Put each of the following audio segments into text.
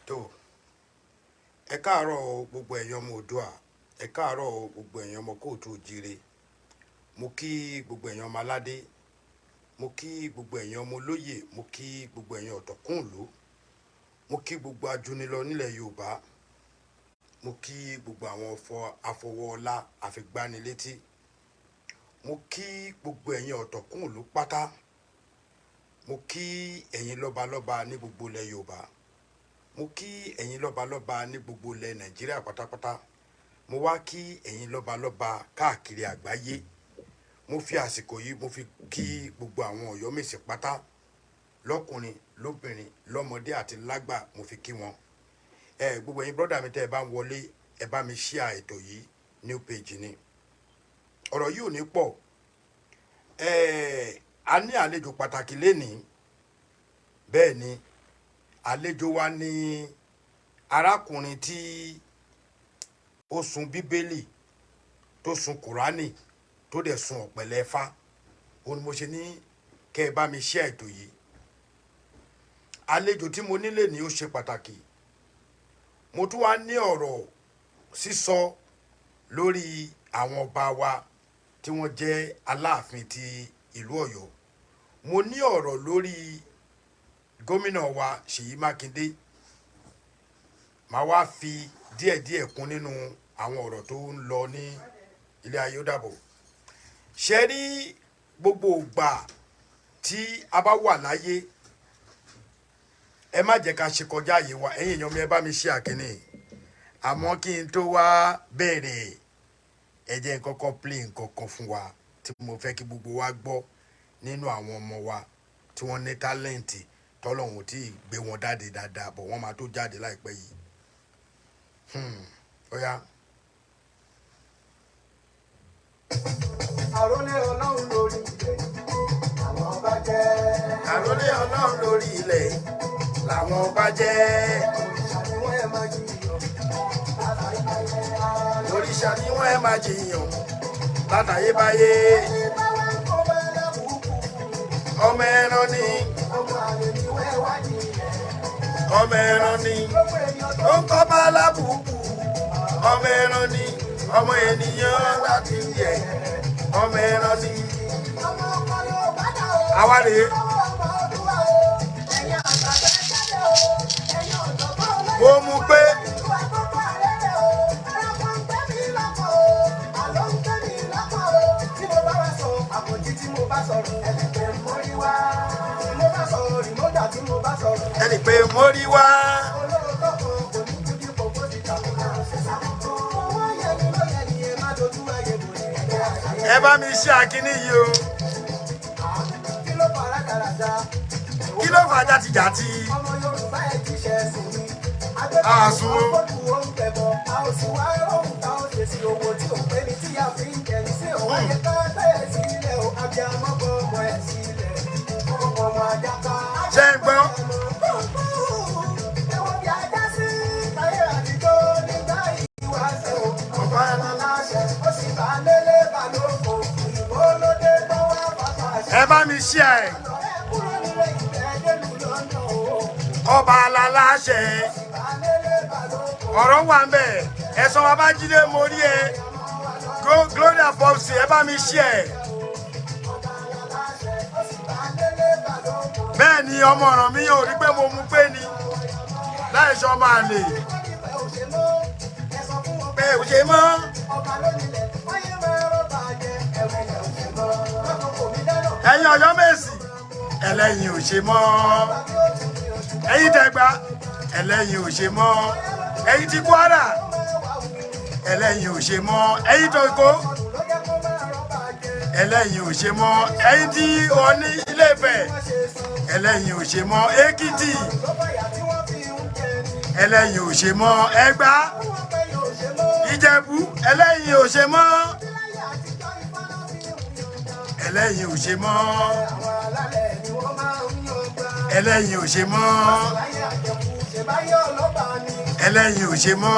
tó ẹ káàárọ̀ gbogbo ẹ̀yin ọmọ Oòduà, ẹ káàárọ̀ gbogbo ẹ̀yin ọmọ kóòtù òjíire. Mo kí gbogbo ẹ̀yin ọmọ aládé, mo kí gbogbo ẹ̀yin ọmọ olóyè, mo kí gbogbo ẹ̀yin ọ̀tọ̀kùnlú, mo kí gbogbo ajúnilọ nílẹ̀ Yorùbá, mo kí gbogbo àwọn afọwọ́ọlá àfigbánilétí, mo kí gbogbo ẹ̀yin ọ̀tọ̀kùnlú pátá, mo kí ẹ̀yin lọ́balọ́ba ní gbogbo ilẹ̀ Yorùbá, mo kí ẹ̀yin lọ́balọ́ba ní gbogbo ilẹ̀ Nàìjíríà pátápátá, mo wá kí ẹ̀yin lọ́balọ́ba káàkiri àgbáyé. Mo fi àsìkò yìí mo fi kí gbogbo àwọn Ọ̀yọ́mèsì pátá, lọ́kùnrin lóbìnrin lọ́mọdé àti lágbà, mo fi kí wọn. Gbogbo ẹ̀yin brọ́dà mi tẹ́ ẹ bá ń wọlé, ẹ bá mi share ètò yìí, new page ni. Ọ̀rọ̀ yìí ò ní pọ̀. A ní àlejò pàtàkì lénìí. Bẹ́ẹ̀ ni àlejò wa ní arákùnrin tí ó sun bíbélì, tó sun qurani, tó dẹ̀ sun ọ̀pẹ̀lẹ̀ Ifá. Òun ni mo ṣe ní kẹ́ ẹ bá mi share ètò yìí. Àlejò tí mo ní lénìí ó ṣe pàtàkì. Mo tún wá ní ọ̀rọ̀ sísọ lórí àwọn ọba wa tí wọ́n jẹ́ Aláàfin ti ìlú Ọ̀yọ́. Mo ní ọ̀rọ̀ lórí gómìnà wa Ṣèyí Mákindé. Màá wá fi díẹ̀díẹ̀ kún nínú àwọn ọ̀rọ̀ tó ń lọ ní ilé ayé ó dàbọ̀. Ṣé rí gbogbo ìgbà tí a bá wà láyé, ẹ má jẹ́ ká ṣe kọjá àyè wa. Ẹ̀yin èèyàn mi, ẹ bá mi share àkíní. Àmọ́ kí n tó wá bẹ̀rẹ̀, ẹ jẹ́ n kọ́kọ́ play nǹkan kan fún wa tí mo fẹ́ kí gbogbo wa gbọ́ nínú àwọn ọmọ wa tí wọ́n ní tálẹ́ǹtì tọ́lọ́hun tí gbé wọn jáde dáadáa, bọ̀ wọ́n máa tó jáde láìpẹ́ yìí. Ó yá. Àrólé Ọlọ́run lórí ilẹ̀ làwọn ọba jẹ́. Àrólé Ọlọ́run lórí ilẹ̀ làwọn ọba jẹ́. Òrìṣà ni wọ́n ẹ̀ máa jiyàn. Òrìṣà ni wọ́n ẹ̀ máa jiyàn látayébáyé. Ọmọ ẹran ni, Ọmọ àlè ni wọ́n ẹ̀ wá jiyàn. ọmọ ẹran ni, ó ń kọ́ bá lábùkù. Ọmọ ẹran ni, ọmọ ènìyàn láti yẹ. Ọmọ ẹran ni. Ọmọ ọmọ Yorùbá dà o. Àwa rèé. Ọmọ Oòduà o. Ẹ̀yin àgbàdo ẹ̀kẹ́lẹ́ o. Ẹ̀yin ọ̀jọ̀gbọ́n olóyè. Mo mú pé Ìlú àkọ́kọ́ àlẹ́lẹ̀ o. Ẹranko ń gbé mi lọ́kọ̀ o. Àlọ́ ń gbé mi lọ́kọ̀ o. Tí mo bá wá sọ àpòjì, tí mo bá sọ̀rọ̀ ẹ̀lẹ́gbẹ̀ mórí wá. Tí mo bá sọ̀rọ̀ rìmọ́dà, tí mo bá sọ̀rọ̀ ẹni pé mo rí wá. olóró tọ́kọ̀ kò ní kú dípò kó di tàkùnà. Owó yẹni ló yẹni ẹ má dojú ayé bò ní ẹgbẹ́ àṣàyẹ. Ẹ bá mi share àkíní yìí o. Kí ló fara dáradá? Kí ló fà jàtijàti? Ọmọ Yorùbá ẹ̀ ti ṣe ẹ̀sìn mi. Àsùn. Agbẹ́bọ̀n ó ń bẹ̀bọ̀, a ò sì wá ohun tá ó ṣe sí owó tí ò pé ní tí a fi ń jẹ̀rí sí òun. Ayé ká bẹ́ẹ̀ sílẹ̀ o, abiyamọ bọ́ ọmọ ẹ̀ sílẹ̀. Ọmọ ajá ká. Ṣé ń gbọ́? Ẹ̀wọ̀n bí ajá sí, táyé àtijọ́ nígbà ìwáṣẹ̀ o. Ọba ẹran láṣẹ, ó sì bá lélẹ̀ bá lóko. Ìbò ló dé tó wá bàbá àṣẹ. Ẹ bá mi share ẹ̀. Ẹ kúrò nílé ìfẹ́ délùú London o. Ọba aláláṣẹ. Bá lélẹ̀ bá lóko. Ọ̀rọ̀ wà ń bẹ̀. Ẹ̀sán Babájídé mo rí ẹ. Gloria Popsi, ẹ bá mi share ẹ̀. Bẹ́ẹ̀ ni ọmọ ọ̀ràn mi yóò rí pé mo mú pé ni. Láìsọ máa lè. Pé ò ṣe mọ́. Ẹ̀yin Ọ̀yọ́mèsì, ẹlẹ́yin ò ṣe mọ́. Ẹ̀yin Tẹ̀gbá, ẹlẹ́yin ò ṣe mọ́. Ẹ̀yin ti Kwara, ẹlẹ́yin ò ṣe mọ́. Ẹ̀yin Tòkó, ẹlẹ́yin ò ṣe mọ́. Ẹ̀yin tí Ọọ̀ni Ilé-Ifẹ̀, ẹlẹ́yin ò ṣe mọ́. Èkìtì, ẹlẹ́yin ò ṣe mọ́. Ẹ̀gbá, Ìjẹ̀bú, ẹlẹ́yin ò ṣe mọ́. Ẹlẹ́yin ò ṣe mọ́. Ẹlẹ́yin ò ṣe mọ́. Ẹlẹ́yin ò ṣe mọ́.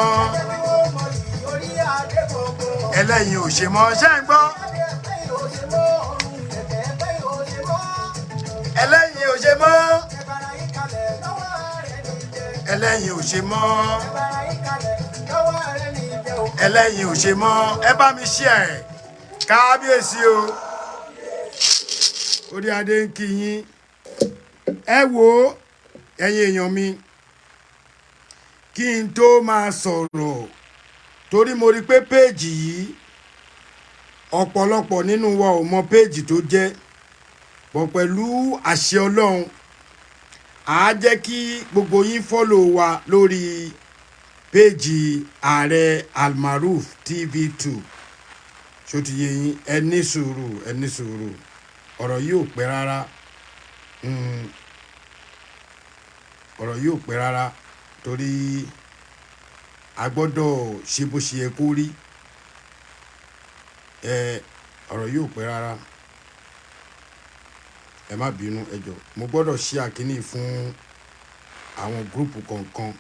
Ẹlẹ́yin ò ṣe mọ́. Ṣé ń gbọ́? Ẹlẹ́yin ò ṣe mọ́. ẹlẹ́yin ò ṣe mọ́ ẹlẹ́yin ò ṣe mọ́ ẹ bá mi ṣí ẹ̀ kábíyèsí o orí adé ń kí yín ẹ wo ẹ̀yin èèyàn mi kí n tó máa sọ̀rọ̀ torí mo rí pé péèjì yìí ọ̀pọ̀lọpọ̀ nínú wa ò mọ péèjì tó jẹ́ bọ̀ pẹ̀lú àṣẹ Ọlọ́run á jẹ́ kí gbogbo yín fọ́lò wa lórí péèjì ààrẹ Almaroof TV2 ṣó ti yé yín ẹ ní sùúrù ọ̀rọ̀ yìí ò pẹ́ rárá ọ̀rọ̀ yìí ò pẹ́ rárá torí a gbọ́dọ̀ ṣe bó ṣe yẹ kó rí ọ̀rọ̀ yìí ò pẹ́ rárá ẹ má bínú ẹ jọ̀ọ́ mo gbọ́dọ̀ ṣí àkíní fún àwọn gúrùpù kọ̀ọ̀kan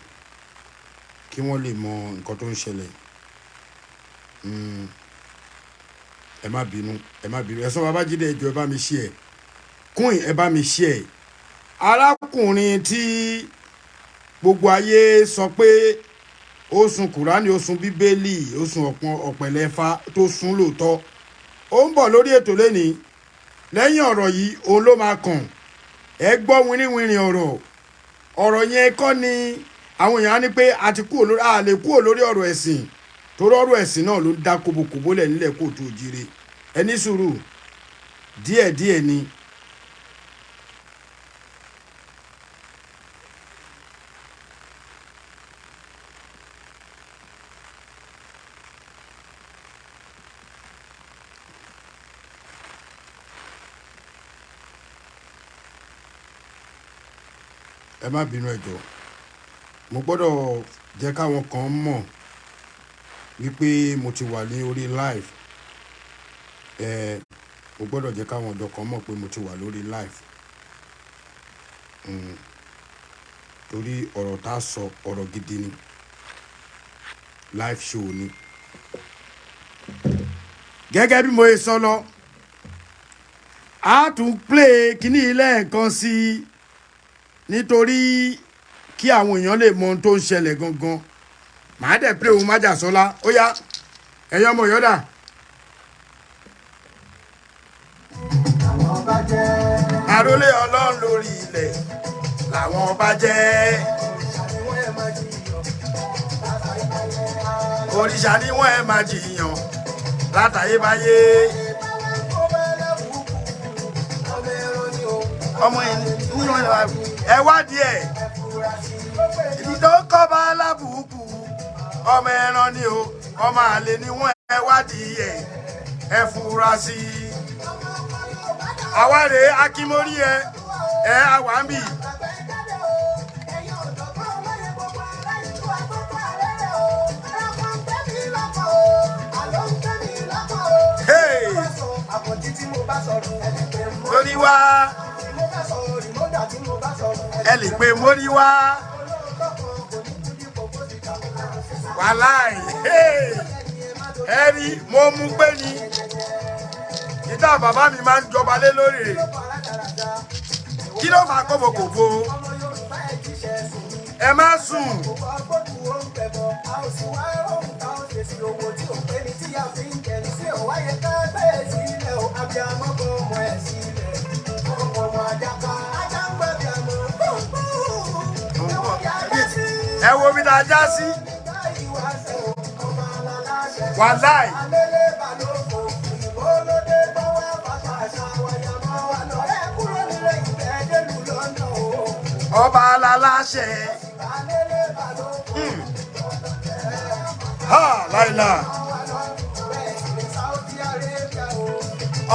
kí wọ́n lè mọ nǹkan tó ń ṣẹlẹ̀ ẹ má bínú ẹ̀sán Babájídé ẹ jọ̀ọ́ ẹ bá mi ṣí ẹ̀ kún ẹ bá mi ṣí ẹ̀ arákùnrin tí gbogbo ayé sọ pé ó sun qurani ó sun bíbélì ó sun ọ̀pẹ̀lẹ̀ Ẹ̀fà tó sun lóòótọ́ ó ń bọ̀ lórí ètò lẹ́nìí lẹ́yìn ọ̀rọ̀ yìí òun ló máa kàn ẹ gbọ́ wínrínwínrin ọ̀rọ̀ yẹn kọ́ ni àwọn èèyàn á ní pé a lè kúrò lórí ọ̀rọ̀ ẹ̀sìn torí ọ̀rọ̀ ẹ̀sìn náà ló ń dá kóbókóbó lẹ̀ nílẹ̀ kóòtù òjire ẹ ní sùúrù díẹ̀díẹ̀ ni. ẹ má bínú ẹ jọ̀ọ́ mo gbọ́dọ̀ jẹ́ káwọn kan mọ̀ wípé mo ti wà ní orí live mo gbọ́dọ̀ jẹ́ káwọn ọ̀dọ́ kan mọ̀ pé mo ti wà lórí live torí ọ̀rọ̀ tá a sọ ọ̀rọ̀ gidi ni live show ni gẹ́gẹ́ bí mo ṣe sọ lọ a tún play kíní lẹ́ẹ̀kan sí i nítorí kí àwọn èèyàn lè mọ ohun tó ń ṣẹlẹ̀ gangan màá dẹ̀ play ohun májàsọ́lá ó yá ẹ̀yin ọmọ yọ̀dà. àrólé ọlọ́run lórí ilẹ̀ làwọn ọba jẹ́ òrìṣà ni wọ́n ẹ̀ máa jiyàn látàyébáyé ọmọ ẹ wádìí ẹ ìdí tó kọ́ bá alábùúkù ọmọ ẹran ni o ọmọ àlè ni wọ́n ẹ wádìí ẹ fura sí i àwárẹ̀ akímórí ẹ àwámbì. Mórí wá ẹ lè pe mórí wá wàláì ẹ rí mo mú pé ní ìdá bàbá mi máa ń jọba lé lórí rẹ̀ kí ló máa kóbokòbo ẹ má sùn. ẹ wo bí ta já sí wàláì. ọba aláláṣẹ ha láìla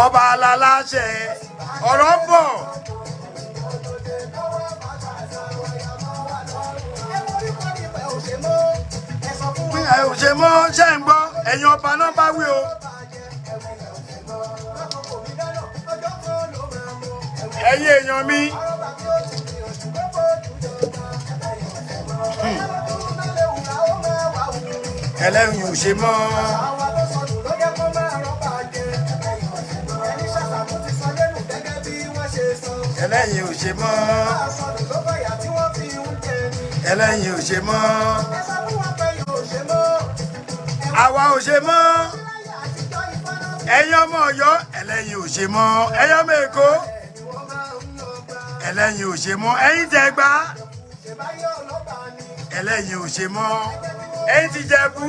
ọba aláláṣẹ ọ̀rọ̀ ń bọ̀. ẹ ò ṣe mọ́ ṣe ń gbọ́ ẹ̀yin ọba náà bá wí o. ẹ̀yin èèyàn mi. ẹlẹ́yin ò ṣe mọ́. ẹlẹ́yin ò ṣe mọ́. ẹlẹ́yin ò ṣe mọ́. ẹ sọ fún wọn pé yóò ṣe mọ́. àwa ò ṣe mọ́. ẹ̀yin ọmọ Ọ̀yọ́ ẹlẹ́yin ò ṣe mọ́. ẹ̀yin ọmọ Èkó ẹlẹ́yin ò ṣe mọ́. ẹ̀yin Jẹ̀gbá ẹlẹ́yin ò ṣe mọ́. ẹ̀yin ti Jẹ̀bú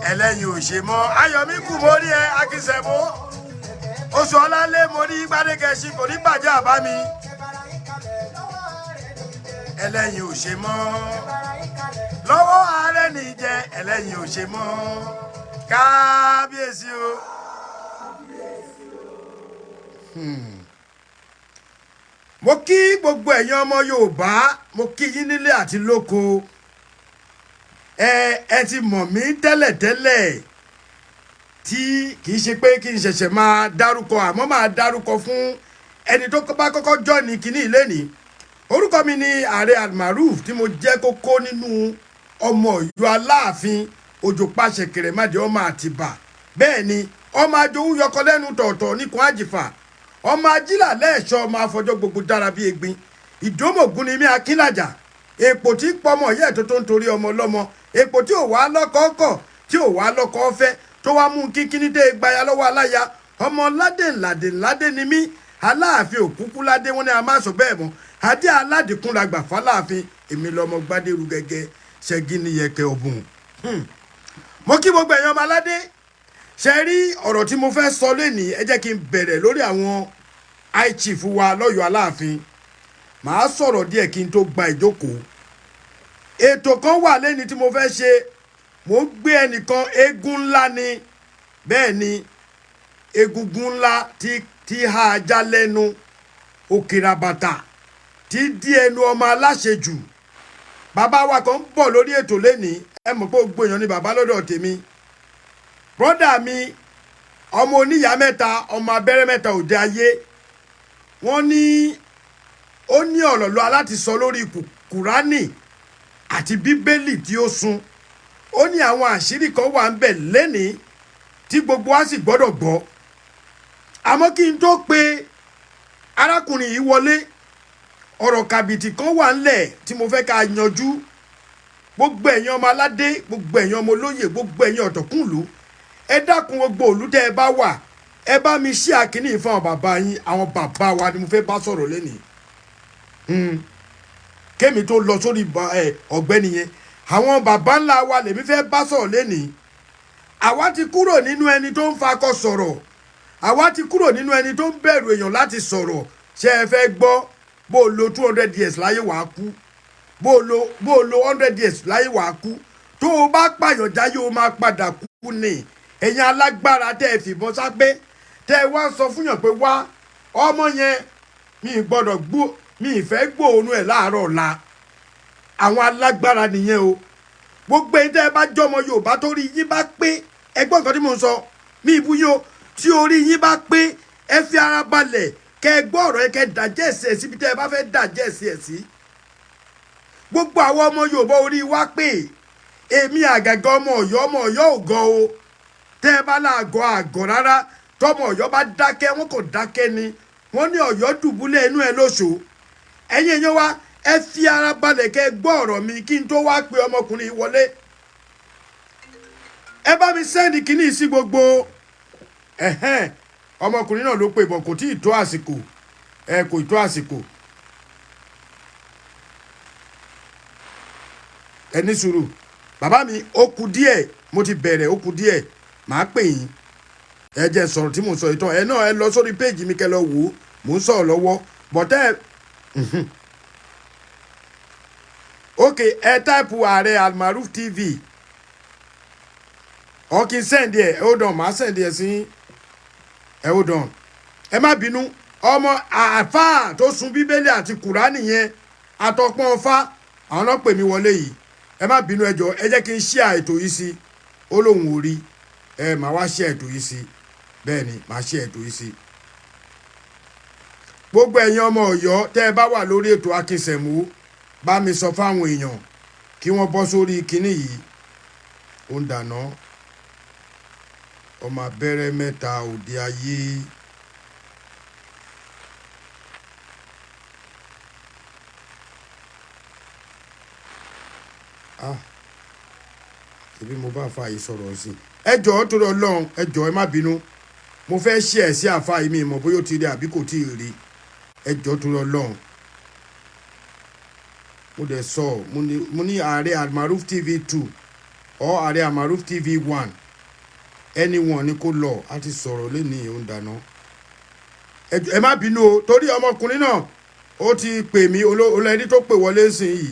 ẹlẹ́yin ò ṣe mọ́. Ayọ̀míkù mórí ẹ Akínsẹ̀mó oṣù ọlálé mórí Gbádégẹṣin kò ní bàjẹ́ àbá mi ẹlẹ́yin ò ṣe mọ́. lọ́wọ́ ààrẹ nìjẹ ẹlẹ́yin ò ṣe mọ́. kábíyèsí o. mo kí gbogbo ẹ̀yin ọmọ Yorùbá mo kí yín nílé àti lóko ẹ ti mọ̀ mí tẹ́lẹ̀tẹ́lẹ̀ tí kì í ṣe pé kí n ṣẹ̀ṣẹ̀ máa dárúkọ àmọ́ máa dárúkọ fún ẹni tó bá kọ́kọ́ jọ́ ní kinní ìlénìí. orúkọ mi ni ààrẹ almaroof tí mo jẹ́ kókó nínú ọmọ Ọ̀yọ́ Aláàfin òjò pàṣẹ kèrèmàdé ọmọ Àtìbà bẹ́ẹ̀ ni ọmọ àjòwú yọkọ lẹ́nu tọ̀ọ̀tọ̀ níkun àjìfà ọmọ ajílà lẹ́ẹ̀ṣọ́ ọmọ afọjọ́ gbogbo dára bíi egbin ìdómògún ni mí akínlàjà èpò tí pọmọ yẹ tó ń torí ọmọ ọlọ́mọ èpò tí ò wá lọ́kọ̀ọ́kọ̀ tí ò wá lọ́kọ̀ọ́ fẹ́ tó wá mú kíkíní dé gbaya lọ́wọ́ aláya ọmọ ládé ni mí Aláàfin òkúkú ládé wọn ni a máa sọ bẹ́ẹ̀ mọ́ adé aládìkún la gbà fáláàfin èmi lọmọ gbádẹ́rù gẹ́gẹ́ ṣẹ́gi ní yẹkẹ ọ̀bùn. mo kí gbogbo ẹ̀yàn ọmọ aládé ṣe rí ọ̀rọ̀ tí mo fẹ́ sọ lénìí ẹ jẹ́ kí n bẹ̀rẹ̀ lórí àwọn high chief wa lọ́yọ̀ọ́ Aláàfin màá sọ̀rọ̀ díẹ̀ kí n tó gba ìjókòó. ètò kan wà lẹ́ni tí mo fẹ́ ṣe mo ń gbé ẹnìkan eégún ńlá ni bẹ́ẹ̀ ni egungun ńlá tí ha ajá lẹ́nu òkèrà bàtà tí dí ẹnu ọmọ aláṣejù bàbá wa kan ń bọ̀ lórí ètò lẹ́nìí ẹ mọ̀ pé gbogbo èèyàn ni bàbá lọ́dọ̀ tèmi brọ́dà mi ọmọ oníyàá mẹ́ta ọmọ abẹ́rẹ́ mẹ́ta òde ayé wọ́n ní ó ní ọ̀rọ̀ lọ láti sọ lórí qurani àti bíbélì tí ó sun ó ní àwọn àṣírí kan wà ń bẹ̀ lẹ́nìí tí gbogbo wa sì gbọ́dọ̀ gbọ́ àmọ́ kí n tó pe arákùnrin yìí wọlé ọ̀rọ̀ kàbìtì kan wà ńlẹ̀ tí mo fẹ́ ká yanjú gbogbo ẹ̀yin ọmọ aládé gbogbo ẹ̀yin ọmọ olóyè gbogbo ẹ̀yin ọ̀tọ̀kùnlú ẹ dákun gbogbo òlú tẹ́ ẹ bá wà ẹ bá mi ṣí àkíní fún àwọn bàbá yín àwọn bàbá wa ni mo fẹ́ bá sọ̀rọ̀ lẹ́nìí kémi tó lọ sórí ọ̀gbẹ́ni yẹn àwọn bàbá ńlá wa lèmi fẹ́ bá sọ̀rọ̀ lẹ́nìí àwa ti kúrò nínú ẹni tó ń fakọ sọ̀rọ̀ àwa ti kúrò nínú ẹni tó ń bẹ̀rù èèyàn láti sọ̀rọ̀ ṣé ẹ fẹ́ gbọ́ bó o lo 200 years láyé wàá kú bó o lo 100 years láyé wàá kú tó o bá pààyàn jáyé o máa padà kú ni ẹ̀yin alágbára tẹ́ ẹ fìbọn sápé tẹ́ ẹ wá sọ fún yàn pé wá ọmọ yẹn mi gbọ́dọ̀ gbó mi ìfẹ́ gbóòórùn ẹ̀ láàárọ̀ ọ̀la àwọn alágbára nìyẹn o gbogbo ẹni tẹ́ ẹ bá jọmọ Yorùbá tó rí yín bá pé ẹgbọ́n nǹkan tí mò ń sọ mi ìbú yín o tí orí yín bá pé ẹ fi ara balẹ̀ kẹ́ ẹ gbọ́ ọ̀rọ̀ ẹ kẹ́ ẹ dàjẹ́ ẹ̀sì ẹ̀ síbi tẹ́ ẹ bá fẹ́ dàjẹ́ ẹ̀sì ẹ̀ sí gbogbo àwọn ọmọ Yorùbá orí wa pé èmi àgàgà ọmọ Ọ̀yọ́ ò gan o tẹ́ ẹ bá láàgọ́ àgọ́ rárá tọmọ Ọ̀yọ́ bá dákẹ́ wọn kò dákẹ́ ni wọ́n ní Ọ̀yọ́ dùbúlẹ̀ inú ẹ lóṣù ẹ̀yin èèyàn wa ẹ fi ara balẹ̀ kẹ́ ẹ gbọ́ ọ̀rọ̀ mi kí n tó wá pe ọmọkùnrin wọlé ẹ bá mi sẹ́ndì kínní sí gbogbo ọmọkùnrin náà ló pè bọ̀ kò tí ì tó àsìkò kò ì tó àsìkò ẹ ní sùúrù bàbá mi ó kù díẹ̀ mo ti bẹ̀rẹ̀ ó kù díẹ̀ màá pè yín ẹ jẹ́ sọ̀rọ̀ tí mò ń sọ ìtàn ẹ náà ẹ lọ sórí péèjì mi kẹ́ lọ wò ó mò ń sọ̀rọ̀ lọ́wọ́ bọ̀tẹ́ ok ẹ táìpù ààrẹ almaroof tv ọkì sẹ́ndì ẹ̀ hold on màá sẹ́ndì ẹ̀ sí ẹ̀ hold on ẹ má bínú ọmọ àfáà tó sun bíbélì àti qurani yẹn àtọpọ́n ọfá àwọn náà pè mí wọlé yìí ẹ má bínú ẹ jọ̀ọ́ ẹ jẹ́ kí n ṣí ètò yìí sí ó lóun ò rí màá wá ṣí ètò yìí sí bẹ́ẹ̀ ni màá ṣí ètò yìí sí. gbogbo ẹ̀yin ọmọ Ọ̀yọ́ tẹ́ ẹ bá wà lórí ètò Akínsẹ̀mú bá mi sọ fáwọn èèyàn kí wọ́n bọ́ sórí kinní yìí ó ń dáná ọmọ abẹ́rẹ́ mẹ́ta òde ayé ah ibi mo bá fa yìí sọ̀rọ̀ sí ẹ jọ̀ọ́ torí Ọlọ́run ẹ jọ̀ọ́ ẹ má bínú mo fẹ́ ṣe ẹ̀ sí àfa yìí mi mọ̀ bóyá ó ti rí àbí kò tí ì rí ẹ jọ̀ọ́ torí Ọlọ́run mo dẹ̀ sọ mo ní ààrẹ Almaroof TV 2 or ààrẹ Almaroof TV 1 anyone ni kó lọ á ti sọ̀rọ̀ lẹ́ni ìhun dáná ẹ má bínú o torí ọmọkùnrin náà ó ti pè mí olóyìn tó pè wọlé sìn yìí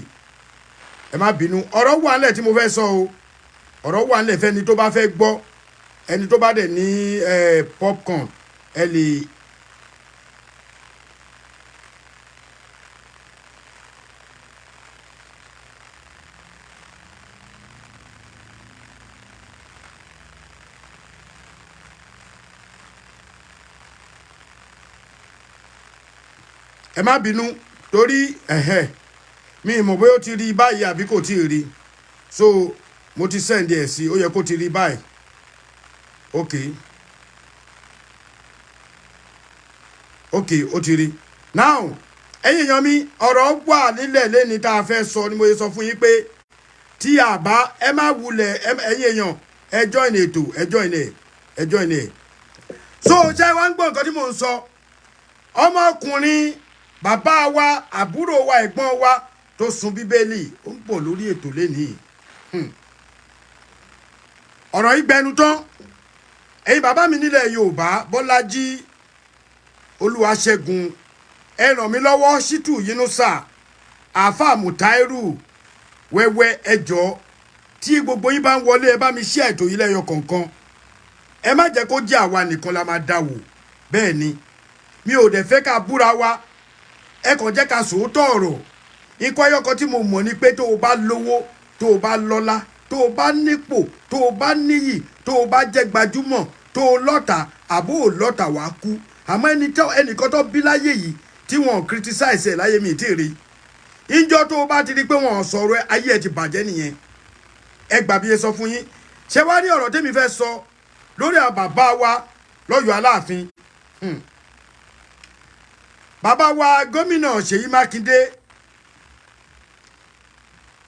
ẹ má bínú ọ̀rọ̀ wà nílẹ̀ tí mo fẹ́ sọ o ọ̀rọ̀ wà nílẹ̀ fẹ́ni tó bá fẹ́ gbọ́ ẹni tó bá dẹ̀ ní popcorn ẹ lè. ẹ má bínú torí mi mọ̀ bóyá ó ti rí báyìí àbí kò tí ì rí so mo ti send ẹ̀ sí ó yẹ kó ti rí báyìí ok ó ti rí now ẹ̀yin èèyàn mi ọ̀rọ̀ wà nílẹ̀ lẹ́ni tá a fẹ́ sọ ni mo yẹ sọ fún yín pé tí a bá ẹ má wulẹ̀ ẹ̀yin èèyàn ẹ join ètò ẹ join ẹ̀ so ṣé wá ń gbọ́ nǹkan tí mò ń sọ ọmọkùnrin bàbá wa àbúrò wa ẹ̀gbọ́n wa tó sun bíbélì ó ń pọ̀ lórí ètò lénìí ọ̀rọ̀ yìí gbẹnu tán ẹ̀yin bàbá mi nílẹ̀ Yorùbá Bọ́lájí Olúwaṣẹ́gun ẹ ràn mí lọ́wọ́ Ṣítù Yínúsà àáfà Mùtáírù wẹ́wẹ́ ẹjọ́ tí gbogbo yín bá ń wọlé ẹ bá mi ṣí ètò yìí lẹ́yọ kọ̀ọ̀kan ẹ má jẹ́ kó jẹ́ àwa nìkan la máa dá wò bẹ́ẹ̀ ni mi ò dẹ̀ fẹ́ ká búra wa ẹ kàn jẹ́ ká sòótọ́ ọ̀rọ̀ ikọ́ ẹyọkan tí mo mọ̀ ni pé tó o bá lówó tó o bá lọ́lá tó o bá nípò tó o bá níyì tó o bá jẹ́ gbajúmọ̀ tó o lọ́tà àbó ò lọ́tà wàá kú àmọ́ ẹnìkan tó bí láyé yìí tí wọ́n criticize ẹ̀ láyé mi tí rí ìjọ tó o bá ti rí pé wọ́n sọ̀rọ̀ ayé ẹ̀ ti bàjẹ́ nìyẹn ẹ gbà bí ẹ sọ fún yín ṣé wàá rí ọ̀rọ̀ tẹ́mi fẹ́ sọ lórí àwọn bàbá wa lọ́yọ̀ Aláàfin bàbá wa gómìnà Ṣèyí Mákindé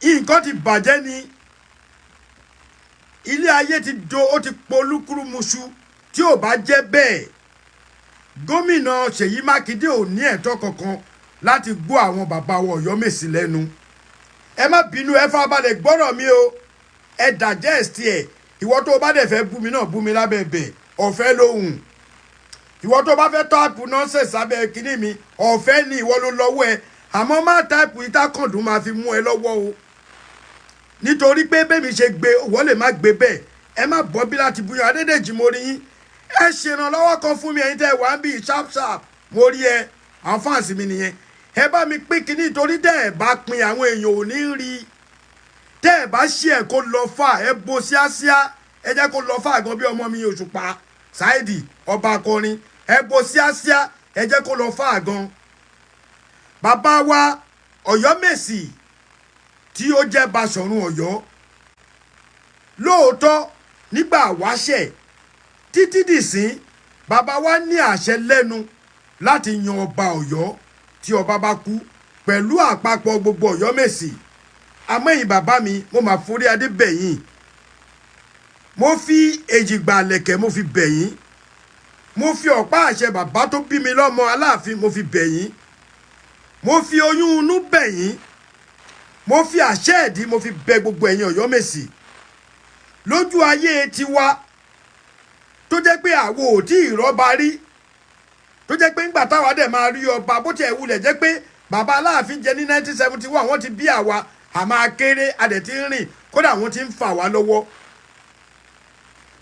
nǹkan ti bàjẹ́ ni ilé ayé ti do ó ti polúkúrúmuṣu tí ò bá jẹ́ bẹ́ẹ̀ gómìnà Ṣèyí Mákindé ò ní ẹ̀tọ́ kankan láti gbọ́ àwọn bàbá wa Ọ̀yọ́mèsì lẹ́nu ẹ má bínú ẹ farabalẹ̀ gbọ́rọ̀ mi o ẹ digest ẹ̀ ìwọ tó o bá dẹ̀ fẹ́ bú mi náà bú mi lábẹ́ bẹ̀ ọ̀fẹ́ lóhùn ìwọ tó bá fẹ́ táàpù nọ́ọ̀sẹ̀ sábẹ́ kínní mi ọ̀fẹ́ ni ìwọ ló lọ́wọ́ ẹ àmọ́ má táàpù ìtàkùndùn máa fi mú ẹ lọ́wọ́ o nítorí pé bẹ́ẹ̀mi ṣe gbé òwò lè má gbé bẹ́ẹ̀ ẹ má bọ́ bí láti búyàn Adédèjì mo rí yín ẹ ṣèrànlọ́wọ́ kan fún mi ẹ̀yin tẹ́ ẹ wá ń bí sharp mo rí ẹ àwọn fáǹsì mi nìyẹn ẹ bá mi pín kínní torí tẹ́ ẹ bá pín àwọn èèyàn ò ní rí tẹ́ ẹ bá ṣe ẹ̀ kó lọ fà ẹ bo síásíá ẹ jẹ́ kó lọ fà gan bí ọmọ mi Òṣùpá Sáìdì ọba akọrin ẹ bo síásíá ẹ jẹ́ kó lọ fà gan bàbá wa Ọ̀yọ́mèsì tí ó jẹ́ Basọ̀run Ọ̀yọ́ lóòótọ́ nígbà wáṣẹ̀ títí dìsín bàbá wa ní àṣẹ lẹ́nu láti yan ọba Ọ̀yọ́ tí ọba bá kú pẹ̀lú àpapọ̀ gbogbo Ọ̀yọ́mèsì àmọ́ ẹ̀yin bàbá mi mo máa forí adé bẹ̀yìn mo fi èjìgbà lẹ̀kẹ̀ mo fi bẹ̀yìn mo fi ọ̀pá àṣẹ bàbá tó bí mi lọ́mọ Aláàfin mo fi bẹ̀yìn mo fi oyún inú bẹ̀yìn mo fi àṣẹ ẹ̀dí mo fi bẹ gbogbo ẹ̀yin Ọ̀yọ́mèsì lójú ayé tiwa tó jẹ́ pé àwo ò tí ì rọ́ba rí tó jẹ́ pé ńgbà táwa dẹ̀ máa rí ọba bó tiẹ̀ wulẹ̀ jẹ́ pé bàbá Aláàfin jẹ ní 1971 wọ́n ti bí àwa àmọ́ akéré adẹ̀ ti ń rìn kódà wọ́n ti ń fà wá lọ́wọ́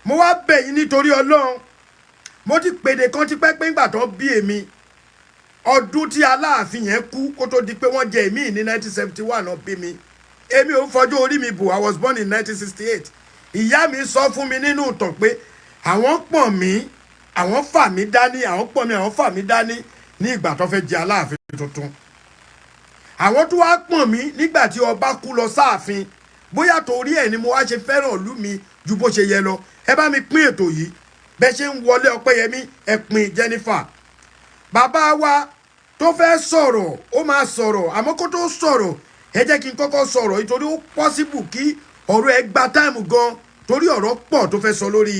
mo wá bẹ̀ yín nítorí Ọlọ́run mo ti pèdè kan ti pẹ́ pé ńgbà tó bí èmi ọdún tí Aláàfin yẹn kú kó tó di pé wọ́n jẹ èmi ní 1971 náà bí mi èmi ò ń fọjọ́ orí mi bò I was born in 1968 ìyá mi sọ fún mi nínú ìtàn pé àwọn pọ̀n mí àwọn fà mí dání àwọn pọ̀n mí àwọn fà mí dání ní ìgbà tó fẹ́ jẹ Aláàfin tuntun àwọn tó wá pọ̀n mí nígbà tí ọba kú lọ sáàfin bóyá torí ẹ̀ ni mo wá ṣe fẹ́ràn ìlú mi ju bó ṣe yẹ lọ ẹ bá mi pín ètò yìí bẹ́ẹ̀ ṣe ń wọlé Ọpẹ́yẹmí ẹ pín Jennifer bàbá wa tó fẹ́ sọ̀rọ̀ ó máa sọ̀rọ̀ àmọ́ kó tó sọ̀rọ̀ ẹ jẹ́ kí n kọ́kọ́ sọ̀rọ̀ nítorí ó pọ́síbù kí ọ̀rọ̀ ẹ gba táìmù gan torí ọ̀rọ̀ pọ̀ tó fẹ́ sọ lórí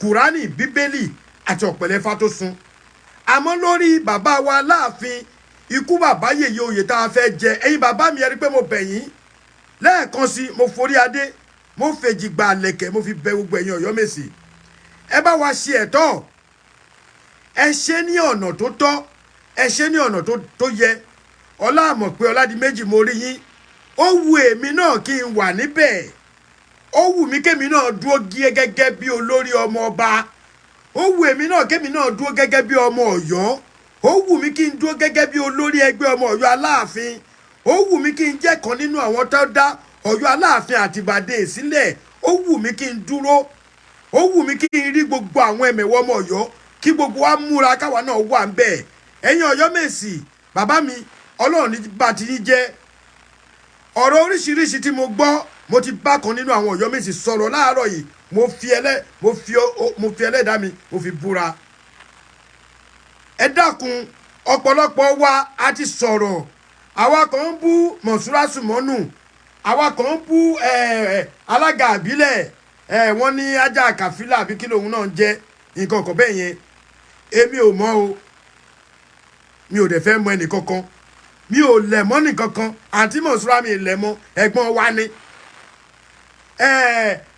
qurani bíbélì àti ọ̀pẹ̀lẹ̀ Ifá tó sun àmọ́ lórí bàbá wa Aláàfin ikú bàbá yèyé oyè tá a fẹ́ jẹ ẹ̀yin bàbá mi ẹ rí pé mo bẹ̀ yín lẹ́ẹ̀kan sí mo forí adé mo fèjì gba àlẹ̀kẹ̀ mo fi bẹ gbogbo ẹ̀yin Ọ̀yọ́mèsì ẹ bá wa ṣe ẹ̀tọ́ ẹ ṣe ní ọ̀nà tó tọ́ ẹ ṣe ní ọ̀nà tó yẹ ọlá àmọ̀ pé Ọládìméjì mo rí yín ó wù èmi náà kí n wà níbẹ̀ ó wù mí kémi náà dúró gẹ́gẹ́ bí olórí ọmọ ọba ó wù èmi náà kémi náà dúró gẹ́gẹ́ bí ọmọ Ọ̀yọ́ ó wù mí kí n dúró gẹ́gẹ́ bí olórí ẹgbẹ́ ọmọ Ọ̀yọ́ Aláàfin ó wù mí kí n jẹ́ kan nínú àwọn tó dá Ọ̀yọ́ Aláàfin àtìbàdé sílẹ̀ ó wù mí kí n dúró ó wù mí kí n rí gbogbo àwọn ẹ̀mẹ̀wọ̀ ọmọ Ọ̀yọ́ kí gbogbo wa múra káwa náà wà ń bẹ̀ ẹ̀yin Ọ̀yọ́mèsì bàbá mi Ọlọ́run ní bá ti ní jẹ́ ọ̀rọ̀ oríṣiríṣi tí mo gbọ́ mo ti bá kan nínú àwọn Ọ̀yọ́mèsì sọ̀rọ̀ láàárọ̀ yìí mo fi ẹlẹ́dàá mi mo fi búra ẹ dákun ọ̀pọ̀lọpọ̀ wa a ti sọ̀rọ̀ àwa kan ń bú Mọ̀súrà Sùmọ́nù àwa kan ń bú alága àbílẹ̀ wọ́n ní ajá kàfílà àbí kí lòun náà jẹ́ nǹkan kan bẹ́ẹ̀ yẹn èmi ò mọ̀ o mi ò dẹ̀ fẹ́ mọ ẹnì kankan mi ò lẹ̀ mọ́ nìkankan àǹtí Mọ̀súrà mi lẹ̀ mọ́ ẹ̀gbọ́n wa ni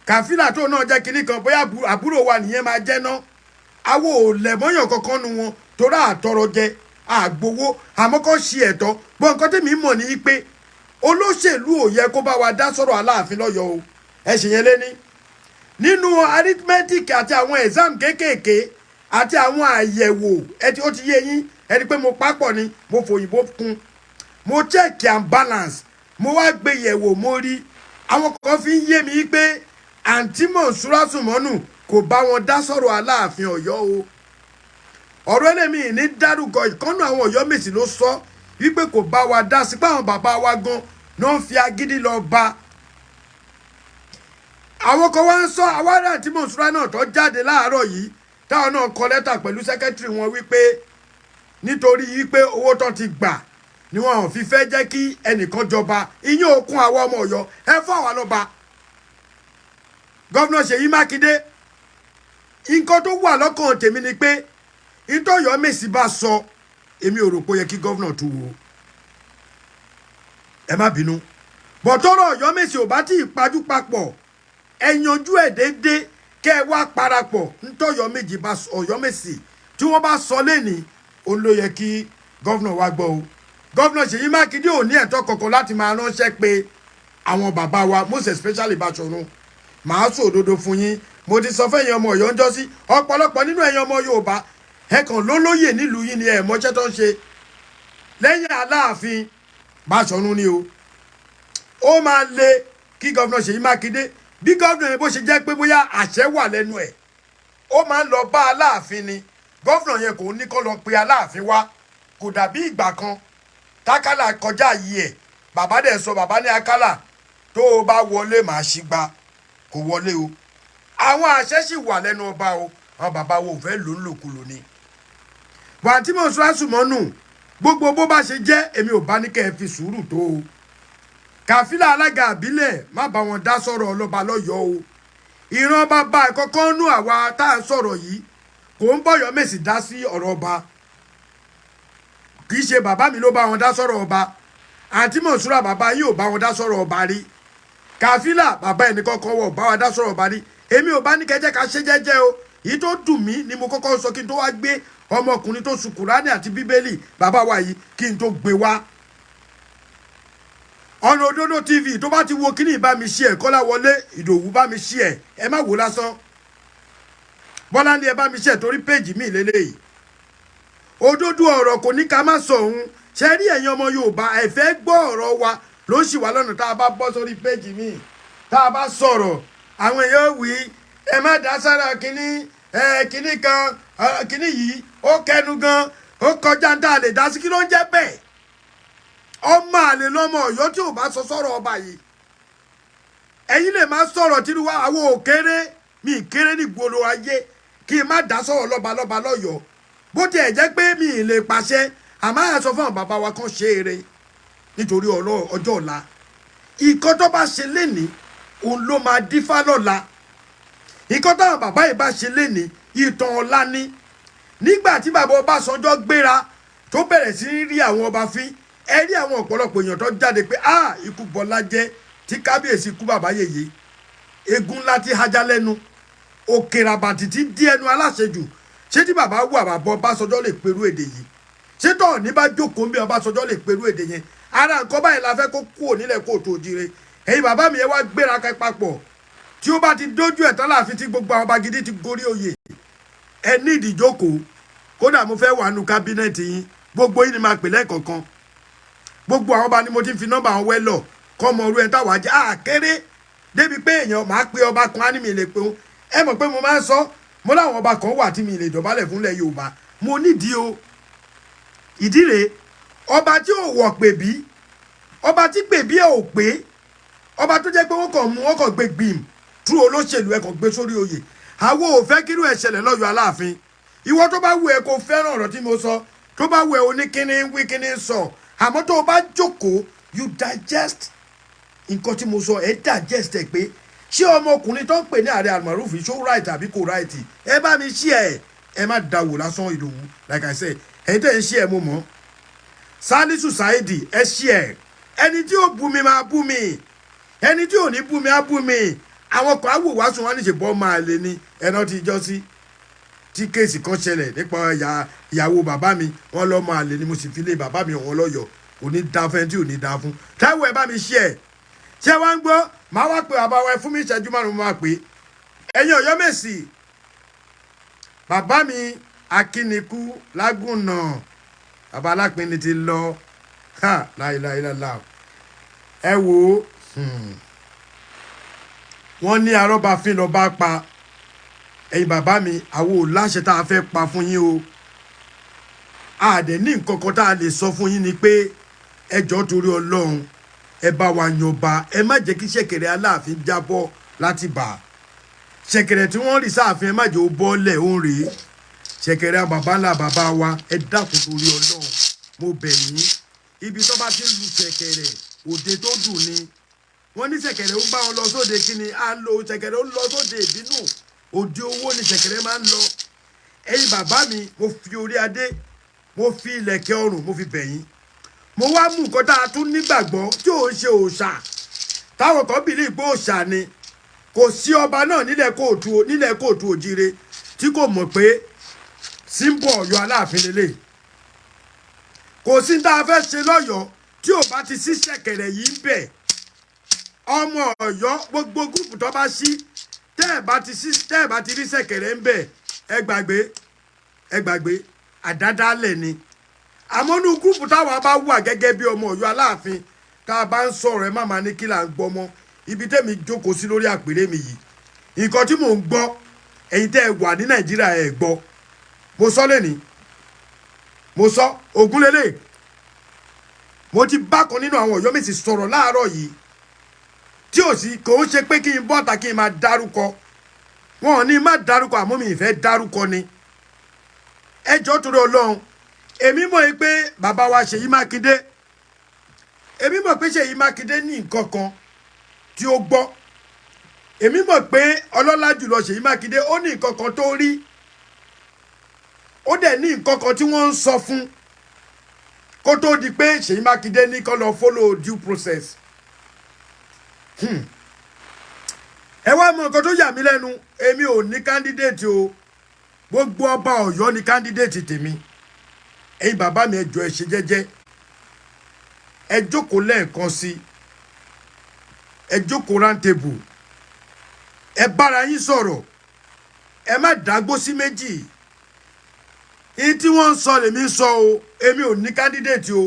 kàfílà tó náà jẹ́ kinní kan bóyá àbúrò wa nìyẹn máa jẹ́ ná àwo ò lẹ̀ mọ́yàn kankan nu wọn torí àtọrọ jẹ àgbowó àmọ́ kò ṣe ẹ̀tọ́ gbọ́ nǹkan tèmi mọ̀ ní pé olóṣèlú ò yẹ kó bá wa dá sọ̀rọ̀ Aláàfin lọ́yọ̀ọ́ o ẹ ṣe yẹn léní nínú arithmetic àti àwọn exam kéékèèké àti àwọn àyẹ̀wò ó ti yé yín ẹni pé mo pápọ̀ ni mo fòyìnbó kún mo check and balance mo wá gbé yẹ̀wò mo rí àwọn kan fi ń yé mi pé àǹtí Mọ̀súrà Sùmọ́nù kò bá wọn dá sọ̀rọ̀ Aláàfin Ọ̀yọ́ o ọ̀rọ̀ ẹlẹ́mì ní dárúkọ ìkọ́nù àwọn Ọ̀yọ́mèsì ló sọ wípé kò bá wa dá sí pé àwọn bàbá wa gan náà fi agídí lọ bá àwọn kan wá ń sọ àwárí àǹtí Mọ̀súrà náà tó jáde láàárọ̀ yìí táwọn náà kọ lẹ́tà pẹ̀lú sẹ́kẹ́tìrì wọn wípé nítorí wípé owó tó ti gbà ni wọn ò fi fẹ́ jẹ́ kí ẹnìkan jọba ìyẹn òkun àwọn ọmọ Ọ̀yọ́ ẹ fún àwa lọ́ba gọ́vnà Ṣèyí Mákindé nǹkan tó wà lọ́kàn tèmi ni pé ìtọ́ Ọ̀yọ́mèsì bá sọ èmi ò rò pé ó yẹ kí gọ́vnà tó wò ẹ má bínú bọ̀tọ́rọ̀ Ọ̀yọ́mèsì ò bá tí ì pajú papọ̀ ẹ yanjú ẹ̀ déédéé kẹ́ ẹ wá parapọ̀ ntọ́ Ọ̀yọ́mèsì tí wọ́n bá sọ lẹ́ni òun ló yẹ kí gọ́vnà wa gbọ́ o gọ́vnà Ṣèyí Mákindé ò ní ẹ̀tọ́ kankan láti máa ránṣẹ́ pé àwọn bàbá wa most especially Báṣọ̀run màá sọ òdodo fún yín mo ti sọ fẹ́yìn ọmọ Ọ̀yọ́ ń jọ́ sí ọ̀pọ̀lọpọ̀ nínú ẹ̀yin ọmọ Yorùbá ẹ̀kan lólóyè nílùú yìí ni ẹ̀ mọ́ṣẹ́ tó ń ṣe lẹ́yìn Aláàfin Báṣọ̀run ni o ó máa le kí gọ́vnà Ṣèyí Mákindé bí gọ́vnà yẹn bó ṣe jẹ́ pé bóyá àṣẹ wà lẹ́nu ẹ̀ ó máa ń lọ bá Aláàfin ni gọ́vnà yẹn kò ní kó lọ pe Aláàfin wá kò dàbí ìgbà kan tákàlà kọjá yìí ẹ̀ bàbá dẹ̀ sọ bàbá ní Akálà tó o bá wọlé màá ṣì gba kò wọlé o àwọn àṣẹ sì wà lẹ́nu ọba o àwọn bàbá wo ò fẹ́ lò ń lòkulò ni wà tí Mọ̀súrà Sùmọ́nù gbogbo bó bá ṣe jẹ́ èmi ò bá ní kẹ́ ẹ fi sùúrù tó o kàfílà alága àbílẹ̀ má bá wọn dá sọ̀rọ̀ ọlọ́ba lọ́yọ̀ọ́ o ìran bàbá ìkọ̀kọ́ nú àwa tá à ń sọ̀rọ̀ yìí kò ń bọ̀ Ọ̀yọ́mèsì dá sí ọ̀rọ̀ ọba kì í ṣe bàbá mi ló bá wọn dá sọ̀rọ̀ ọba àǹtí Mọ̀súrà bàbá yìí ò bá wọn dá sọ̀rọ̀ ọba rí kàfílà bàbá ẹnì kọ̀ọ̀kan wọ̀ bá wa dá sọ̀rọ̀ ọba rí èmi ò bá ní kẹjẹ́ ká ṣe jẹ́jẹ́ o èyí tó dùn mí ni mo kọ́kọ́ sọ kí n tó wá gbé ọmọkùnrin tó sun Kùránì àti Bíbélì bàbá wa yìí kí n tó gbé wá ọ̀nà Òdodo TV tó bá ti wo kíní bá mi ṣí ẹ̀ Kọ́láwọlé Ìdòwú bá mi ṣí ẹ̀ ẹ má wò lásán Bọ́lá ní ẹ bá mi ṣí ẹ̀ torí péjì mi lélẹ́yìí òdodo ọ̀rọ̀ kò ní ká má sọ òun ṣe rí ẹ̀yin ọmọ Yorùbá ẹ fẹ́ gbọ́ ọ̀rọ̀ wa ló ń ṣì wá lọ́nà tá a bá bọ́ sórí péjì mi tá a bá sọ̀rọ̀ àwọn èèyàn wí ẹ má dá sára kíní kíní kan kíní yìí ó kẹnu gan ó kọjá ń tà lè dá sí kí ló ń jẹ́ bẹ́ẹ̀ ọmọ àlè lọmọ Ọ̀yọ́ tí ò bá sọ sọ̀rọ̀ ọba yìí ẹ̀yin lè má sọ̀rọ̀ tìlú wa àwọn òkèrè mi kéré ní gbòòrò ayé kí n má dá sọ̀rọ̀ lọ́ba lọ́yọ̀ọ́ bó tiẹ̀ jẹ́ pé mi ì lè pàṣẹ àmọ́ àyà sọ fún àwọn bàbá wa kan ṣe eré nítorí ọjọ́ ọ̀la. Ìkan tó bá ṣe lénìí òun ló máa dífá lọ́la. Ìkan táwọn bàbá yìí bá ṣe lénìí ìtàn ọ̀la ni. Nígbà tí bàbá Ọbásanjọ́ gbéra tó bẹ̀rẹ̀ sí rí àwọn ọba fín, ẹ rí àwọn ọ̀pọ̀lọpọ̀ èèyàn tó jáde pé ikú Bọ́lá jẹ́ tí kábíyèsí kú bàbá yèyé, egun ńlá ti hájá lẹ́nu, òkèrè àbàtì ti dí ẹnu aláṣejù. Ṣé tí bàbá wù àbàbọ̀ Ọbásanjọ́ lè perú èdè yìí? Ṣé tó ní bá jókòó bí Ọbásanjọ́ lè perú èdè yẹn? Ara nǹkan báyìí la fẹ́ kó kúrò nílẹ̀ kóòtù òjire. Ẹ̀yin bàbá mi ẹ wá gbéra ká papọ̀. Tí ó bá ti dójú ẹ̀ tán láàfin tí gbogbo àwọn ọba gidi ti gorí oyè, ẹ ní ìdíjókòó. Kódà mo fẹ́ wà nù kábínẹ̀tì yín, gbogbo yín ni máa pè lẹ́ẹ̀kọ̀ọ̀kan. Gbogbo àwọn ọba ni mo ti fi nọ́mbà àwọn wẹ́lọ̀ kọ́ ọmọ orú ẹ̀ táwa jẹ́ àkéré débi pé èèyàn máa pe ọba kan á ní mi lè pe òun. Ẹ mọ̀ pé mo máa ń sọ, mo láwọn ọba kan wà tí mi lè dọ̀bálẹ̀ fúnlẹ̀ Yorùbá. Mo nídìí o. Ìdí rèé, ọba tí ò wọ̀ pè bí, ọba tí pè bí ẹ̀ ò pé, ọba tó jẹ́ pé wọ́n kàn mú, wọ́n kàn gbé gbìm tú olóṣèlú ẹ̀ kàn gbé sórí oyè. Àwo ò fẹ́ kírú ẹ̀ ṣẹlẹ̀ lọ́yọ̀ Aláàfin. Ìwọ tó bá wù ẹ́ kó fẹ́ràn ọ̀rọ̀ tí mo sọ, tó bá wù ẹ́ oníkíní wí kíní sọ, àmọ́ tó o bá jókòó you digest nǹkan tí mo sọ, ẹ digest ẹ pé ṣé ọmọkùnrin tó ń pè ní Ààrẹ Almaroof ṣó right àbí kò right. Ẹ bá mi ṣí ẹ má dáwò lásán Ìdòwú like I said, ẹ̀yin tẹ́ ẹ ṣí ẹ mo mọ̀. Salisu Saidi ẹ ṣí ẹ, ẹni tí ó bú mi máa bú mi, ẹni tí ò ní bú mi á bú mi. Àwọn kan á wò wá sùn wọn ní ṣe bọ́ máa lè ní ẹná tí jọ́ sí tí kéèsì kan ṣẹlẹ̀ nípa ìyàwó bàbá mi, wọ́n lọ́ máa lè ní mo sì fi lé bàbá mi ọ̀hún lọ́yọ̀ọ́, kò ní dá fẹ́ tí ò ní dá fún. Táwọn ẹ bá mi ṣí ẹ, ṣé wá ń gbọ́ máa wá pé bàbá wa fún mi ìṣẹ́jú márùn-ún máa pè ẹ̀yin Ọ̀yọ́ Mèsì, bàbá mi Akínikú Lágùnà, bàbá Alápinni ti lọ láìláìláìlá. Ẹ wò ó, wọ́n ní arọ́bàfin lọ bá pa. Ẹ̀yin bàbá mi, àwọn ò láṣẹ tá a fẹ́ pa fún yín o. Àdẹ̀ ní nǹkan kan tá a lè sọ fún yín ni pé ẹjọ́ torí Ọlọ́run ẹ bá wa yanba, ẹ má jẹ́ kí ṣẹ̀kẹ̀rẹ̀ Aláàfin jábọ́ láti bà. Ṣẹ̀kẹ̀rẹ̀ tí wọ́n rí sáàfin ẹ má jẹ́ ó bọ́lẹ̀ ó ń rèé. Ṣẹ̀kẹ̀rẹ̀ bàbá ńlá bàbá wa, ẹ dákun torí Ọlọ́run mo bẹ̀ yín. Ibi tó bá ti ń lu ṣẹ̀kẹ̀rẹ̀ òde tó dùn ni. Wọ́n ní ṣẹ̀kẹ̀rẹ̀ ó bá wọn lọ sóde kíni, á lo ṣẹ̀kẹ̀rẹ̀ ó lọ sóde ìbínú. Òde owó ni ṣẹ̀kẹ̀rẹ̀ máa ń lọ. Ẹ̀yin bàbá mi, mo fi orí adé, mo fi ìlẹ̀kẹ̀ ọrùn, mo fi bẹ̀ yín. Mo wá mú nǹkan tá a tún nígbàgbọ́ tí ò ń ṣe òòṣà, táwọn kan bìlí pé òòṣà ni. Kò sí ọba náà nílẹ̀ kóòtù òjire tí kò mọ̀ pé símbọ̀ Ọ̀yọ́ Aláàfin lélẹ̀. Kò sí tá a fẹ́ ṣe lọ́yọ̀ọ́ tí ò bá ti sí ṣẹ̀kẹ̀rẹ̀ yìí ń bẹ̀. Ọmọ Ọ̀yọ́ gbogbo gúùpù tó bá ṣí, tẹ́ ẹ̀ bá ti rí ṣẹ̀kẹ̀rẹ̀ ń bẹ̀, ẹ gbàgbé àdádálẹ̀ ni. Àmọ́ ní gúùpù táwa bá wà gẹ́gẹ́ bí ọmọ Ọ̀yọ́ Aláàfin, tá a bá ń sọ̀rọ̀ ẹ má máa ní kí là ń gbọ́ mọ́. Ibi tẹ́mi jókòó sí lórí àpèrè mi yìí, nǹkan tí mò ń gbọ́ ẹ̀yin tẹ́ ẹ wà ní Nàìjíríà ẹ gbọ́. Mo sọ lẹ́ni, mo sọ Ògúnlélẹ̀, mo ti bá kan nínú àwọn Ọ̀yọ́ Mèsì sọ̀rọ̀ láàárọ̀ yìí tí ò sí kò ń ṣe pé kí n bọ́ta kí n máa dárúkọ. Wọn ò ní má dárúkọ àmọ́ mi ìfẹ́ dárúkọ ni. Ẹjọ́ torí Ọlọ́run, èmi mọ̀ pé bàbá wa Ṣèyí Mákindé, èmi mọ̀ pé Ṣèyí Mákindé ní nǹkan kan tí ó gbọ́. Èmi mọ̀ pé ọlọ́lá jùlọ Ṣèyí Mákindé ó ní nǹkan kan tó rí. Ó dẹ̀ ní nǹkan kan tí wọ́n ń sọ fún kó tó di pé Ṣèyí Mákindé ní kó lọ follow due process. Ẹ wá mọ nǹkan tó yà mí lẹ́nu, èmi ò ní candidate o, gbogbo ọba Ọ̀yọ́ ní candidate tèmi. Ẹ̀yin bàbá mi ẹ jọ̀ọ́ ẹ ṣe jẹ́jẹ́, ẹ jókòó lẹ́ẹ̀kan sí, ẹ jókòó round table, ẹ bára yín sọ̀rọ̀, ẹ má dágbó sí méjì. Ìyí tí wọ́n ń sọ lèmi ń sọ o, èmi ò ní candidate o.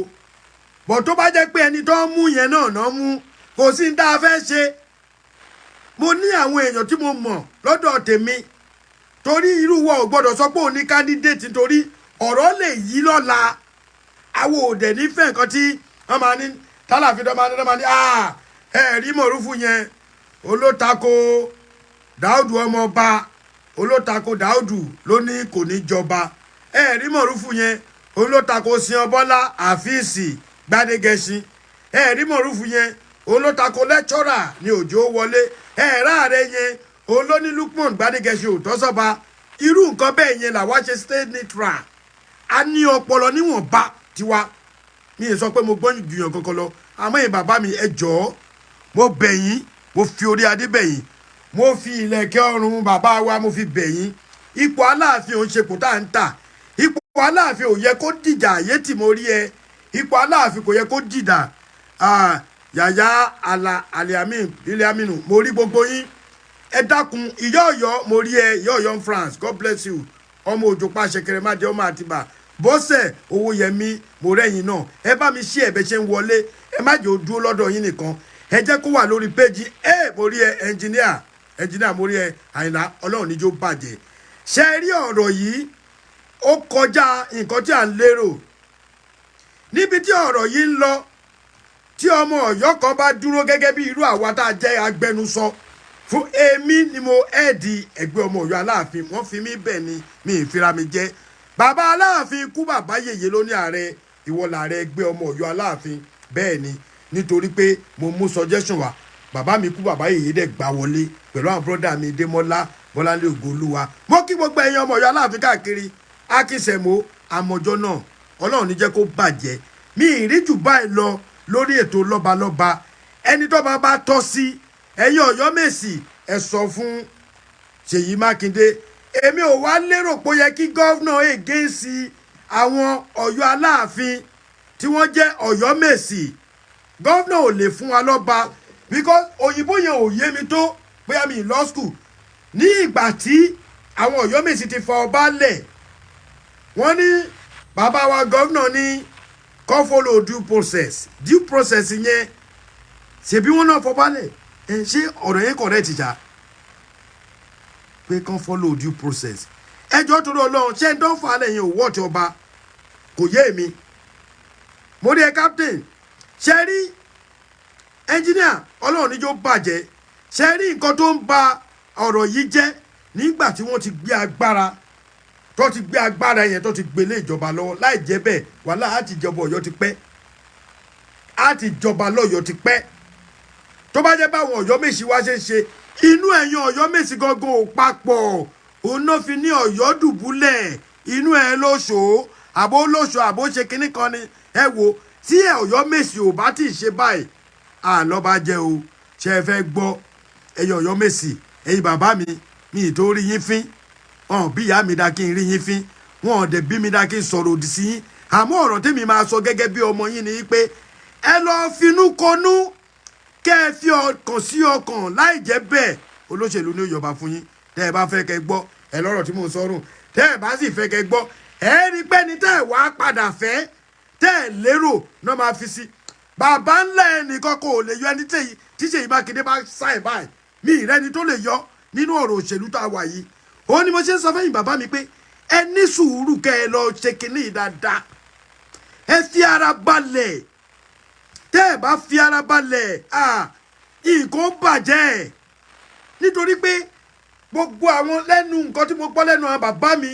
Bọ̀ tó bá jẹ́ pé ẹni tó ń mú yẹn náà mú, kò sí ní tá a fẹ́ ṣe. Mo ní àwọn èèyàn tí mo mọ̀ lọ́dọ̀ tèmi, torí irú wa ò gbọ́dọ̀ sọ pé òun ní candidate nítorí ọ̀rọ̀ lè yí lọ́la. Àwọn òdẹ̀ nífẹ̀ẹ́ nǹkan tí wọ́n máa ní tálàfin tó máa ní ẹ̀rí Mọ̀rúfù yẹn olótako Dáúdù ọmọ ọba, olótako Dáúdù ló ní kò ní jọba. Ẹ̀rí Mọ̀rúfù yẹn olótako Sin Ọbọ́lá Àfíìsì Gbádégẹṣin. ẹ rí mọ̀rúfù yẹn òun ló tako lẹ́kṣọ́rà ní òjò wọlé ẹ ráàrẹ yẹn òun ló ní Lukman Gbadegesin òótọ́ sọ́ba irú nǹkan bẹ́ẹ̀ yẹn làwa ṣe stay neutral a ní ọpọlọ níwọ̀nba tiwa mi ì sọ pé mo gbọ́n jùyàn kankan lọ àmọ́ yìí bàbá mi ẹ jọ̀ọ́ mo bẹ̀ yín mo fi orí adé bẹ̀ yín mo fi ìlẹ̀kẹ̀ ọrùn bàbá wa mo fi bẹ̀ yín ipò Aláàfin òun ṣepò tá à ń tà ipò Aláàfin ò yẹ kó dìjà àyè tí mo rí ẹ ipò Aláàfin kò yẹ kó dìjà Yàyà Aliamin Biliaminu mo rí gbogbo yín ẹ dákun ìyá Ọ̀yọ́ mo rí ẹ ìyá Ọ̀yọ́ France God bless you ọmọ òjò pa ṣẹ̀kẹ̀rẹ̀ má jẹ́ ọmọ Àtìbà Bọ́sẹ̀ Owóyẹmí mo rẹ́yìn náà ẹ bá mi ṣí ẹ̀bẹ̀ ṣe ń wọlé ẹ má jẹ́ ó dúró lọ́dọ̀ yín nìkan ẹ jẹ́ kó wà lórí péjì mo rí ẹ ẹnjìníà mo rí ẹ Àyìnlá Ọlọ́run níjó bàjẹ́ ṣe rí ọ̀rọ̀ yìí ó kọjá nǹkan tí à ń lérò níbi tí ọ̀rọ̀ yìí ń lọ tí ọmọ Ọ̀yọ́ kan bá dúró gẹ́gẹ́ bí irú àwa tá a jẹ́ agbẹnusọ fún èmi ni mo ẹ̀ẹ́dì ẹgbẹ́ ọmọ Ọ̀yọ́ Aláàfin wọ́n fi mí bẹ̀ ni mi ì fira mi jẹ́ bàbá Aláàfin kú bàbá yèyé ló ní ààrẹ ìwọ làárẹ̀ ẹgbẹ́ ọmọ Ọ̀yọ́ Aláàfin bẹ́ẹ̀ ni nítorí pé mo mú suggestion wá bàbá mi kú bàbá yèyé dẹ̀ gbà wọlé pẹ̀lú àwọn bọ́dà mi Démọ́lá Bọ́láńlé Ògolúwa mo kí gbogbo ẹ̀yin ọmọ Ọ̀yọ́ Aláàfin káàkiri akínsẹ̀mó àmọ́jọ́ náà Ọlọ́run ní jẹ́ kó bàjẹ́ mi ì rí jù báyìí lọ lórí ètò lọ́balọ́ba ẹni tó bá tọ́ sí ẹ̀yin Ọ̀yọ́ Mèsì ẹ sọ fún Ṣèyí Mákindé èmi ò wá lérò pé ó yẹ kí gọ́vnà ègéǹsì àwọn Ọ̀yọ́ Aláàfin tí wọ́n jẹ́ Ọ̀yọ́ Mèsì gọ́vnà ò lè fún wa lọ́ba because òyìnbó yẹn ò yé mi tó bóyá mi law school ní ìgbà tí àwọn Ọ̀yọ́ Mèsì ti fa ọba lẹ̀ wọ́n ní bàbá wa gọ́vnà ní kó follow due process yẹn ṣebí wọ́n náà fọba lẹ̀ ṣé ọ̀rọ̀ yẹn correct jà pé kán follow due process ẹjọ́ tó lọ lọ́wọ́ ṣé ń dán fà á lẹ́yìn òwò ọ̀tí ọba kò yé mi mo rí ẹ captain ṣe rí engineer Ọlọ́run níjó bàjẹ́ ṣe rí nǹkan tó ń ba ọ̀rọ̀ yìí jẹ́ nígbà tí wọ́n ti gbé agbára yẹn tó ti gbélé ìjọba lọ́wọ́ láì jẹ́ bẹ́ẹ̀ wàhálà á ti jọba Ọ̀yọ́ ti pẹ́ á ti jọba lọ́yọ́ ti pẹ́ tó bá jẹ́ báwọn Ọ̀yọ́ Mèsì wá ṣe ń ṣe inú ẹ̀yin Ọ̀yọ́ Mèsì gangan ò papọ̀ òun náà fi ní Ọ̀yọ́ dùbúlẹ̀ inú ẹ̀ lóṣò àbó ṣe kinní kan ni ẹ wo tí Ọ̀yọ́ Mèsì ò bá tí ì ṣe báyìí àlọ́ bá jẹ́ o ṣe é fẹ́ gbọ́ ẹ̀yin Ọ̀yọ́ Mèsì ẹ̀yin bàbá mi ì tó rí yín fín wọn bí ìyá mi dá kí n rí yín fín wọn ò dẹ̀ bí mi dá kí n sọ̀rọ̀ òdì sí yín àmọ́ ọ̀rọ̀ tèmi máa sọ gẹ́gẹ́ bí ọmọ yín ni pé ẹ lọ́ọ́ finú konú kẹ́ ẹ fi ọkàn sí ọkàn láì jẹ́ bẹ́ẹ̀ olóṣèlú ní ìjọba fún yín tẹ́ ẹ bá fẹ́ kẹ́ gbọ́ ẹ lọ́rọ̀ tí mò ń sọ̀rùn tẹ́ ẹ bá sì fẹ́ kẹ́ gbọ́ ẹ rí pé ní tẹ́ ẹ wá padà fẹ́ tẹ́ ẹ lérò náà máa fi sí bàbá ńlá ẹnìkan kò lè yọ ẹni tí Ṣèyí Mákindé bá sáì báyìí mi ìrẹ́ni tó lè yọ nínú ọ̀rọ̀ òṣèlú tá a wà yìí òun ni mo ṣe ń sọ fẹ́yìn bàbá mi pé ẹ ní sùúrù kẹ́ ẹ lọ ṣe kinní dáadáa ẹ fi ara balẹ̀ tẹ́ ẹ bá fi ara balẹ̀ nǹkan bàjẹ́ nítorí pé gbogbo àwọn lẹ́nu nǹkan tí mo gbọ́ lẹ́nu àwọn bàbá mi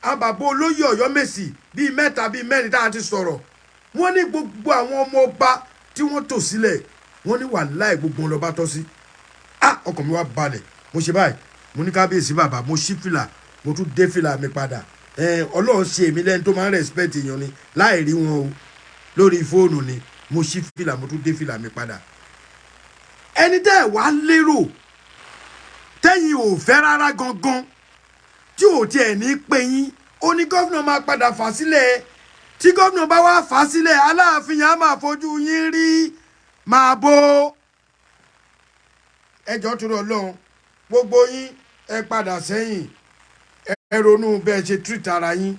àwọn bàbá olóyè Ọ̀yọ́ Mèsì bíi mẹ́ta bíi mẹ́rin tá a ti sọ̀rọ̀ wọ́n ní gbogbo àwọn ọmọ ọba tí wọ́n tò sílẹ̀ wọ́n ní wàláì gbogbo wọn lọ́ba tọ́ sí ọkàn mi wá balẹ̀ mo ṣe báyìí mo ní kábíyèsí bàbá mo ṣí fìlà mo tún dé fìlà mi padà Ọlọ́run ṣe èmi lẹ́ni tó máa ń respect èèyàn ni láì rí wọn o lórí fóònù ni mo ṣí fìlà mo tún dé fìlà mi padà ẹni tẹ́ ẹ̀ wá lérò tẹ́yìn ò fẹ́ rárá gangan tí ò tiẹ̀ ní pé yín ó ní gómìnà máa padà fà sílẹ̀ tí gómìnà bá wá fà sílẹ̀ Aláàfin yẹn á máa fojú yín rí máa bó ẹjọ́ tó lọ lọ́hùn gbogbo yín ẹ padà sẹ́yìn ẹ ronú bẹ́ẹ̀ ṣe treat ara yín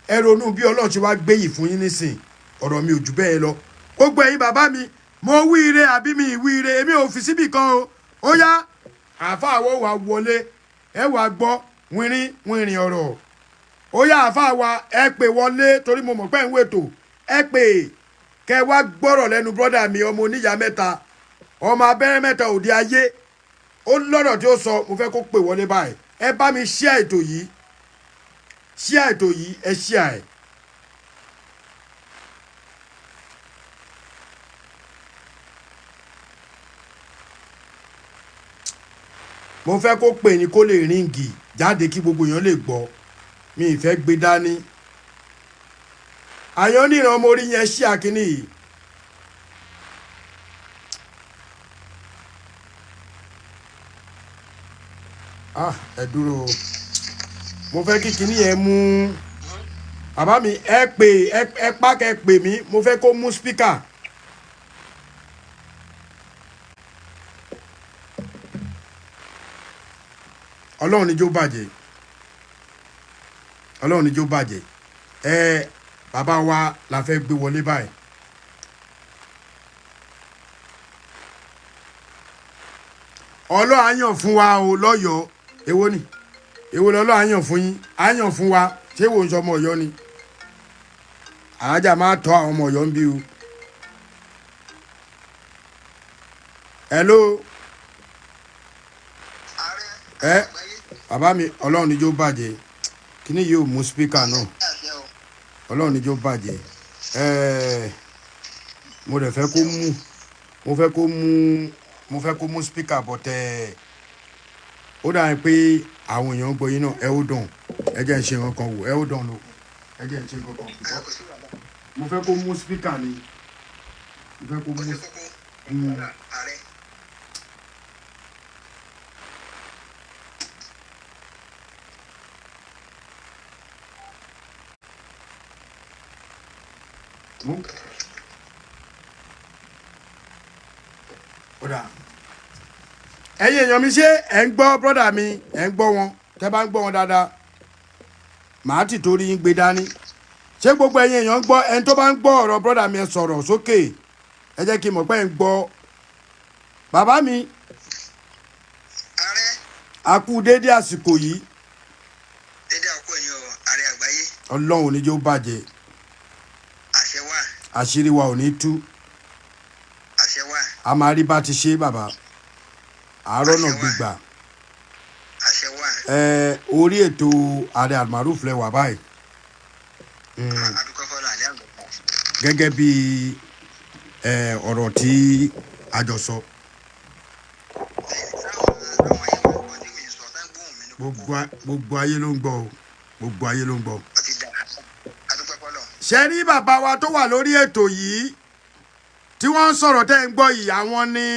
ẹ ronú bí Ọlọ́run ṣe wá gbé yìí fún yín nísìn ọ̀rọ̀ mi ò jù bẹ́ẹ̀ lọ gbogbo ẹ̀yin bàbá mi mo wíire àbí mi ìwíire èmi ò fi síbì kan o ó yá àáfàá wo wà wọlé ẹ wà gbọ́ wínrin ọ̀rọ̀ ó yá àáfàá wa ẹ pè wọlé torí mo mọ̀ pé ń wètò ẹ pè kẹ wá gbọ́rọ̀ lẹ́nu brọ́dà mi ọmọ oníyàá mẹ́ta ọmọ abẹ́rẹ́ mẹ́ta òde ayé ó lọ́rọ̀ tí ó sọ mo fẹ́ kó pè wọlé báyìí ẹ bá mi share ètò yìí ẹ share ẹ̀. mo fẹ́ kó pè ní kó lè ríǹgì jáde kí gbogbo èèyàn lè gbọ́ mi ì fẹ́ gbé dání àyàn níran mo rí yẹn ṣí àkíní yìí ẹ dúró mo fẹ́ kí kíní yẹn mú bàbá mi ẹ pè ẹ pákẹ́ pè mí mo fẹ́ kó mú spíkà. Ọlọ́run níjó bàjẹ́ Ọlọ́run níjó bàjẹ́ bàbá wa la fẹ́ gbé wọlé báyìí Ọlọ́run á yàn fún wa o lọ́yọ̀ọ́ èwo ni èwo lọ́lọ́ á yàn fún yín á yàn fún wa ṣé wo ń sọ ọmọ Ọ̀yọ́ ni àájà máa tọ́ àwọn ọmọ Ọ̀yọ́ ń bí o hello bàbá mi Ọlọ́run níjó bàjẹ́ kíní yìí ò mú spíkà náà Ọlọ́run níjó bàjẹ́ mo dẹ̀ fẹ́ kó mú mo fẹ́ kó mú spíkà bọ̀tẹ́ ó dàbí pé àwọn èèyàn gbọ́ yín náà ẹ ó dàn ẹ jẹ́ ń ṣe nǹkan wò ẹ ó dàn lò ẹ jẹ́ ń ṣe nǹkan kan mo fẹ́ kó mú spíkà ni mo fẹ́ kó mú ẹ̀yin èèyàn mi ṣé ẹ̀ ń gbọ́ brọ́dà mi ẹ̀ ń gbọ́ wọn tẹ́ bá ń gbọ́ wọn dáadáa màá ti torí yín gbé dání ṣé gbogbo ẹ̀yin èèyàn ń gbọ́ ẹni tó bá ń gbọ́ ọ̀rọ̀ brọ́dà mi ẹ sọ̀rọ̀ sókè ẹ jẹ́ kí n mọ̀ pé ẹ̀ ń gbọ́ bàbá mi a kú déédé àsìkò yìí dédé àkókò ẹ̀yin o ààrẹ àgbáyé Ọlọ́run ò ní jẹ́ ó bàjẹ́ àṣẹ wà àṣírí wa ò ní tú àṣẹ wà a máa rí bá ti ṣe bàbá àárọ̀ náà gbígbà àṣẹ wà orí ètò Ààrẹ Almaroof lẹ wà báyìí adúpẹ́ fọlọ́ àlẹ́ àgbà gẹ́gẹ́ bí ọ̀rọ̀ tí a jọ sọ gbogbo ayé ló ń gbọ́ o gbogbo ayé ló ń gbọ́. ṣe rí bàbá wa tó wà lórí ètò yìí tí wọ́n ń sọ̀rọ̀ tẹ́ ń gbọ́ yìí àwọn ni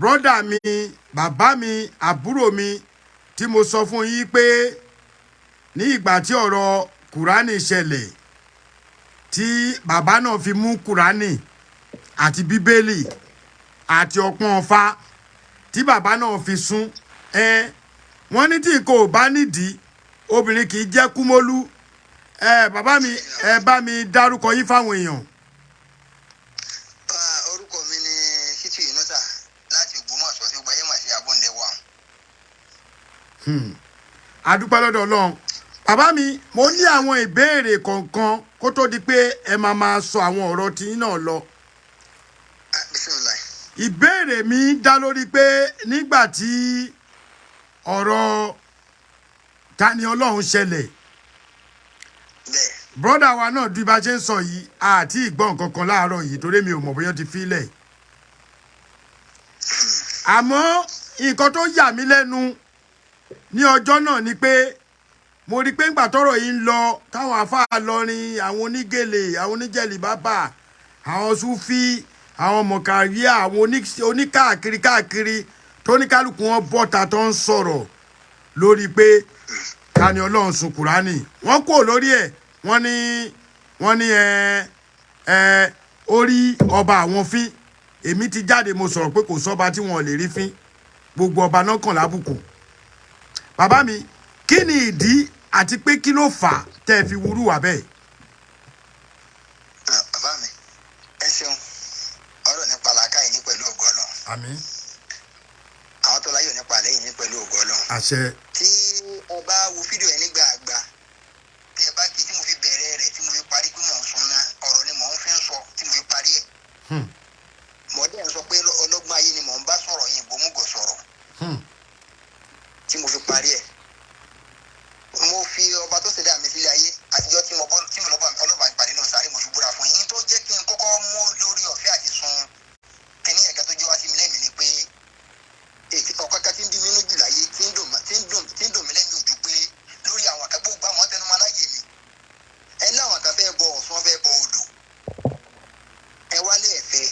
brọ́dà mi bàbá mi àbúrò mi tí mo sọ fún yín pé ní ìgbà tí ọ̀rọ̀ qurani ṣẹlẹ̀ tí bàbá náà fi mú qurani àti bíbélì àti ọpọ́n ọfá tí bàbá náà fi sún wọ́n ní tí nǹkan ò bá nídìí obìnrin kì í jẹ́ kúmólú bàbá mi ẹ bá mi dárúkọ yín fáwọn èèyàn. orúkọ mi ni Ṣítù Yínúsà láti Ògbómọ̀ṣọ́ tí gbajúmọ̀ màsí abóńdẹ wa. adúpẹ́ lọ́dọ̀ Ọlọ́run bàbá mi mo ní àwọn ìbéèrè kọ̀ọ̀kan kó tó di pé ẹ máa sọ àwọn ọ̀rọ̀ tí yín náà lọ. ìbéèrè mi dá lórí pé nígbà tí ọ̀rọ̀ Tani Ọlọ́run ṣẹlẹ̀ brọ́dà wa náà bí bá ṣe ń sọ yìí àti ìgbọ́n kankan láàárọ̀ yìí torí mi ò mọ̀ bóyá ti fílẹ̀ àmọ́ nǹkan tó yà mí lẹ́nu ní ọjọ́ náà ni pé mo rí pé ńgbà tọ́rọ̀ yìí ń lọ táwọn àfáà lọrin àwọn onígèlè àwọn oníjẹ̀lì bàbà àwọn súfí àwọn mọ̀kàríà àwọn oníkáàkiri káàkiri tó ní kálukú wọn bọ́ta tó ń sọ̀rọ̀ lórí pé Tani Ọlọ́run sun kùránì wọ́n kò lórí ẹ̀ wọ́n ní orí ọba àwọn fín èmi ti jáde mo sọ̀rọ̀ pé kò sọ́ba tí wọ́n lè rí fín gbogbo ọba náà kàn lábùkù bàbá mi kí ni ìdí àti pé kí ló fà á tẹ́ ẹ fi wúrú wà bẹ́ẹ̀. bàbá mi ẹ ṣeun ọ̀rọ̀ nípa làákàyè ní pẹ̀lú ògo Ọlọ́run. àmín. àwọn tó láyọ̀ nípa lẹ́yìn ní pẹ̀lú ògo Ọlọ́run. àṣẹ. tí ẹ bá wo fídíò ẹ nígbà àgbà tí ẹ bá kí tí mo fi bẹ̀rẹ̀ rẹ̀ tí mo fi parí pé mò ń sun ná ọ̀rọ̀ ni mò ń fi ń sọ tí mo fi parí ẹ̀. mọ̀ọ́dẹ́ ń sọ pé ọlọ́gbọ́n ayé ni mò ń bá sọ̀rọ̀ yìí bòmúgọ̀ sọ̀rọ̀ tí mo fi parí ẹ̀. mo fi ọba tó ṣẹ̀dá mi sílé ayé àtijọ́ tí mo lọ́ba ọlọ́ba ìpàdé náà sáré mo ṣubúra fún yín tó jẹ́ kí n kọ́kọ́ mú lórí ọ̀fẹ́ àti sun kíní ẹ̀gá tó jẹ́ wá sí mi lẹ́mìí ni pé èsì ọ̀kọ́kọ́ tí ń bí mi nínú jù láyé ẹ wá lé ẹ̀fẹ́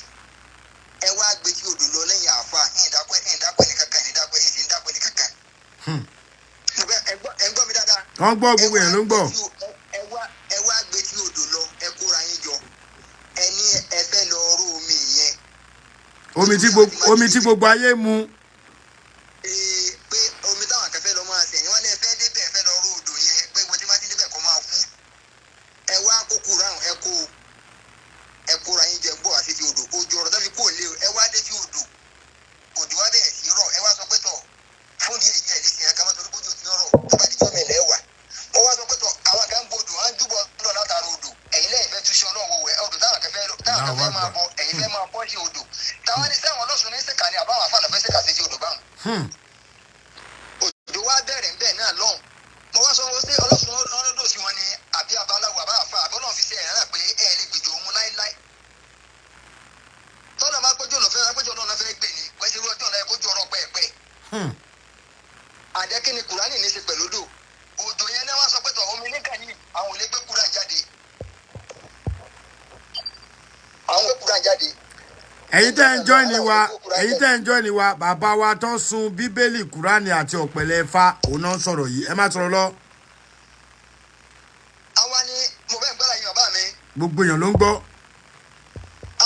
ẹ wá gbé tí odò lọ lẹ́yìn àáfà ìdápẹ́ ní kankan ìdápẹ́ ní kankan. ẹ gbọ́ mi dáadáa. wọ́n gbọ́ gbogbo yẹn ló ń gbọ́. ẹ wá gbé tí odò lọ ẹ kóra yín jọ ẹ ní ẹ fẹ́ lọ rú omi yẹn. omi tí gbogbo ayé mu. pé omi táwọn akẹ́fẹ́ lọ máa sẹ̀yìn wọ́n lè fẹ́ débẹ̀ fẹ́ lọ rú odò yẹn pé mo ti má ti débẹ̀ kó máa kú. ẹ wá kókó ráhùn ẹ kóra yín jẹ gbọ́ àti ti odò ojú ọ̀rọ̀ tàbí kò lé ẹ wá dé tí odò òjò wá bẹ̀rẹ̀ sí rọ̀ ẹ wá sọ pé tọ̀ fún díẹ̀ yìí ẹ̀ lè sìn àkàmọ́ torí kójú ti rọ̀ tó bá di jọ́ mẹ́lẹ̀ wà. mo wá sọ pé tọ̀ àwọn kan bodò wọn júbọ lọ látara odò ẹ̀yin lẹ́yìn fẹ́ túṣe ọlọ́run wẹ̀ odò táwọn akẹ́fẹ́ máa bọ ẹ̀yin fẹ́ máa bọ́ sí odò táwọn ní sẹ́wọ̀n lọ́sùn ní sèkà ni àbáwọn afáàlọ́ fẹ́ sèkà sí ti odò báwọn. òjò wá bẹ̀rẹ̀ ń bẹ̀ náà lọ́hùn mo wá sọ wọ́n sí ọlọ́sùn ọlọ́dọ̀ sí wọn ni àbí abaláwo àbáfà àbọ́lọ́ fi ṣe ẹ̀rọ pé ẹ̀ lè gbèjò òun láíláí. tọ́lá máa gbójú ọ̀nà fẹ́ gbè ní pẹ̀sẹ̀ irú ọjọ́ ọ̀nà ẹ̀kọ́jú ọ̀rọ̀ pẹ́ẹ́pẹ́. àdẹ́kí ni kùránì ní í ṣe pẹ̀lú odò òjò yẹn náà wá sọ pé tọ̀ omi níkà ní àwọn ò lè gbé kúrán jáde. ẹ̀yin tẹ́ ń join wa bàbá wa tó sun bíbélì qurani àti ọ̀pẹ̀lẹ̀ Ifá òun náà sọ̀rọ̀ yìí ẹ má sọ̀rọ̀ lọ. àwa ni mo fẹ́ gbọ́dọ̀ yín bàbá mi. gbogbo èèyàn ló ń gbọ́.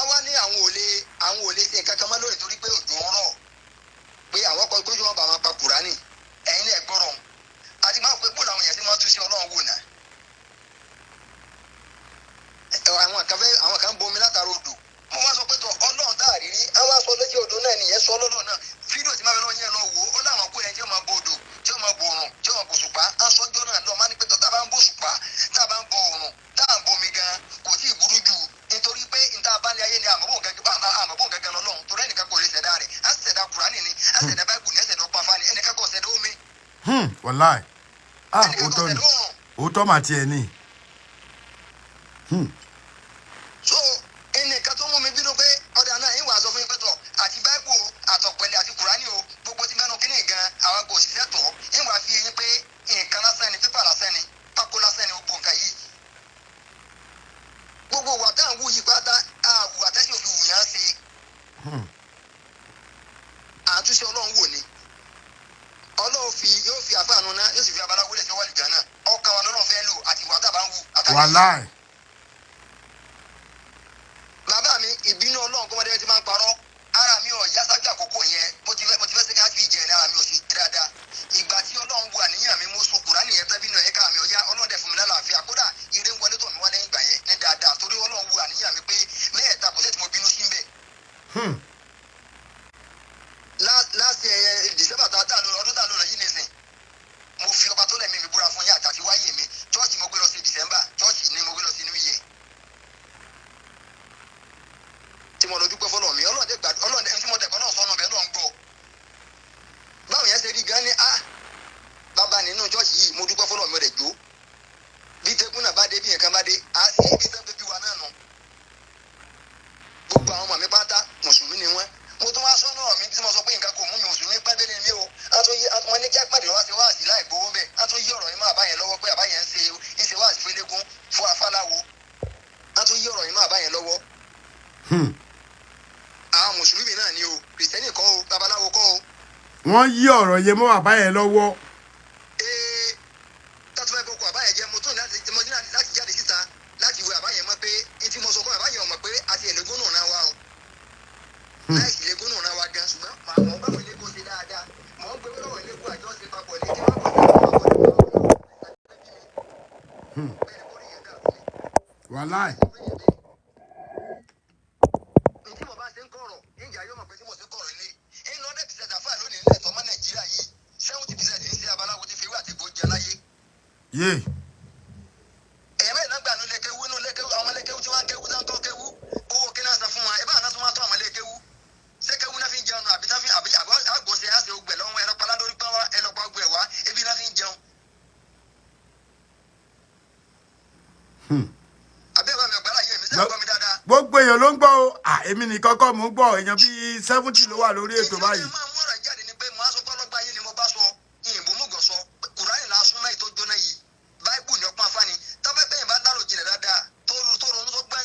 àwa ní àwọn ò lè ṣe nǹkan kan mọ́ lórí torí pé òjò ń rọ̀ pé àwọn kan kójú wọn bá wọn pa kùránì ẹ̀yin náà gbọ́rọ̀ àti máa pé bóòlù àwọn èèyàn sì máa tún sí ọlọ́run wò náà. àwọn kan bomi látara odò mo wá sọ pé tọ ọlọ́run tá a rí rí àwọn aṣọ létí odò náà nìyẹn sọ lọ́dọ̀ náà fídíò tí máa fẹ́ lọ yẹn lọ wò ó láwọn kó yẹn tí ó máa bo odò tí ó máa bo òrùn tí ó máa bo ṣùpá aṣọjọ́ náà lọ máa ní pé tọ́ tá a bá ń bo ṣùpá tá a bá ń bo òrùn tá a ń bomi gan kò tí ì burú jù nítorí pé níta abálẹ̀ ayé ni àmọ́bọ̀n gẹ́gẹ́ lọ́lọ́run torí ẹnìkan kò lè ṣẹ̀dá rẹ̀ á sì ṣẹ̀dá kùránì ni á ṣẹ̀dá báíbù ni á ṣẹ̀dá ọ̀pá fani ẹnìkan kò ṣẹ̀dá omi. wàláì òótọ́ mà tiẹ̀ ní. so ẹnìkan tó mú mi bínú pé ọ̀dà náà ìwà sọ fún yín pé tọ̀ àti báíbù àtọ̀pẹ̀lẹ̀ àti kùránì o gbogbo ti mẹ́nu kínní gan àwọn kò ṣiṣẹ́ tọ̀ ìwà fi yín pé nǹkan lásán ni pépà lásán ni pákó lásán ni gbogbo nǹkan yìí. gbogbo wà tá à ń wú yí pátá àwù àtẹ́sí òfin wù yán ṣe. àtúnṣe ọlọ́run wò ni ọlọ́run yóò fi àfáànù náà yóò sì fi abaláwo lẹ́sẹ̀ wà lìjà náà ọkàn wọn lọ́rùn fẹ́ lò àti ìwà tá a bá ń wù àtàlẹ́. wàláì. bàbá mi ìbínú ọlọ́run kọ́mọdé ti máa ń parọ́ ara mi ò yá sájú àkókò yẹn mo ti fẹ́ sẹ́kẹ́ á fi jẹ ní ara mi ò sí dáadáa ìgbà tí ọlọ́run wà níyàn mi mo so kùránì yẹn tẹ́bí náà ẹ̀ka mi ò yá ọlọ́run dẹ̀ fún mi lálàáfíà kódà ire ń wọlé tọ̀ mí wá lẹ́yìn ìgbà yẹn ní dáadáa torí ọlọ́run wà níyàn mi pé mẹ́ẹ̀ta kò sí tí mo bínú sí ń bẹ̀. láti December ọdún tá a lò lọ yìí nìsín mo fi ọba tó lẹ̀ mi búra fún yín àtàtì wáyé mi chọ́ọ̀chì mo gbé lọ sí December chọ́ọ̀chì ni mo gbé lọ sí New Year tí mo lọ dúpẹ́ fọlọ́ mi ọlọ́ọ̀dẹ tí mo dẹ̀kọ́ náà sọ́nù bẹ́ẹ̀ náà ń gbọ́ báwo yẹn ṣe rí gan ni bàbá nínú chọ́ọ̀chì yìí mo dúpẹ́ fọlọ́ mi ò dẹ̀ jó bí tẹ́kùn náà bá dé bí nǹkan bá dé sì bí sẹ́ńpẹ́ bí wa náà nù gbogbo àwọn ọmọ mi pátá mùsùlùmí ni wọ́n mo tún wá sọ́nù ọ̀mí tí mo sọ pé nǹkan kò mú mi mùsùlùmí pẹ́ délé mi o wọ́n ní kí apàdé wá sí wáàsí láì gbowó bẹ́ẹ̀ á tún yí ọ̀rọ̀ yìí máa bá yẹn lọ́wọ́ pé àbá yẹn ń ṣe wáàsí fẹ́lẹ́gún fún afáláwo á tún yí ọ̀rọ̀ yìí máa bá yẹn lọ́wọ́. àwọn mùsùlùmí náà ni o kìrìsìtẹ́nì kọ́ o babaláwo kọ́ o. wọ́n yí ọ̀rọ̀ yẹn mọ́ àbá yẹn lọ́wọ́. tọ́tù fẹ́ kọ́kọ́ àbá yẹn jẹ́ mo tún láti jáde síta láti wẹ àbá yẹn mọ́ pé etí mo sọ fún àbá yẹn mọ̀ pé àti ẹ̀lẹ́gún náà wá o. láìsí lẹ́gún náà wá gan ṣùgbọ́n màá mọ̀ bá wọn lẹ́gún ṣe dáadáa mọ̀ ń gbé lọ́wọ́ lẹ́gún àjọṣe papọ̀ ní kí wọ́n wàláì. tí mo bá ṣe ń kọ̀rọ̀ níjà yóò mọ̀ pé tí mo ṣe ń kọ̀rọ̀ ilé ẹ̀yin lọ́dẹ̀ ti ṣẹ̀dá fáà lónìí nílẹ̀ tọ́mọ Nàìjíríà yìí 70% ní sí abaláwo ti fi wí àti gbòjì aláyé. èèyàn mẹ́rin náà gbà nù lẹ́kẹ́wú àwọn lẹ́kẹ́wú tí wọ́n á kéwú tán tó kéwú owó kí náà san fún wa ẹ bá àná tó máa tó àwọn lẹ́kẹ́wú ṣé kéwú náà fi ń jẹun àbí àgbọ̀nsẹ̀ á ṣe ogbẹ̀ lọ́wọ́ ẹ̀rọ paládórí pọ́n wá ẹlọ́pàá ogbẹ̀ wá ebi náà fi ń jẹun. gbogbo èèyàn ló ń gbọ́ o èmi nìkan kọ́ mò ń gbọ́ èèyàn bíi 70 ló wà lórí ètò báyìí. máa mú ọ̀rọ̀ jáde ni pé mo á sọ pé ọlọ́gbà yìí ni mo bá sọ ìyìnbó mùgọ̀ sọ kùránì la sún náà tó jóná yìí báíbù ní ọpọ́n afáni tọ́pẹ́ bẹ́yìn bá dárò jinlẹ̀ dáadáa tó ronú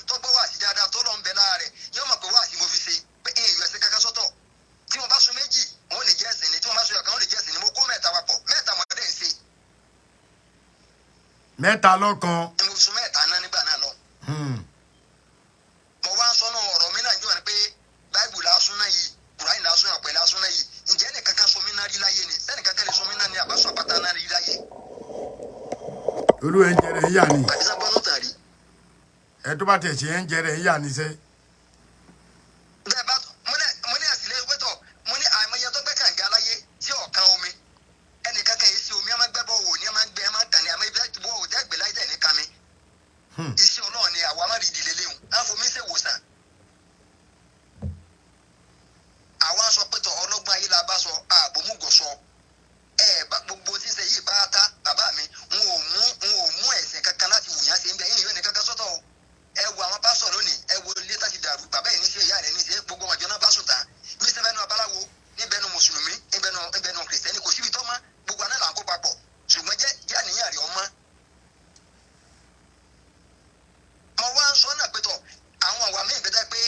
tó gbọ́ wà sí dáadáa tó lọ ń bẹ lára rẹ̀ mẹ́ta lọ́kan. mo fi sun mẹ́ta náà nígbà náà lọ. mo wá ń sọnù ọ̀rọ̀ mi náà jọ ni pé báìbù lásún náà yìí kùránì lásún náà pẹ̀lú lásún náà yìí ǹjẹ́ ẹnìkan kan sọ mí náà rí láyé ni sẹ́nìkan kan lè sọ mí náà ní àbáṣọ àpáta náà rí láyé. olúwa ń jẹrẹ ń yà ni. àbísà gbọ́nù tàrí. ẹ tó bá tẹ̀ ṣe ń jẹrẹ ń yà ni sẹ́. bẹ́ẹ̀ bá mo ní àtìlẹ́yìn pẹ́tọ̀ mo ní àìmọye tó gbẹ́ kànga láyé tí ọ̀kan omi ẹnìkan kan yìí sí omi ẹ máa gbẹ́ bọ́ wò ní ẹ máa gbẹ ẹ máa tàn ní àmọ́ ibi bọ́ wò dẹ́gbẹ̀ láyé dẹ̀ ní kami. iṣẹ́ ọlọ́run ni àwa má rí ìdílé léwu àfomi ṣe wòsàn. àwa sọ pẹ́tọ̀ ọlọ́gbọ́n ayé la bá sọ àbòmúgọ̀ sọ gbogbo ṣíṣe yìí bá ta bàbá mi n ò mú ẹ̀sìn kankan láti wùyàn ṣe ń bẹ yìnyín nìkan kan sọ́tọ̀ ẹ wo àwọn pásítọ̀ lónìí ẹ wo ilé tá ti dàrú bàbá yìí ní ṣe ìyá rẹ̀ ní ṣe gbogbo ọmọdé náà bá sùn tán bí ṣe bẹnu abaláwo níbẹnu mùsùlùmí níbẹnu kìrìsìtẹ́nì kò síbi tó mọ́ gbogbo àná là ń kó papọ̀ ṣùgbọ́n jẹ́ àníyàn rẹ̀ ọmọ. mo wá ń sọ náà pé tọ̀ àwọn àwa míì bẹ́tẹ̀ pé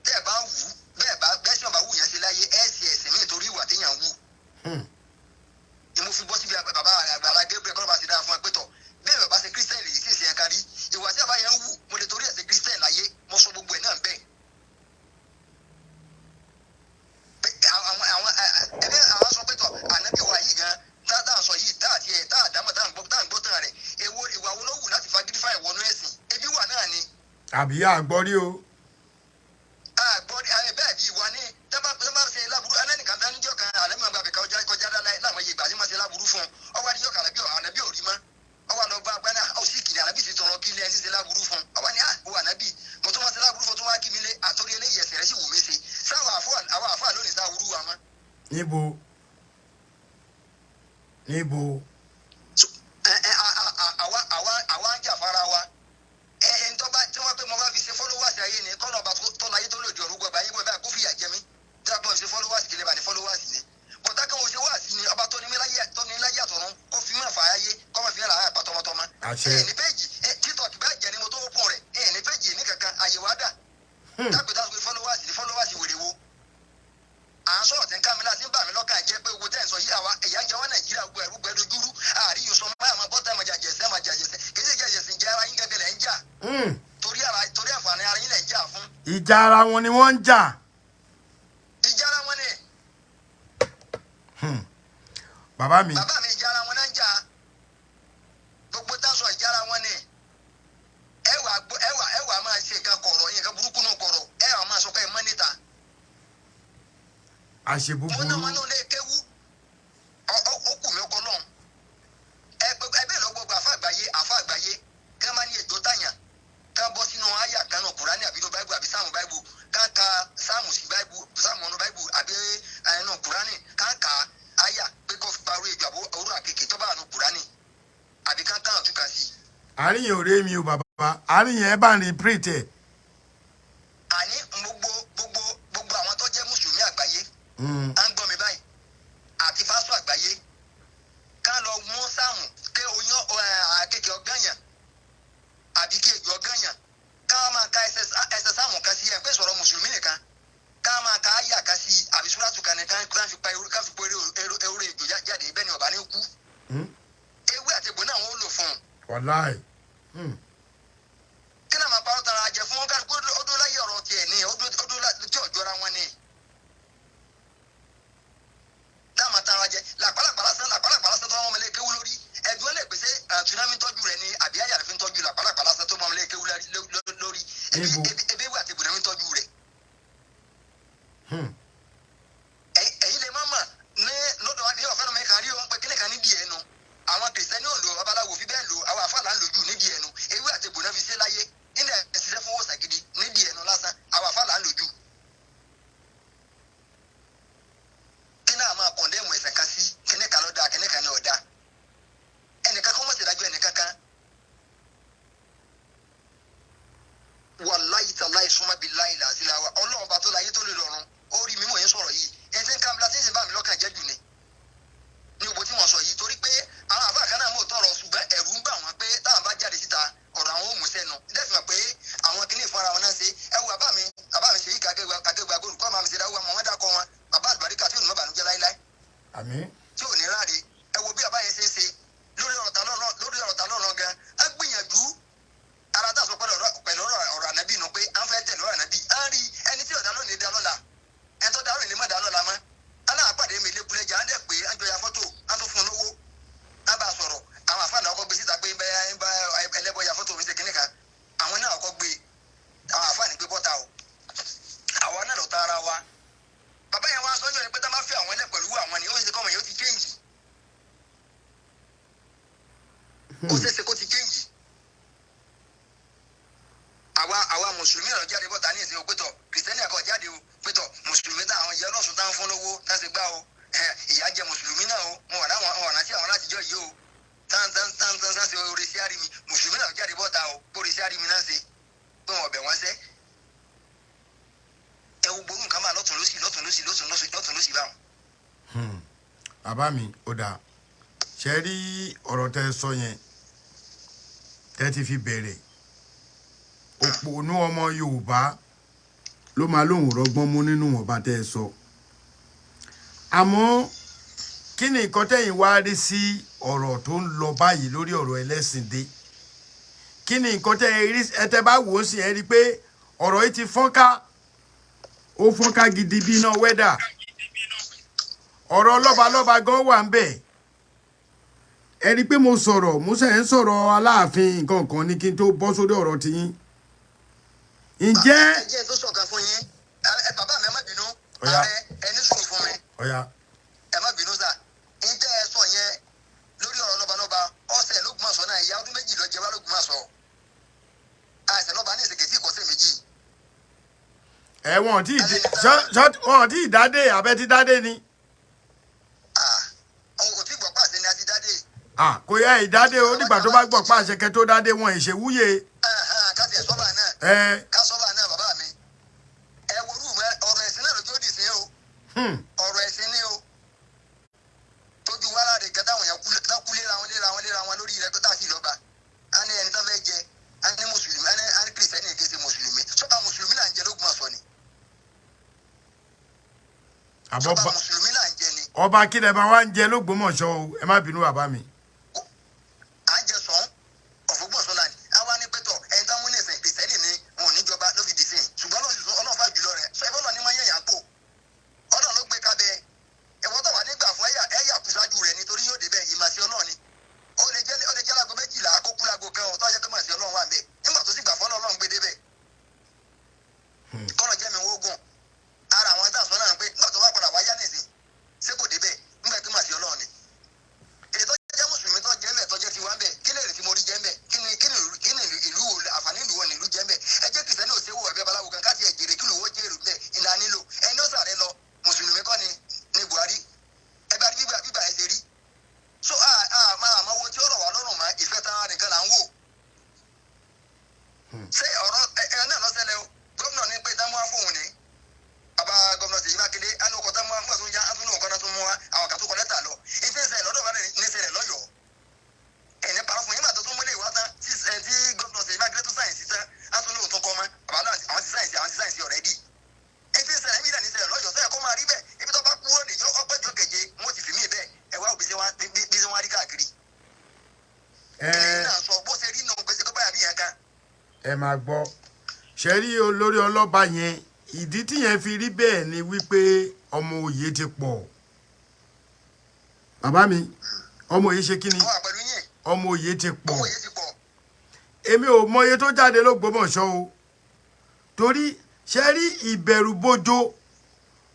tẹ́ ẹ bá wù bẹ́ẹ̀ sì ọba wù yẹn ṣe láyé ẹ̀ sì ẹ̀sìn míì torí ìwà téèyàn wù. mo fi bọ́ síbi bàbá àgbàlá Gabriel kọ́ ló bá ti dáa fún ẹ pé tọ̀ bẹ́ẹ̀ bàbá ṣe kírísítẹ́nì yìí sì ṣe ẹ̀ka rí ìwà tí àbá yẹn ń wù mo lè torí ẹ̀ ṣe kírísítẹ́nì láyé mo sọ gbogbo ẹ̀ náà bẹ́ẹ̀. àwọn sọ pé tọ̀ ànábì wa yìí gan tá à ń sọ yìí tá àti ẹ̀ tá àdámọ̀ tá à ń gbọ́ tán rẹ̀ ìwà wo ló wù láti fagídífà ìwọnú ẹ̀sìn ebi wà náà ni. àbí àgbọ́rí o. àgbọ́rí bẹ́ẹ̀ bí ìwà ní tẹ́lá ṣe láburú ẹlẹ́nìkan tán níjọ́ kan àlẹ́ mọ̀ gbàgbé kọjá láwọn iye ìgbà tí wọ́n ṣe láburú fún un ọwọ́ àdìjọ́ kan ànábì ò rí mọ́ ọwọ́ àlọ́ gba agbáná ó sì kiri ànábì sì tọrọ kí ilé ẹni ṣe láburú fún un ọwọ́ ni àwọn ànábì mo tún wọ́n ṣe láburú fún un tó wá kí mi lé àtòrí eléyìí ẹ̀sẹ̀ rẹ̀ sì wù mí ṣe sáwọn àfáà lónìí sáwúrú wa mọ́. níbo. àwa ń jà fara wa tí wọ́n pé mo bá fi ṣe followers ayé ni kọ́nà ọba tó láyé tó lòdì ọ̀rùn gbọ̀gbà ayé gbọ̀gbà kó fìyà jẹ mí tí wọ́n pé mo ṣe followers kìlẹ̀ bá ní followers ni bọ̀dá kan mo ṣe wá sí ni ọba tó ní láyé àtọ̀run kó fi mọ̀ fàáyé kọ́ mọ̀ fi hàn láàyè pàtọ́mọtọ́mọ. ní péjì tiktok bá jẹ ni mo tó pọ̀ rẹ̀ ní péjì ní kankan àyè wá dà dágbèdá pé followers wèrè wo à ń sọ̀rọ̀ tí ń ká mi láti ń bà mí lọ́kàn jẹ́ pé owó tẹ́ ń sọ yìí àwa ẹ̀yà ń jẹ wọ́n Nàìjíríà gbọ́ ẹ̀rú gbẹdojúrú àríyìn sọ máa ma bọ́tà ẹ̀mọ̀jà jẹ̀sẹ̀ kì í ṣe jẹ̀sẹ̀ jẹ́ ara yín gẹ́gẹ́ lẹ̀ ń jà torí àǹfààní ara yín lẹ̀ ń jà fún. ìjà ara wọn ni wọ́n ń jà. ìjà ara wọn ni. bàbá mi ìjà ara wọn náà ń jà gbogbo táṣọ ìjà ara wọn ni ẹwà máa ṣe nǹkan kọ̀rọ̀ nǹkan burúkú náà kọ̀rọ̀ ẹwà máa sọ pé ẹ mọ́ níta. àṣebúburú. mo náà wọn náà lè kéwú ó kù mí ọkọ náà ẹbí lọ gbogbo àfa àgbáyé kí wọn máa ní èjò tàyàn kí wọn bọ sínú àyà kan náà kùránì àbí ló báìbù àbí sáàmù báìbù ká ka sáàmù sí báìbù sáàmù ọ̀nà báìbù àbí ẹnu kùránì ká ka àyà pé kó fi parí èjò àbó òwúrọ̀ àkèké tó bá àánú kùránì àbí ká kàn túkà sí i. àríyìn ò rẹ́ mi o bàbá àríyìn ẹ bá ń repeat ẹ. àní gbogbo àwọn tó jẹ́ mùsùlùmí àgbáyé à ń gbọ́ mi báyìí àti fásitì àgbáyé ká lọ mú sáàmù ké oyún àkèké ọgányàn àbí kéèjì ọgányàn ká máa ka ẹsẹ̀ sáàmù kan sí ẹ pé sọ̀rọ̀ mùsùlùmí nìkan ká máa ka àyà kan sí àbí súrátù kan nìkan ká fi pa ewúro èjò jáde bẹ́ẹ̀ ni ọ̀bá ní kú ewé àti egbò náà wọ́n lò fún un. wàláì. kí náà máa parọ́ tara jẹ fún wọn ká ó dó láyé ọ̀rọ̀ tiẹ̀ ní ó dó tí ò jọra wọn ní. dáàmà tara jẹ làpálàpá lásán tó wọn mọlẹ kéwú lórí ẹgbẹ́ lè pèsè tsunami tọ́jú rẹ ní àbí àyà rẹ fi ń tọ́jú làpálàpá lásán tó mọlẹ kéwú lórí ebi wà àti ìbùdó fi ń tọ́jú rẹ. ẹ̀yin lè má mà ní lọ́dọ̀ ní ọ̀fẹ́ mi kan rí wọn pé kíni kan nídìí ẹnu àwọn kìrìsìtẹ́nì ò lò babaláwo fi bẹ́ẹ̀ lò àwọn àfàlà ń lò jù nídìí ẹnu ewé àti ìbùdó fi ṣe láyé nílẹ̀ ẹ̀sìṣẹ́ fún wọ́sà gidi nídìí ẹnu lásán àwọn àfàlà ń lò jù. náà máa kọ̀ndẹ́mù ẹ̀sẹ̀ kan sí kíní kan lọ́dà kíní kan ní ọ̀dà ẹnìkan kọ́ mọ̀ sí ìdájọ́ ẹnìkan kan wàláyé tàláyé súnmọ́ bíi láyé làásìlá wa ọlọ́run bá tó láyé tó lè rọrùn ó rí mímọ̀ yín sọ̀rọ̀ yìí ẹni tí ń kàmílá tí ń sì bá mi lọ́kàn jẹ́ jù ni ní òbó tí wọ́n sọ yìí torí pé àwọn àbá kan náà mò tọrọ ṣùgbọ́n ẹ̀rù ń bà wọ́n pé táwọn bá jáde síta ọ̀rọ̀ àwọn òmù sẹ́nu dẹ́sùn pé àwọn kíní ìfúnra wọn náà ṣe ẹ wo bàbá mi ṣe yí kàgégbà gbòòrò kọ́ máa mi ṣe dáwọ́ àwọn dákọ̀ wọn bàbá àlùbáríkà tí ò ní mọ̀ bànújẹ́ láíláí àmín. tí ò ní ráre ẹ wo bí bàbá yẹn ṣe ń ṣe lórí ọ̀rọ̀ ta lọ́rọ̀ gan ó ṣeéṣe kó ti kéyìí àwa mùsùlùmí ọ̀rọ̀ jáde bọ́ta ní ìsìn òpétọ̀ kìrìsìtẹ́nì ẹ̀kọ́ jáde o pétọ̀ mùsùlùmí táwọn ìyá ọlọ́sùn táwọn fún lówó táṣe gbá o ìyá jẹ mùsùlùmí náà o wọn ọ̀ràn sí àwọn látijọ́ yìí o tán ṣe orí sí àrími mùsùlùmí náà jáde bọ́ta o orí sí àrími náà ṣe pé wọn ọ̀bẹ̀ wọn ṣẹ́ ẹ wo gbórùn kan máa lọ́tún lọ́sì báwọn. bàbá mi ó dáa ṣe rí ọ̀rọ̀ tẹ́ sọ yẹn tẹ́ ti fi bẹ̀rẹ̀ òpònú ọmọ Yorùbá ló máa lóhùn rọgbọ́n mú nínú wọn bá tẹ́ ẹ sọ àmọ́ kí ni nǹkan tẹ́yìn wá rí sí ọ̀rọ̀ tó ń lọ báyìí lórí ọ̀rọ̀ ẹlẹ́sìn dé kí ni nǹkan tẹ́yìn rí ẹtẹ́ bá wò ó sì ẹ rí i pé ọ̀rọ̀ yìí ti fọ́nká ó fọ́nká gidi bí iná wẹ́dà ọ̀rọ̀ lọ́balọ́ba gan wà ń bẹ̀ ẹ rí i pé mo sọ̀rọ̀ mo sẹ̀ ń sọ̀rọ̀ Aláàfin nǹkan kan ní kí n tó bọ́ sórí ọ̀rọ̀ tiyín ǹjẹ́. ẹ tó sọ̀kan fún yín bàbá mi ẹ má bínú ààrẹ ẹni sùn fún mi ẹ má bínú sà ǹjẹ́ ẹ sọ yẹn lórí ọ̀rọ̀ lọ́balọ́ba ọ̀sẹ̀ lÓgbómọ̀ṣọ́ náà ìyá ọdún méjì lọ jẹ wá lÓgbómọ̀ṣọ́ àìsàn lọ́ba ní ìsèké tí ìkọ́sẹ̀ méjì. ẹ wọn tí ì dádé abẹ ti dádé ni. àwọn kò tí gbọ́ pàṣẹ ni a ti dádé. kò yẹ ìdádé o nígbà tó bá gbọ́ pàṣẹ kẹ tó dádé wọn ìṣèwúye. káṣí ẹ̀ sọ́ba náà ká sọ́ba náà bàbá mi ẹ worú ọ̀rọ̀ ẹ̀sìn náà lójú òdì sí o ọ̀rọ̀ ẹ̀sìn ni o tójú wàhálà rẹ̀ kẹta àwọn èèyàn kú léra wọn lórí rẹ̀ tó tà sí lọ́ba a ní ẹni tó fẹ́ jẹ a ní mùsùlùmí a ní kìrìsìtẹ́nì kì í ṣe mùsùlùmí sọ́ba mùsùlùmí là ń jẹ lÓgbómọ̀ṣọ́ ni sọ́ba mùsùlùmí là ń jẹ ni. ọba kílẹ̀ bá wá ń jẹ lÓgbómọ̀ṣọ́ o ẹ má bínú bàbá mi. à ń jẹ sọ́n ọ̀fọ̀gbọ̀nsọ́ náà ni àwa ní pẹ́tọ̀ ẹni tó ń mú ní ìsìn kìrìsìtẹ́nì ni wọn ò ní jọba ló fi dì sí ṣùgbọ́n ọlọ́run fà jùlọ rẹ̀ sọ ẹ̀fọ́ náà ní máa ń yẹ̀yàn pò ọlọ́run ló gbé kábẹ́ ẹ̀wọ́n tó wà nígbà fún ẹ̀yà kùsàájú rẹ̀ nítorí yóò débẹ̀ ìmàsí ọlọ́run ni ó lè jẹ́ láago méjìlá àkókò láago kan ọ̀tọ́ ajẹ́ pé màsí ọlọ́run wà ń bẹ̀ nígbà tó sì gbà fún ọlọ́run gbé débẹ̀ kọ́nà jẹ́ mi wógùn ara àwọn tá à ń sọ náà pé nígbà tó wá padà wáyá nìsín ṣé kò débẹ̀ nígbà tó màsí ọlọ́run ni èyí tó jẹ́ mùsùlùmí tó jẹ́ mẹ́ tó jẹ́ ti wá ń bẹ̀ kí lè rí tí mo rí jẹ́ ń bẹ̀ kí ni ìlú wo àǹfààní ìlú wo ni ìlú jẹ́ ń bẹ̀ ẹ jẹ́ kìsẹ́ náà ṣe wò ẹ̀bí babaláwo kan káàtì ẹ̀jẹ̀rè kí lówó jẹ́rù bẹ́ẹ̀ ìlà nílò ẹni ó sàrẹ́ lọ mùsùlùmí kọ́ ni Buhari ẹ bá rí bíbà ẹ ṣe rí so máa wo tí ó rọ̀ wá lọ́rùn mọ́ ìfẹ́ tara nìkan là ń wò ṣé ọ̀rọ̀ ẹ náà lọ́sẹ̀lẹ̀ o gómìnà ní pé táwọn afóhùn ni bàbá gómìnà Ṣèyí Mákindé á ní ọkọ̀ táwọn afóhùn tó yá á tún ní ọkọ̀ náà tó mú wa àwọn kan tó kọ lẹ́tà lọ ìfẹsẹ̀ lọ́dọ̀ bá ní ṣẹlẹ̀ lọ́yọ̀ọ́ ẹ̀ní parọ́ fún yín bàtọ́ tó múlẹ̀ ìwá tán tí gómìnà Ṣèyí Mákindé tó sáyẹ̀nsì tán á tún ní òótọ́ kọ́ mọ́ bàbá náà àwọn ti sáyẹ̀nsì ọ̀rẹ́dì ìfẹsẹ̀ ẹ̀mí ìdá ní ṣẹlẹ̀ lọ́yọ̀ọ́ sẹ́yẹ̀ kó máa rí bẹ́ẹ̀ ibi tó bá kú ó nìjọ́ ọgbẹ́jọ́ keje wọ́n ti fi mí bẹ́ẹ̀ ẹ wá òbí sí wọn rí káàkiri. ẹ̀yin náà sọ bó ṣe rí nù pèsè kó báyà bí yẹn kan. ẹ máa gbọ́ ṣe rí olórí ọlọ́ba yẹn ìdí tí yẹn fi rí bẹ́ẹ̀ ni wípé ọmọ òye ti pọ̀ bàbá mi ọmọ òye ṣe kí ni ọmọ òye ti pọ̀ èmi ò mọ iye tó jáde lÓgbómọ̀ṣọ́ o torí ṣe rí ìbẹ̀rù bójó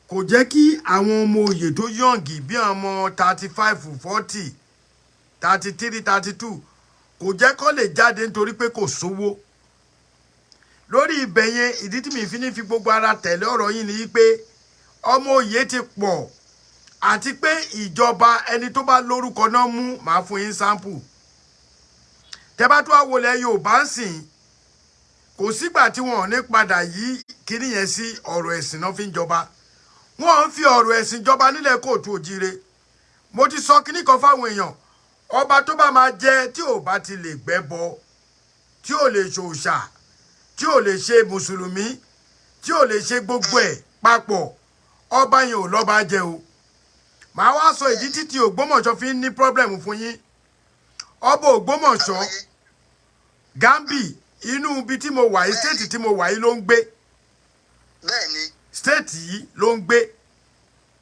kò jẹ́ kí àwọn ọmọ òye tó yọ̀ǹgì bí ọmọ 35 40 33 32 kò jẹ́ kó lè jáde nítorí pé kò sówó lórí ibẹ̀ yẹn ìdí tí mi fi ní fi gbogbo ara tẹ̀lé ọ̀rọ̀ yìí ni pé ọmọ òye ti pọ̀ àti pé ìjọba ẹni tó bá lórúkọ náà mú màá fún yín sample tẹ́bá tó àwòlẹ̀ Yorùbá ń sìn kò sígbà tí wọn ò ní padà yí kíní yẹn sí ọ̀rọ̀ ẹ̀sìn náà fi ń jọba wọn ń fi ọ̀rọ̀ ẹ̀sìn jọba nílẹ̀ kóòtù òjire mo ti sọ kíní kan fáwọn èèyàn ọba tó bá máa jẹ tí ò bá ti lè gbẹ́bọ tí ò lè ṣòòṣà tí ò lè ṣe mùsùlùmí tí ò lè ṣe gbogbo ẹ̀ papọ̀ ọba yẹn ò lọ́ba jẹ o màá wá sọ ìdí títí Ògbómọ̀ṣọ́ fi ń ní pọ́blẹ́mù fún yín ọba Ògbómọ̀ṣọ́ Gambi inú ibi tí mo wà yìí stéètì tí mo wà yìí ló ń gbé stéètì yìí ló ń gbé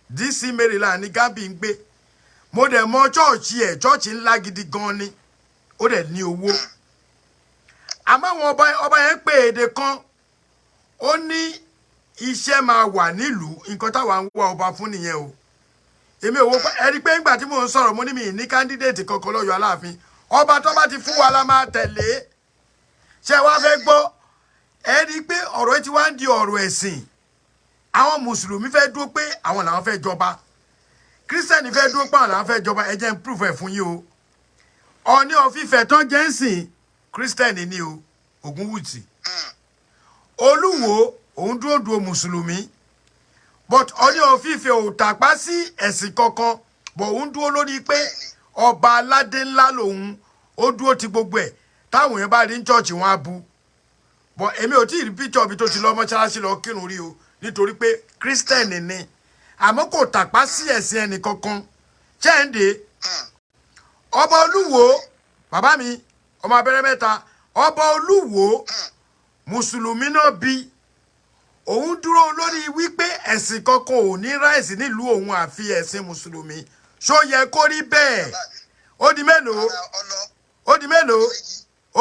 DC Maryland ní Gambi ń gbé mo dẹ̀ mọ chọ́ọ̀chì ẹ̀ chọ́ọ̀chì ńlá gidi gan ni ó dẹ̀ ní owó àmọ́ àwọn ọba yẹn pé èdè kan ó ní iṣẹ́ máa wà nílùú nǹkan táwa ń wá ọba fún nìyẹn o èmi ò wo ẹni pé ńgbà tí mò ń sọ̀rọ̀ mo ní mi ní kándídéètì kankan lọ́yọ̀ Aláàfin ọba tó bá ti fún wa la máa tẹ̀lé ṣé wàá fẹ́ gbọ́ ẹ rí i pé ọ̀rọ̀ yìí ti wá ń di ọ̀rọ̀ ẹ̀sìn àwọn mùsùlùmí fẹ́ dúró pé àwọn làwọn fẹ́ jọba kírísítẹ́nì fẹ́ dúró pé àwọn làwọn fẹ́ jọba ẹ jẹ́ ń proof ẹ̀ fún yín o Ọọ̀ni of Ifẹ̀ tán jẹ́ ń sìn kírísítẹ́nì ni o Ògúnwùsì Olúwo òun dúró mùsùlùmí but Ọọ̀ni of Ifẹ̀ ò tàpá sí ẹ̀sìn kankan but òun dúró lórí pé ọba aládé ńlá lòun ó dúró ti gbogbo ẹ̀ táwọn yẹn bá rí ní chọ́ọ̀chì wọn á bu but èmi ò tí ì rí píṣọ̀ bí tó ti lọ mọ́ṣáláṣí lọ kírun rí o nítorí pé kírísítẹ́nì ni àmọ́ kò tàpá sí ẹ̀sìn ẹnì kankan Chẹ́ǹdé ọba Olúwo bàbá mi ọmọ abẹ́rẹ́ mẹ́ta ọba Olúwo mùsùlùmí náà bí òun dúró lórí wípé ẹ̀sìn kankan ò ní ráìsì nílùú òun àfi ẹ̀sìn mùsùlùmí ṣó yẹ kó rí bẹ́ẹ̀ ó di mélòó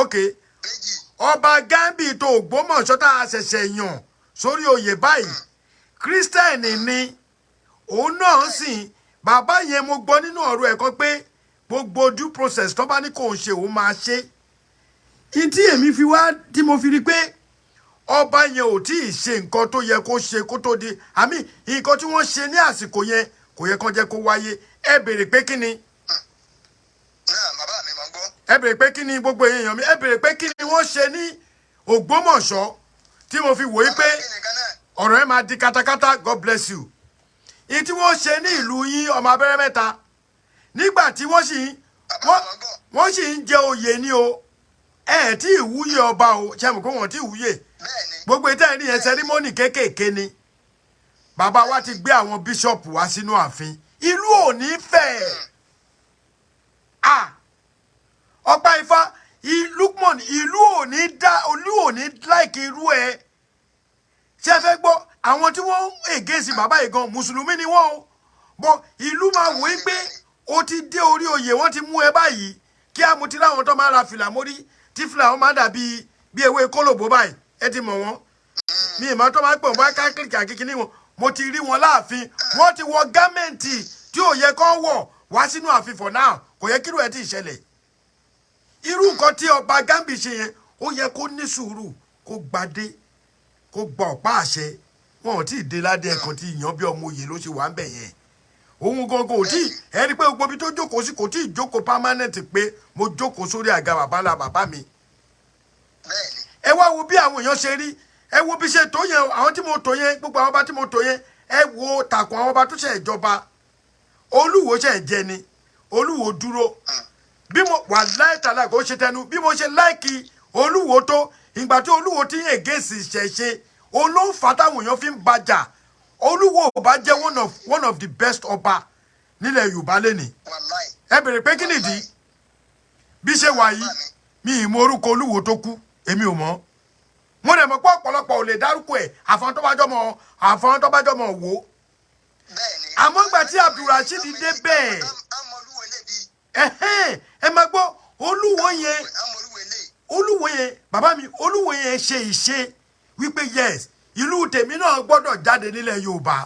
ok ọba Gambi tó Ògbómọ̀ṣọ́ tá a ṣẹ̀ṣẹ̀ yàn sórí oyè báyìí kírísítẹ́nì ni òun náà sìn bàbá yẹn mo gbọ́ nínú ọ̀rọ̀ ẹ̀kọ́ pé gbogbo due process tó bá ní kò ń ṣe òun máa ṣe ìtí èmi fi wá tí mo fi rí pé ọba yẹn ò tí ì ṣe nǹkan tó yẹ kó ṣe kó tó di àmì nǹkan tí wọ́n ṣe ní àsìkò yẹn kò yẹ kán jẹ́ kó wáyé ẹ béèrè pé kí ni ẹ béèrè pé kí ni gbogbo èèyàn mi ẹ béèrè pé kí ni wọ́n ṣe ní Ògbómọ̀ṣọ́ tí mo fi wòye pé ọ̀rọ̀ ẹ máa di katakata God bless you ìyí tí wọ́n ṣe ní ìlú yín ọmọ abẹ́rẹ́ mẹ́ta nígbà tí wọ́n sì ń jẹ oyè ní o ẹ tí ìwúyè ọba o ṣe mọ̀ pé wọ́n ti wúyè gbogbo ìtẹ́ ẹni yẹn sẹ́rímọ́nì kéékèèké ni bàbá wa ti gbé àwọn bíṣọ̀pù wá sínú ààfin ìlú ò ní fẹ́ ọba Ifá Lukman ìlú ò ní láìkì irú ẹ ṣe fẹ́ gbọ́ àwọn tí wọ́n ègèsì bàbá yìí gan mùsùlùmí ni wọ́n o bọ́ ìlú máa wò ó pé ó ti dé orí oyè wọ́n ti mú ẹ báyìí kí a mú ti láwọn tó máa ra fìlà mórí tí fìlà wọn máa dàbí bí ewé kólòbó báyìí ẹ ti mọ̀ wọ́n mi ìmọ̀ tó máa ń pè wọ́n bá káàkiri àkíkíní wọn mo ti rí wọn láàfin wọ́n ti wọ gámẹ́ǹtì tí ò yẹ kó wọ̀ wá sínú ààfin for now kò yẹ kírú ẹ ti ṣẹlẹ̀ irú nǹkan tí ọba Gambi ṣe yẹn ó yẹ kó ní sùúrù kó gbadé kó gba ọ̀pá àṣẹ wọn ò tí ì dé ládé ẹ̀kan tí ìyàn bí ọmọ òye ló ṣe wà ń bẹ̀ yẹn òun gangan ò tí ẹ rí pé gbogbo ibi tó jókòó sí kò tí ì jókòó permanent pé mo jókòó sórí àga bàbá mi ẹ wá wo bí àwọn èèyàn ṣe rí ẹ wo bí ṣe tó yẹn àwọn tí mo tò yẹn gbogbo àwọn ọba tí mo tò yẹn ẹ wo tàkùn àwọn ọba tó ṣe ìjọba Olúwo ṣe jẹ ni Olúwo dúró bí mo wà láìtàlá kò ṣe tẹnu bí mo ṣe láìkì Olúwo tó ìgbà tí Olúwo ti yẹn gèsì ṣẹṣẹ olóńfà táwọn èèyàn fi ń bàjà Olúwo ò bá jẹ́ one of the best ọba nílẹ̀ Yorùbá lẹ́nìí ẹ bèrè pé kí nìdí bí ṣe wà yìí mi ì mọ orúkọ Olúwo tó kú èmi ò mọ̀ mo dẹ̀ mọ̀ pé ọ̀pọ̀lọpọ̀ ò lè dárúkọ ẹ̀ àfọ̀n tó bá jọmọ̀ wò àmọ́ ìgbà tí Abdulrasheed dé bẹ́ẹ̀ ẹ máa gbọ́ Olúwo yẹn bàbá mi Olúwo yẹn ṣe ìṣe wípé yes ìlú tèmi náà gbọ́dọ̀ jáde nílẹ̀ Yorùbá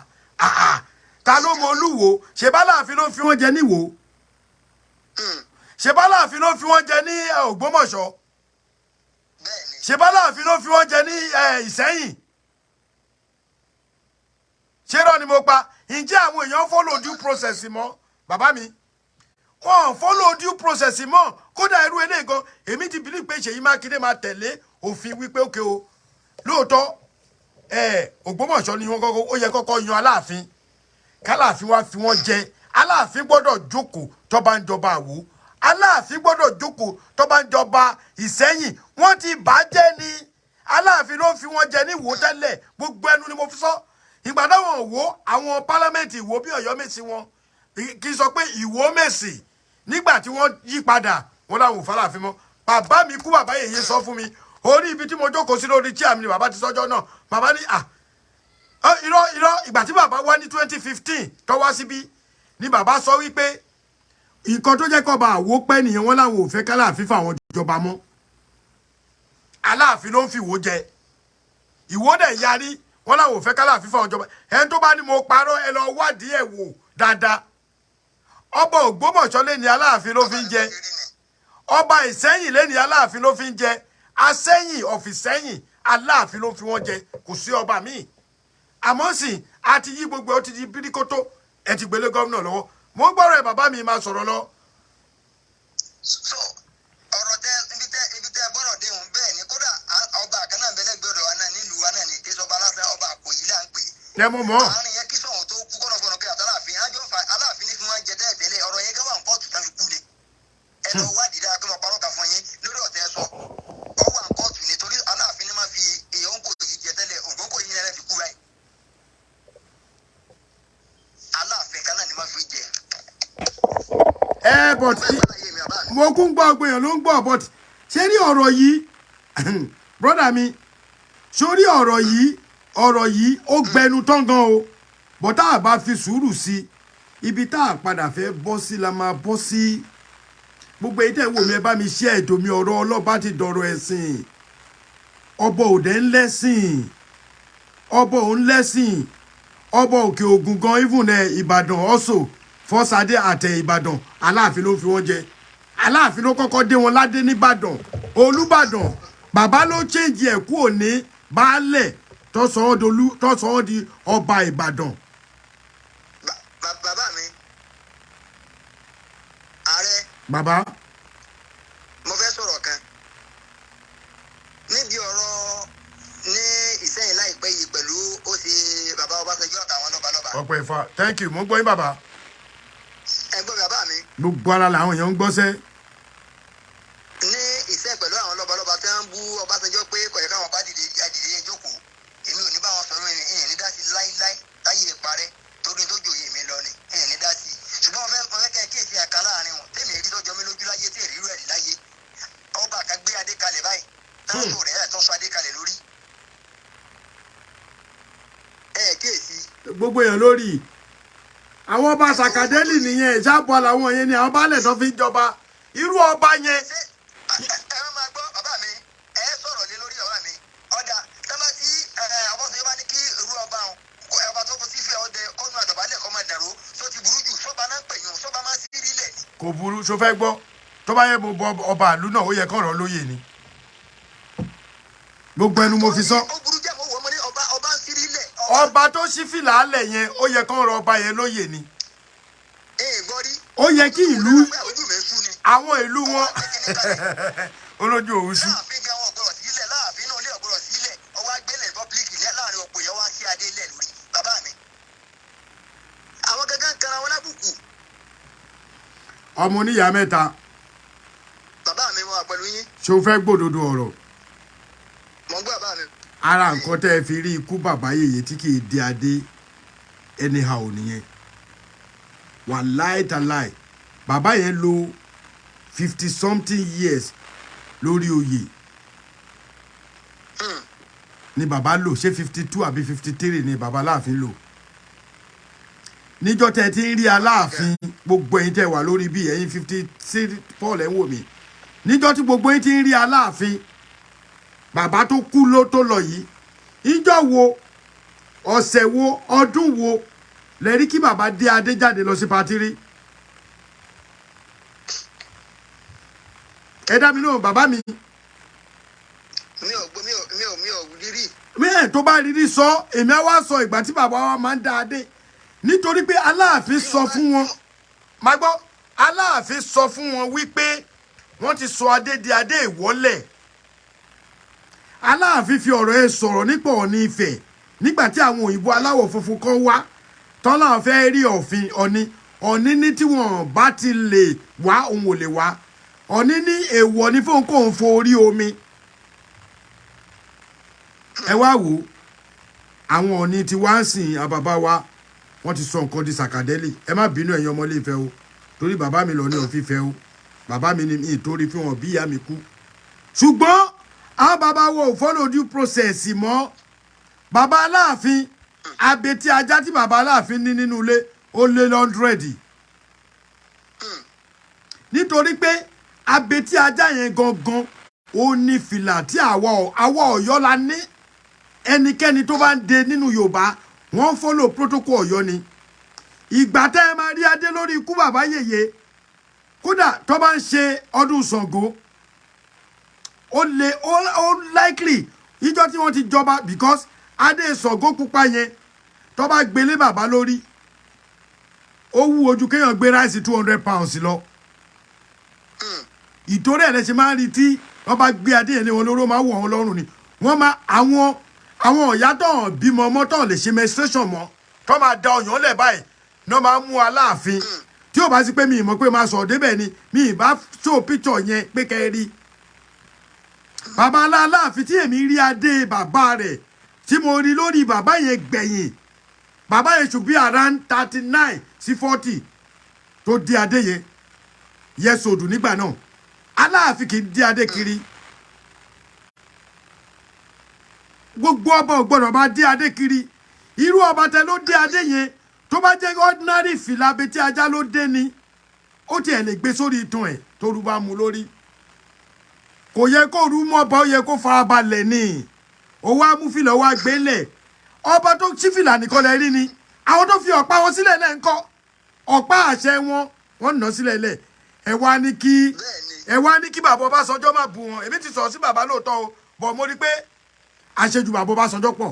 ta ló mọ Olúwo ṣèbálàfin ló fi wọ́n jẹ níwò ṣèbálàfin ló fi wọ́n jẹ ní Ògbómọ̀ṣọ́ ṣèbálàfin ló fi wọ́n jẹ ní Ìṣẹ́yìn ṣé rọ ni mo pa ǹjẹ́ àwọn èèyàn follow due process mọ́ bàbá mi wọn follow due process mọ́ kódà irú eléyìí gan èmi ti believe pé Ṣèyí Mákindé máa tẹ̀lé òfin wípé òkè o lóòótọ́ Ògbómọ̀ṣọ́ ni wọ́n kọ́kọ́ ó yẹ kọ́kọ́ yan Aláàfin kálàfin wá fi wọ́n jẹ Aláàfin gbọ́dọ̀ jókòó tó bá ń jọba Àwó Aláàfin gbọ́dọ̀ jókòó tó bá ń jọba Ìṣẹ́yìn wọ́n ti bàjẹ́ ni Aláàfin ló fi wọ́n jẹ ní Ìwó tẹ́lẹ̀ gbogbo ẹnu ni mo fi sọ ìgbà táwọn Ìwó àwọn pálámẹ́ǹtì Ìwó bí Ọ̀yọ́ Mèsì wọn kì í sọ pé Ìwó Mèsì nígbà tí wọ́n yí padà wọn làwọn ò fàlàfin mọ́ bàbá mi kú bàbá yèyé sọ fún mi orí ibi tí mo jókòó sí lórí chair mi ni bàbá ti sọ́jọ́ náà bàbá ní irọ́ ìgbà tí bàbá wá ní 2015 tó wá síbí ni bàbá sọ wípé nǹkan tó jẹ́ kó bá Àwó pẹ́ nìyẹn wọn làwọn ò fẹ́ kálàfin fáwọn ìjọba mọ́ Aláàfin ló ń fi Ìwó jẹ Ìwó dẹ̀ yarí wọn làwọn ò fẹ́ kálàfin fáwọn ìjọba ẹni tó bá ní mo parọ́ ẹ lọ wádìí ẹ̀ wò dáadáa ọba Ògbómọ̀ṣọ́ lé ní Aláàfin ló fi ń jẹ ọba Ìsẹ́yìn lẹ́ni Aláàfin ló fi ń jẹ, Asẹ́yìn of Ìsẹ́yìn Aláàfin ló fi wọ́n jẹ, kò sí ọba míì. Àmọ́ sì a ti yí gbogbo ó ti di bíríkótó, ẹ ti gbélé gómìnà lọ́wọ́. Mo gbọ́rọ̀ ẹ̀ bàbá mi máa sọ̀rọ̀ lọ. So ọ̀rọ̀ ibi tẹ bọ́rọ̀ dé òun bẹ́ẹ̀ ni kódà ọba àkànnà bẹ́lẹ́gbẹ̀rẹ̀ wa náà nílùú wa náà ni kí sọba Aláàfin ọba Àkòyí là ń pè. Ẹ mọ̀ mọ́. Àárín yẹn kí sọ̀hún tó kú kọ́nà fọ̀nà kí àtàláàfin Aláàfin ní fi wọ́n jẹ tẹ́lẹ̀ ọ̀rọ̀ yẹn gẹ́wà ń kóòtù tán fi kú ni. Ẹ lọ wádìí dáa kí wọ́n parọ́ kà fún yín lórí ọ̀tẹ́ sọ. Ọwọ́ à ń kóòtù nítorí Aláàfin ní máa fi èèyàn kò yí jẹ tẹ́lẹ̀ ògbókò yín náà fi kú báyìí. Aláàfin kan náà ni máa fi jẹ. But mo kún gbọ́ ọgbẹ̀yàn ló ń gbọ́ but ṣé rí ọ̀rọ̀ yìí brother mi sórí ọ̀rọ̀ yìí ó gbẹnu tán gan o but tá a bá fi sùúrù sí ibi tá a padà fẹ́ bọ́ sí la máa bọ́ sí. Gbogbo èyí tẹ́ wò mí ẹ bá mi ṣe ètò mi ọ̀rọ̀ ọlọ́ba ti dọ̀rọ̀ ẹ̀sìn. Ọba òde ń lẹ́sìn, ọba òun lẹ́sìn, ọba òkè ògùn gan even Ìbàdàn also Fọ́sádé àtẹ Ìbàdàn Aláàfin ló fi wọ́n jẹ. Aláàfin ló kọ́kọ́ dé wọn ládé nìbàdàn. Olúbàdàn bàbá ló change ẹ̀ kúrò ní baálẹ̀ tó sọ ọ́ di ọba Ìbàdàn. Bàbá mi ààrẹ. Bàbá. Mo fẹ́ sọ̀rọ̀ kan níbi ọ̀rọ̀ ní Ìsẹ́yìn láìpẹ́ yìí pẹ̀lú ó ṣe bàbá Ọbásanjọ́ àtàwọn lọ́balọ́ba. Ọ̀pọ̀ Ifá thank you mo gbọ́ yín bàbá. Ẹ gbọ́ bàbá mi. Gbogbo ara làwọn èèyàn ń gbọ́sẹ́. Ní Ìsẹ́ pẹ̀lú àwọn lọ́balọ́ba tí wọ́n ń bú Ọbásanjọ́ pé kò yẹ káwọn bá dìde jókòó èmi ò ní bá wọn sọ̀rọ̀ ìyẹn ní dá sí láíláí táyé parẹ́ torí tó jòyè mi lọ ni ìyẹn ní dá sí. Ṣùgbọ́n mo fẹ́ kẹ́ kíyèsí àká láàrin wọn tèmi èrí tọ́jọ́ mi lójú láyé tí èrí rẹ̀ rí láyé. Ọba kan gbé adé kalẹ̀ báyìí táwọn rẹ̀ ẹ̀ tó sọ adé kalẹ̀ lórí. Kíyèsí. Gbogbo èèyàn lórí àwọn ọba sàkàdélì nìyẹn ìjábọ̀ làwọn yẹn ni àwọn baálẹ̀ tó fi ń jọba irú ọba yẹn. Ẹ máa gbọ́ bàbá mi ẹ sọ̀rọ̀ lé lórí ọba mi ọ̀dà sábà tí Ọbásanjọ́ bá ní kí irú ọba ọba tó kó sí ìfẹ́ ọdẹ kọ́nù àdọ̀bálẹ̀ kọ́ máa dàrú tó ti burú jù sọ́ba náà pèyàn sọ́ba máa sí rílẹ̀. Kò burú so fẹ́ gbọ́ tó bá yẹ gbogbo ọba ìlú náà ó yẹ kọ́rọ̀ lóye ni gbogbo ẹnu mo fi sọ. Ó burú jẹ́ mo wò ó mo ní ọba ń sí rílẹ̀. Ọba tó ṣí fìlà álẹ̀ yẹn ó yẹ kọ́rọ̀ ọba yẹn lóye ni. Ó yẹ kí ìlú àwọn ìlú wọn olójú òun sí. Láàfin gan wọn ọgbọrọ sílẹ̀ láàfin náà lé ọgbọrọ sílẹ̀ ọwọ́ agbélé pọbílíkì láàrin ọ̀pọ̀ yẹn wá sí adé ilẹ̀ lórí bàbá mi. Àwọn gangan kanra wọn lábùkù. Ọmọ oníyàá mẹ́ta. Bàbá mi wà pẹ̀lú yín. Ṣé o fẹ́ gbòdodo ọ̀rọ̀? Mo ń gbọ́ bàbá mi. Ara nǹkan tẹ́ ẹ fi rí ikú bàbá yèyé tí kì í dé adé anyhow nìyẹn. Wàláì tàláì bàbá yẹn lò 50 something years lórí oyè ni bàbá lò ṣé 52 àbí 53 ni bàbá Aláàfin lò. Níjọ́ tẹ́ ti ń rí Aláàfin gbogbo ẹ̀yin tẹ́ wà lórí bí ẹ̀yin 56 Paul ẹ̀ ń wò mí níjọ́ tí gbogbo ẹ̀yin ti ń rí Aláàfin bàbá tó kú ló tó lọ yìí ìjọ́ wo ọ̀sẹ̀ wo ọdún wo lẹ rí kí bàbá dé adé jáde lọ sí patí rí. Ẹ dá mi lóhùn bàbá mi. Mi ò rírí. Mẹ́ẹ̀ tó bá rírí sọ èmi á wá sọ ìgbà tí bàbá wa máa ń dá adé nítorí pé Aláàfin sọ fún wọn máa gbọ́ Aláàfin sọ fún wọn wípé wọ́n ti sọ adé di adé ìwọ́lẹ̀. Aláàfin fi ọ̀rọ̀ ẹ sọ̀rọ̀ nípa Ọ̀ọ̀ni Ifẹ̀ nígbà tí àwọn òyìnbó aláwọ̀ funfun kan wá tán láwọn fẹ́ rí Ọ̀ọ̀ni ní tí wọ́n bá ti lè wá òun ò lè wá Ọ̀ọ̀ni ní èèwọ̀ ní fóun kò ń fo orí omi. Ẹ wá wò àwọn Ọ̀ọ̀ni tí wá ń sìn àbàbá wa wọ́n ti sọ nǹkan di sàkàdẹ́lì. Ẹ má bínú ẹ̀yin ọmọ Ilé Ifẹ̀ o torí bàbá mi lọ ní òfìfẹ́ o bàbá mi ni ìtorí fún wọn bí ìyá mi kú ṣùgbọ́n àwọn bàbá wo ò follow due process mọ́. Bàbá Aláàfin abetí ajá tí bàbá Aláàfin ní nínú ilé ó lé 100 nítorí pé abetí ajá yẹn gangan ó ní fìlà tí àwa Ọ̀yọ́ la ní. Ẹnikẹ́ni tó bá ń de nínú Yorùbá wọ́n follow protocol Ọ̀yọ́ ni. Ìgbà tẹ́ ẹ máa rí adé lórí ikú bàbá yèyé kódà tó bá ń ṣe ọdún Ṣàngó ó likely ìjọ tí wọ́n ti jọba because adé Ṣàngó pupa yẹn tó bá gbélé bàbá lórí ó wú ojú kéèyàn gbé ráìsì 200 pounds lọ ìtorí ẹ̀ lẹ́sẹ̀ máa ń rí tí wọ́n bá gbé adé yẹn lé wọn lóró máa wọ̀ wọn lọ́rùn ni wọ́n máa àwọn ọ̀yá tó hàn bímọ ọmọ tó lè ṣe menstruation mọ́ tó máa da ọyàn lẹ̀ báyìí ní wọ́n máa mú Aláàfin tí ó bá sí pé mi ì mọ̀ pé máa sọ̀rọ̀ débẹ̀ ni mi ì bá show picture yẹn pé kẹ́ ẹ rí bàbá Aláàfin tí èmi rí adé bàbá rẹ̀ tí mo rí lórí bàbá yẹn gbẹ̀yìn bàbá yẹn should be around 39 sí 40 tó dé adé yẹn yẹsòdù nígbà náà Aláàfin kì í dé adé kiri gbogbo ọba ò gbọdọ̀ máa dé adé kiri irú ọba tẹ ló dé adé yẹn tó bá jẹ́ ordinary fìlà abetí ajá ló dé ni ó tiẹ̀ lè gbé sórí ìtàn ẹ̀ tó rú bá mu lórí kò yẹ kó rú mọ́ ọba ó yẹ kó farabalẹ̀ ni òwò amúfilẹ̀ òwò àgbélẹ̀ ọba tó ṣí fìlà nìkan lẹ rí ni àwọn tó fi ọ̀pá wọn sílẹ̀ lẹ́ ń kọ́ ọ̀pá àṣẹ wọ́n nà sílẹ̀ lẹ̀ ẹ wá ní kí bàbá Ọbásanjọ́ má bu wọn èmi ti sọ̀rọ̀ sí bàbá lóòótọ́ o bọ̀ mo rí pé àṣejù bàbá Ọbásanjọ́ pọ̀.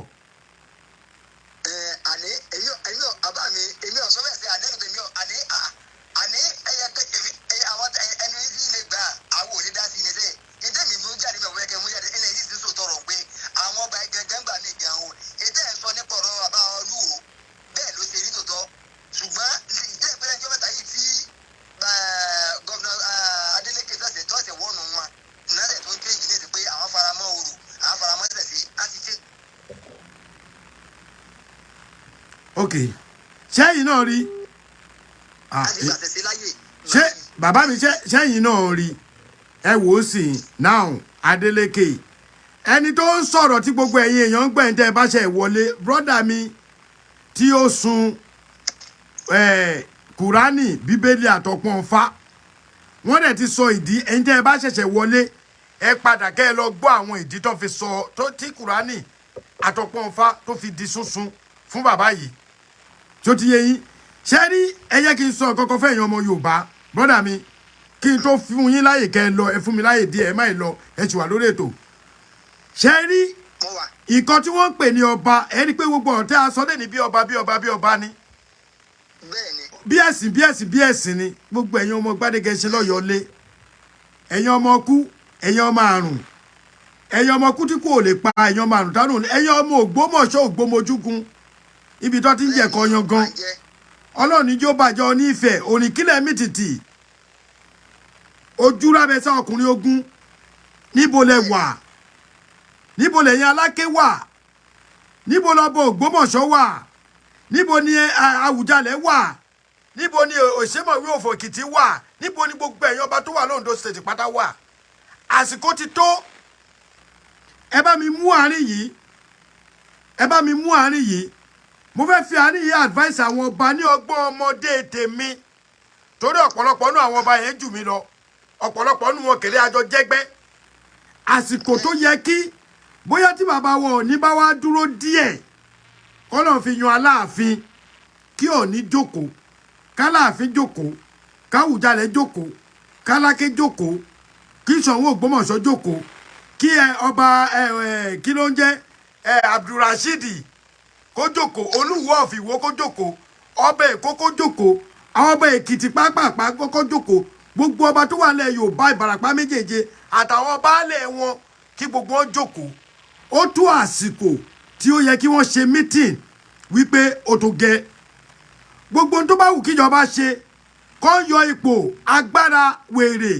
Àní èmi àbá mi èmi ọ̀sọ́ bẹ́ẹ̀ sí àdéhùn tèmi àní ẹyẹ àwọn ẹni tí ilé gbà àwọn ò ní dá sí ní sẹ́yìn ètè mi mú jáde mi ọ̀wẹ́ kẹ́ mú jáde ẹni èyí sì sọ tọrọ pé àwọn ọba gẹ́gẹ́ gbà mí gan o ètè ẹ̀ sọ nípa ọ̀rọ̀ àbá ọlú o bẹ́ẹ̀ ló ṣe rí tòótọ́ ṣùgbọ́n ìdí ìpínlẹ̀ ìjọba táyì tí gọ́vnà Adeleke sọ̀sẹ̀ tó ọ̀sẹ̀ wọ́ọ̀nù wọn ìnáṣẹ̀ tó ń ké ìjìnlẹ̀ sí pé àwọn faramọ́ òru àwọn faramọ́ sẹ̀sẹ̀ á ti ṣe. ok sẹ́yìn náà rí ṣé bàbá mi sẹ́yìn náà rí ẹ wò ó sì now Adeleke ẹni tó ń sọ̀rọ̀ tí gbogbo ẹ̀yin èèyàn ń gbẹ̀yìn tẹ́ ẹ bá ṣe ìwọlé brọ́dà mi tí ó sun qurani bíbélì àtọ̀pọ̀n fa wọ́n dẹ̀ ti sọ ìdí ẹ̀yin tẹ́ ẹ bá ṣẹ̀ṣẹ̀ wọlé ẹ padà kẹ́ ẹ lọ gbọ́ àwọn ìdí tó fi sọ tí qurani àtọ̀pọ̀n fa tó fi di sunsun fún bàbá yìí tí ó ti yé yín ṣé rí ẹ yẹ kí n sọ kọ́kọ́ fẹ́ èèyàn ọmọ Yorùbá brọ́dà mi kí n tó fún yín láyè kẹ́ ẹ lọ ẹ fún mi láyè díẹ̀ ẹ má ì lọ ẹ ti wà lórí ètò ṣé rí ìkan tí wọ́n ń pè ní ọba ẹ rí pé gbogbo ọ̀tẹ́ asọ́lẹ̀ ní bí ọba ni bí ẹ̀sìn ni gbogbo ẹ̀yin ọmọ Gbádégẹṣin lọ́yọ̀ọ́ lé ẹ̀yin ọmọ kú ẹ̀yin ọmọ àrùn ẹ̀yin ọmọ kú tí kò lè pa ẹ̀yin ọmọ àrùn dánù ẹ̀yin ọmọ Ògbómọ̀ṣọ́ Ògbómojúgun ibi tó ti ń jẹ̀kọ́ yan gan Ọlọ́run ní jó bàjẹ́ onífẹ̀ẹ́ òrìnkílẹ̀ mìtìtì ojú rábẹ́sà ọkùnrin ogun níbo lẹ wà níbo lẹ̀yin Aláké wà níbo lọ́bọ Ògbómọ̀ṣọ́ wà níbo ni Àwùjalẹ̀ wà níbo ni Òṣèmọ̀wé Òfò Èkìtì wà níbo ni gbogbo ẹ̀yin ọba tó wà l'Ondo State pátá wà àsìkò ti tó ẹ bá mi mú àárín yìí mo fẹ́ fi àárín yìí advice àwọn ọba ní ọgbọ́n ọmọdé tèmi torí ọ̀pọ̀lọpọ̀ nínú àwọn ọba yẹn jù mí lọ ọ̀pọ̀lọpọ̀ nínú wọn kéré àjọ jẹ́gbẹ́ àsìkò tó yẹ kí bóyá tí bàbá wọn ò ní bá wá dúró díẹ̀ kọ́nà fi yan Aláàfin kí Ọọ̀ni jókòó k'Aláàfin jókòó k'Àwùjalẹ̀ jókòó k'Aláké jókòó kí Ṣọ̀ún Ògbómọ̀ṣọ́ jókòó kí ọba kí ló ń jẹ́ Abdulrasheed kó jókòó Olúwo of Ìwó kó jókòó ọba Èkó kó jókòó àwọn ọba Èkìtì pápápá kó jókòó gbogbo ọba tó wà lẹ̀ Yorùbá Ìbàràpá méjèèje àtàwọn baálẹ̀ wọn kí gbogbo wọn jókòó ó tó àsìkò tí ó yẹ kí wọ́n ṣe meeting wípé ó tó gẹ́ gbogbo ohun tó bá wù kíjọba ṣe kó yọ ipò agbára wèrè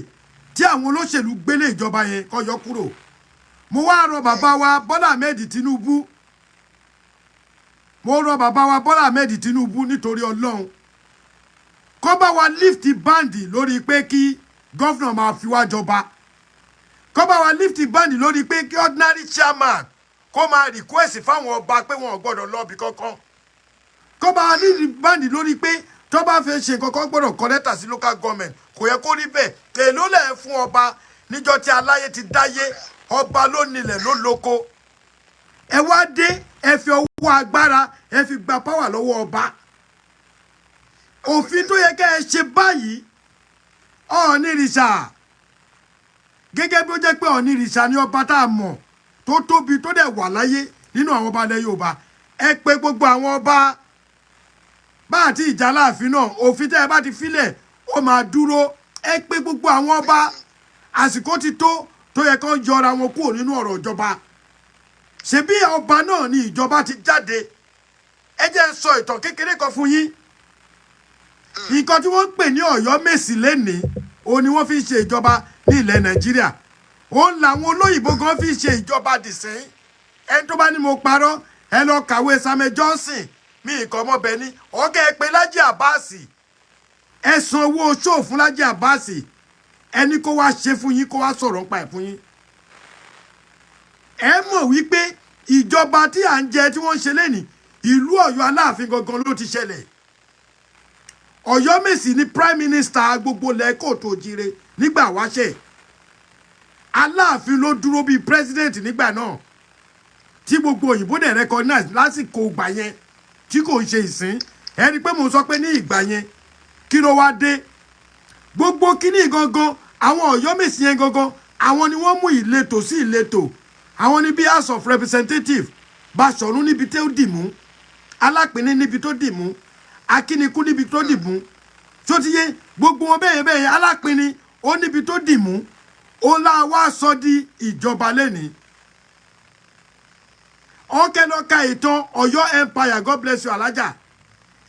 tí àwọn olóṣèlú gbélé ìjọba yẹn kó yọ kúrò mo wá rọ bàbá wa Bọ́lá Ahmed Tinubu nítorí Ọlọ́run kó bá wa lift bandi lórí pé kí gọ́fìnà máa fi wá jọba kó bá wa lift bandi lórí pé kí ordinary chairman kó máa request fáwọn ọba pé wọn ò gbọdọ̀ lọ́ọ̀bì kankan kó bá wa lift bandi lórí pé tó bá fẹ́ ṣe kankan gbọdọ̀ kọ lẹ́tà sí local government kò yẹ kó rí bẹ́ẹ̀ èló lẹ̀ fún ọba níjọ́ tí aláyé ti dáyé ọba ló nílẹ̀ ló lóko ẹ wá dé ẹ fi ọwọ́ agbára ẹ fi gba power lọ́wọ́ ọba òfin tó yẹ kẹ́ ẹ ṣe báyìí ọ̀nìrìṣà gẹ́gẹ́ bí ó jẹ́ pé ọ̀nìrìṣà ni ọba tá a mọ̀ tó tóbi tó dẹ̀ wà láyé nínú àwọn ọba ilẹ̀ Yorùbá ẹ pé gbogbo àwọn ọba bá àti ìjà Aláàfin náà òfin tẹ́ ẹ bá ti filẹ̀ ó máa dúró ẹ pé gbogbo àwọn ọba àsìkò ti tó yẹ kán yọra wọn kúrò nínú ọ̀rọ̀ ìjọba ṣebí ọba náà ni ìjọba ti jáde ẹ jẹ́ sọ ìtàn kékeré kan fún yín nǹkan tí wọ́n ń pè ní Ọ̀yọ́mèsì lénìí òun ni wọ́n fi ń ṣe ìjọba ní ilẹ̀ Nàìjíríà òun làwọn olóyìnbó gan fi ń ṣe ìjọba dìsín ẹni tó bá ní mo parọ́ ẹ lọ kàwé Samuel Johnson mi nǹkan ọmọbẹ ní ọ̀gá ẹ pé Lájí Àbáàsì ẹ san owó ṣóò fún Lájí Àbáàsì ẹni kó wá ṣe fún yín kó wá sọ̀rọ̀ nípa ẹ̀ fún yín ẹ mọ̀ wípé ìjọba tí à ń jẹ tí wọ́n ń ṣe lénìí ìlú Ọ̀yọ́ Aláàfin gangan ló ti ṣẹlẹ̀ Ọ̀yọ́mèsì ni prime minister gbogbo ilẹ̀ Kóòtù Òjìrè nígbà wáṣẹ̀ Aláàfin ló dúró bíi president nígbà náà tí gbogbo òyìnbó dẹ̀ recognize lásìkò ìgbà yẹn tí kò ń ṣe ìsín ẹni pé mo sọ pé ní ìgbà yẹn kí ló wá dé gbogbo kíní gangan àwọn Ọ̀yọ́mèsì yẹn gangan àwọn ni wọ́n mú ìletò sí ìletò àwọn ní bí House of Representatives Báṣọ̀run níbi tó dì mú Alápinni níbi tó dì mú Akínikú níbi tó dì mú tó ti yé gbogbo wọn bẹ́ẹ̀ Alápinni ó níbi tó dì mú ó láwa sọ di ìjọba lẹ́ni ọ̀kẹ́ lọ́ka ìtàn Ọ̀yọ́ Empire God bless you Alájà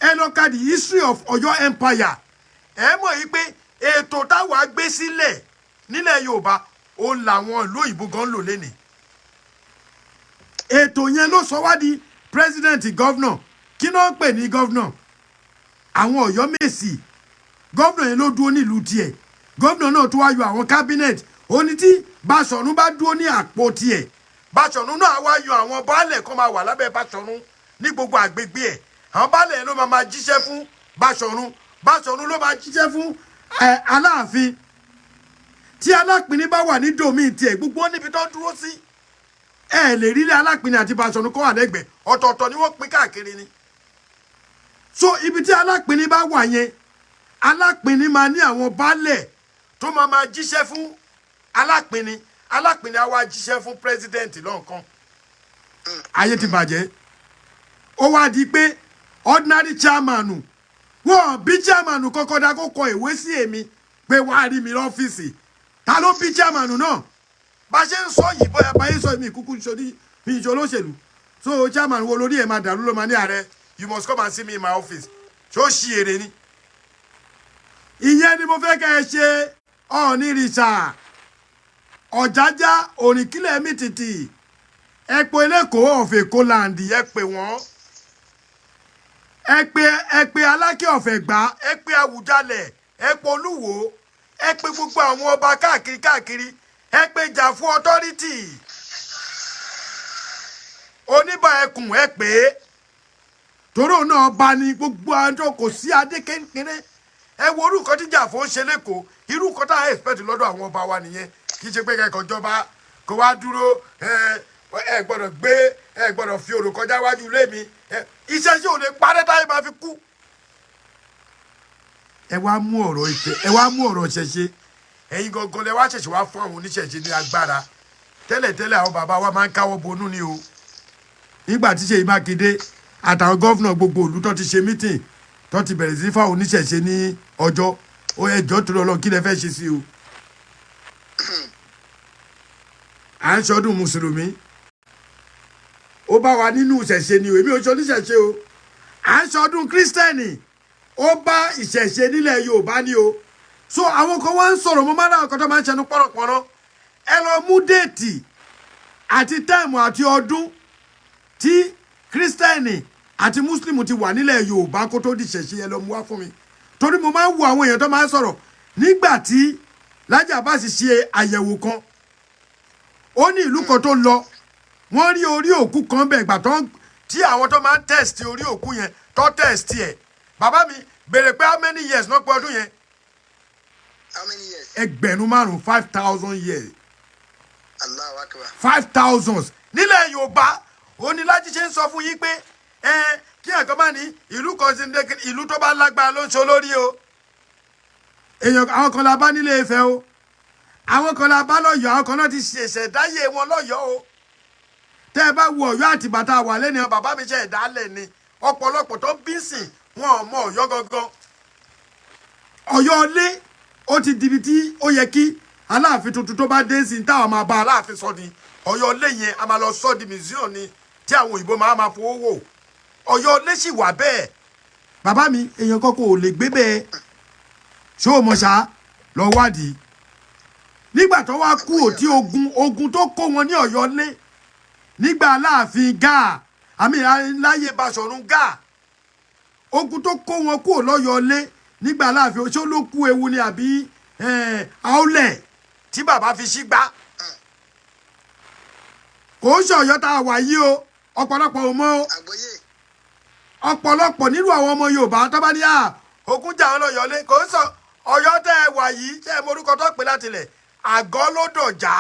ẹ lọ́ka the history of Ọ̀yọ́ Empire ẹ mọ̀ yí pé ètò táwa gbé sílẹ̀ nílẹ̀ Yorùbá ó làwọn ìlú òyìnbó gan lò lẹ́ni ètò yẹn ló sọ wá di president governor kí ló ń pè ní governor àwọn Ọ̀yọ́mèsì governor yẹn ló dúró nílùú tiẹ̀ governor náà tó wá yọ àwọn cabinet ó ní tí Báṣọ̀run bá dúró ní àpò tiẹ̀ Báṣọ̀run náà wá yọ àwọn baálẹ̀ kan máa wà lábẹ́ Báṣọ̀run ní gbogbo àgbègbè ẹ̀ àwọn baálẹ̀ yẹn ló máa jíṣẹ́ fún Báṣọ̀run ló máa jíṣẹ́ fún Aláàfin tí Alápinni bá wà ní domi tiẹ̀ gbogbo níbi tó dúró sí ẹ lè rí ilé Alápinni àti Báṣọ̀run kó wà lẹ́gbẹ̀ẹ́ ọ̀tọ̀ọ̀tọ̀ ni wọ́n pín káàkiri ni so ibi tí Alápinni bá wà yẹn Alápinni máa ní àwọn baálẹ̀ tó máa jíṣẹ́ fún Alápinni á wá jíṣẹ́ fún president lọ́nkàn ayé ti bàjẹ́ ó wá di pé ordinary chairman wọn bí chairman kọ́kọ́ dá kó kọ ìwé sí èmi pé wàá rí mi lọ́fíìsì ta ló bí chairman náà bá ṣe ń sọ yìí bóyá báyé sọ mi kúkú sórí mi ìṣó olóṣèlú so chairman wo lórí ẹ̀ máa dàrú ló máa ní ààrẹ you must come and see me in my office ṣó ṣí èrè ni ìyẹn ni mo fẹ́ kẹ́ ẹ ṣe Ọ̀nìrìṣà Ọ̀jájá Òrìnkìlẹ̀ Mìtìtì ẹ pé Elékòó of Èkó land ẹ pé wọ́n ẹ pé Aláké of Ẹ̀gbá ẹ pé Àwùjalẹ̀ ẹ pé Olúwo ẹ pé gbogbo àwọn ọba káàkiri ẹ pé jà fún authority Oníbà Ẹkùn ẹ pé tòró náà bá ní gbogbo àjọ kò sí adé kékeré ẹ wo orúkọ tí jà fún ṣe lẹ́kọ̀ọ́ irú nǹkan tá a expect lọ́dọ̀ àwọn ọba wa nìyẹn kì í ṣe pé kẹ́kọ̀ọ́ jọba kó wá dúró ẹ gbọ́dọ̀ gbé ẹ gbọ́dọ̀ fi òrò kọjá wájú ilé mi iṣẹ́ ṣé ò lè parẹ́ táyé máa fi kú. ẹ wá mú ọ̀rọ̀ ìfẹ́ ẹ wá mú ọ̀rọ̀ ṣẹ̀ṣẹ̀ ẹ̀yin gangan lẹ wá ṣẹ̀ṣẹ̀ wá fún àwọn oníṣẹ̀ṣe ní agbára tẹ́lẹ̀tẹ́lẹ̀ àwọn bàbá wa máa ń káwọ́ bonú ni o nígbà tí Ṣèyí Mákindé àtàwọn gọ́fúnà gbogbo ìlú tó ti ṣe mítìn tó ti bẹ̀rẹ̀ sí fáwọn oníṣẹ̀ṣe ní ọjọ́ ó ẹjọ́ tó lọ́ọ́ kí lẹ fẹ́ ṣe sí o. à ń ṣọdún mùsùlùmí ó bá wa nínú ìṣẹ̀ṣe ni o èmi ò ṣe oníṣẹ̀ṣe o à ń ṣọdún kírísítẹ́nì ó bá ìṣẹ̀ṣe nílẹ̀ Yorùbá ni o so àwọn kan wá ń sọ̀rọ̀ mo máa ń ra ọkọ̀ tó máa ń ṣẹnu pọ̀rọ̀pọ̀rọ̀ ẹ lọ mú déètì àti táìmù àti ọdún tí kírísítẹ́nì àti mùsùlùmí ti wà nílẹ̀ Yorùbá kó tó di ìṣẹ̀ṣe ẹ lọ mú wá fún mi torí mo máa ń wo àwọn èèyàn tó máa ń sọ̀rọ̀ nígbà tí Lájí Àbáàsì ṣe àyẹ̀wò kan ó ní ìlú kan tó lọ wọ́n rí orí òkú kan bẹ̀ gbà tán tí àwọn tó máa ń test orí òkú yẹn tó test ẹ̀ bàbá mi béèrè pé how many years náà pé ọdún yẹn How many years? ẹgbẹ̀rún márùn 5,000 years Allahu Akbar. 5,000 nílẹ̀ Yorùbá ó ní Lájí ṣe ń sọ fún yín pé kí ẹ̀kọ́ máa ní ìlú kan sí ìlú tó bá lágbára ló ń ṣe olórí o èèyàn àwọn kan la bá nílé Ifẹ̀ o àwọn kan la bá lọ́yọ̀ọ́ àwọn kan náà ti ṣẹ̀ṣẹ̀ dáyé wọn lọ́yọ̀ọ́ o tẹ́ ẹ bá wo Ọ̀yọ́ àti bàtà wà lẹ́ni ọ bàbá mi ṣe ìdálẹ̀ ni ọ̀pọ̀lọpọ̀ tó bí sìn wọn ò mọ Ọ̀yọ́ gangan Ọ̀yọ́ ilé ó ti dibi tí ó yẹ kí Aláàfin tuntun tó bá dé sí ní táwọn máa bá Aláàfin sọ ni Ọ̀yọ́ ilé yẹn a máa lọ sọ di museum ni tí àwọn òyìnbó máa fowó wò Ọ̀yọ́ ilé sì wà bẹ́ẹ̀ bàbá mi èèyàn kọ́kọ́ ò lè gbé bẹ́ẹ̀ ṣé o mọ̀ ṣá lọ wádìí nígbà tó wá kú òtí ogun tó kó wọn ní Ọ̀yọ́ ilé nígbà Aláàfin Gáà àmì láyé Baṣọ̀run Gáà ogun tó kó wọn kúrò lọ́yọ̀ ilé nígbà Aláàfin ṣé ló kú ewu ni àbí àólẹ̀ tí bàbá fi sígbá kò ń ṣe Ọ̀yọ́ tá a wà yìí o ọ̀pọ̀lọpọ̀ ò mọ̀ o ọ̀pọ̀lọpọ̀ nínú àwọn ọmọ Yorùbá tó bá ní ogun jà wọn lọ́yọ̀ ilé kò ń sọ Ọ̀yọ́ tẹ́ ẹ wà yìí ṣe é morúkọ tó pè láti lẹ̀ àgọ́ ló dọ̀já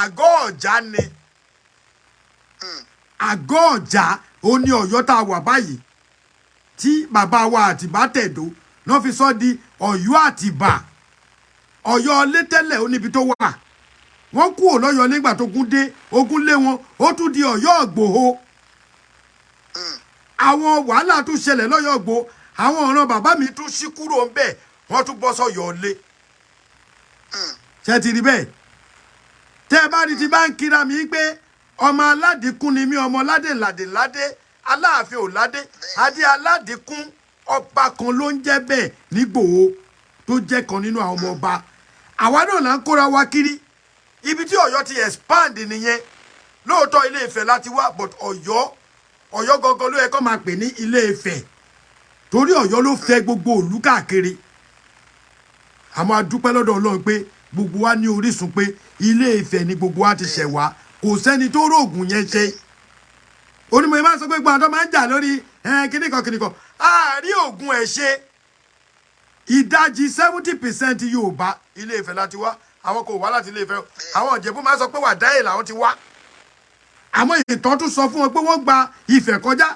àgọ́ ọ̀já ni àgọ́ ọ̀já ó ní Ọ̀yọ́ tá a wà báyìí tí bàbá wa Àtìbá tẹ̀dó náà fi sọ di Ọ̀yọ́ Àtìbà Ọ̀yọ́ ilé tẹ́lẹ̀ ó níbi tó wà wọ́n kú ò lọ́yọ̀ nígbà tó gún dé ogun lé wọn ó tún di Ọ̀yọ́ Ìgbòho àwọn wàhálà tún ṣẹlẹ̀ lọ́yọ̀ Ìgbòho àwọn ọ̀ràn bàbá mi tún ṣí kúrò ń bẹ̀ wọ́n tún bọ́ sọ́yọ̀ ilé ṣe ti rí bẹ́ẹ̀ tẹ́ ẹ bá rí ti bá ń kíra mi pé ọmọ aládìkún ni mí ọmọ ládé Aláàfin ò ládé adé aládìkún ọba kan ló ń jẹ́ bẹ́ẹ̀ nígbòho tó jẹ́ kan nínú àwọn ọmọ ọba àwa náà là ń kóra wa kiri ibi tí Ọ̀yọ́ ti expand nìyẹn lóòótọ́ Ilé Ifẹ̀ láti wá but Ọ̀yọ́ gangan ló yẹ kó máa pè ní Ilé Ifẹ̀ torí Ọ̀yọ́ ló fẹ́ gbogbo ìlú káàkiri àmọ́ a dúpẹ́ lọ́dọ̀ Ọlọ́run pé gbogbo wa ní orísun pé Ilé Ifẹ̀ ni gbogbo wa ti ṣẹ̀ wá kò sẹ́ni tó rògùn yẹn ṣe onímọ̀ ìmọ̀ sọ pé gbọ́dọ̀ máa ń jà lórí kíníkan àárí ògùn ẹ̀ ṣe ìdajì 70% Yorùbá Ilé Ifẹ̀ láti wá àwọn kò wá láti Ilé Ifẹ̀ àwọn Ìjẹ̀bú máa sọ pé Wàdáyé làwọn ti wá àmọ́ ìtàn tún sọ fún wọn pé wọ́n gba Ifẹ̀ kọjá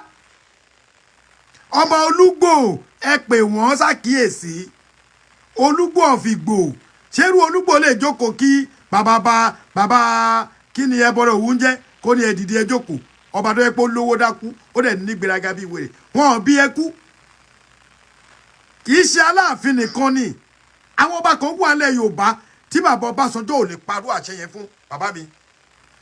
ọba Olúgbò ẹ pè wọ́n ṣàkíyèsí Olúgbò of Ìgbò ṣerú Olúgbò lè jókòó kí bàbá kí ni ẹbọrọ òun jẹ́ kó ní ẹdìdí ẹ jókòó ọba tó yẹ pé ó lówó dákú ó dẹ̀ ní gbéraga bíi wèrè wọn bí ẹ kú kì í ṣe Aláàfin nìkan ni àwọn ọba kan wà lẹ̀ Yorùbá tí bàbá Ọbásanjọ́ ò lè parú àṣẹ yẹn fún bàbá mi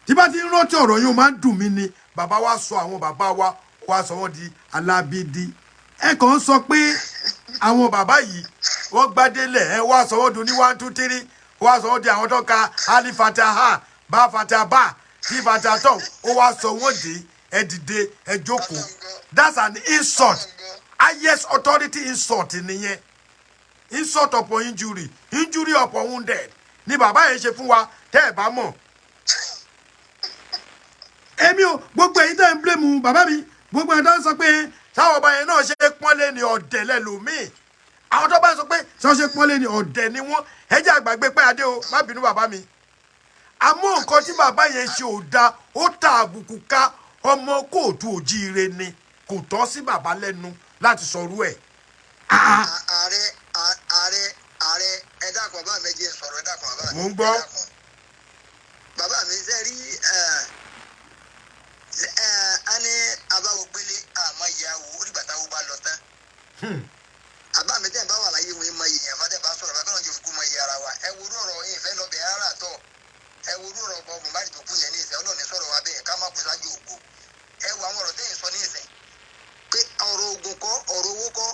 tí bá ti ń rántí ọ̀rọ̀ yìí ó máa ń dùn mí ni bàbá wa sọ àwọn bàbá wa wá sọ wọ́n di alábídí ẹ kàn ń sọ pé àwọn bàbá yìí wọ́n gbádélẹ̀ ẹ wá sọ wọ́n dùn ní 1 2 3 wá sọ wọ́n di àwọn tó ka alifataha bá fata bá tí fata tán ó wá sọ wọ́n di ẹ dìde ẹ jókòó that's an insult highest authority insult nìyẹn insult upon injury upon wounded ni bàbá yẹn ṣe fún wa tẹ́ ẹ bá mọ̀ èmi ò gbogbo èyí tẹ́ ń blame bàbá mi gbogbo ẹ̀ tó ń sọ pé táwọn ọba yẹn náà ṣe pọ́nlé ní ọ̀dẹ̀ lẹ́lòmíì àwọn tó bá sọ pé ṣọ́ ṣe pọ́nlé ní ọ̀dẹ̀ ni wọ́n ẹjẹ́ àgbàgbé pé adé o má bínú bàbá mi àmọ́ nǹkan tí bàbá yẹn ṣe ò da ó ta àbùkù ká ọmọ kóòtù òjíire ni kò tọ́ sí bàbá lẹ́nu láti sọrú ẹ̀. ààrẹ ẹ dákun bàbá mi jẹ́ sọ̀rọ̀ ẹ dákun bàbá mi. mò ń gbọ́. bàbá mi ṣe rí a ní abáwo gbélé àmọ́ ìyàwó onígbàtà wo bá lọ tán. àbá mi tẹ́ ẹ̀ bá wà láyé wọn mọ iye yẹn fàtẹ́ bá sọ̀rọ̀ bákan náà jẹ́ fukú mọ iye ara wa ẹ wo rọrọ̀ ìfẹ́ lọ́bẹ̀ ara tọ̀ ẹ wo rọrọ̀ ọ̀pọ̀ Mohbad tó kú yẹn ní ìfẹ́ ọlọ́ọ̀ni sọ̀rọ̀ wa bẹ́ẹ̀ ká má kó sáájú ògo ẹ wo àwọn ọ̀rọ̀ tẹ́yìn sọ ní ìfẹ́ pé ọ̀rọ̀ ogun kọ́ ọ̀rọ̀ owó kọ́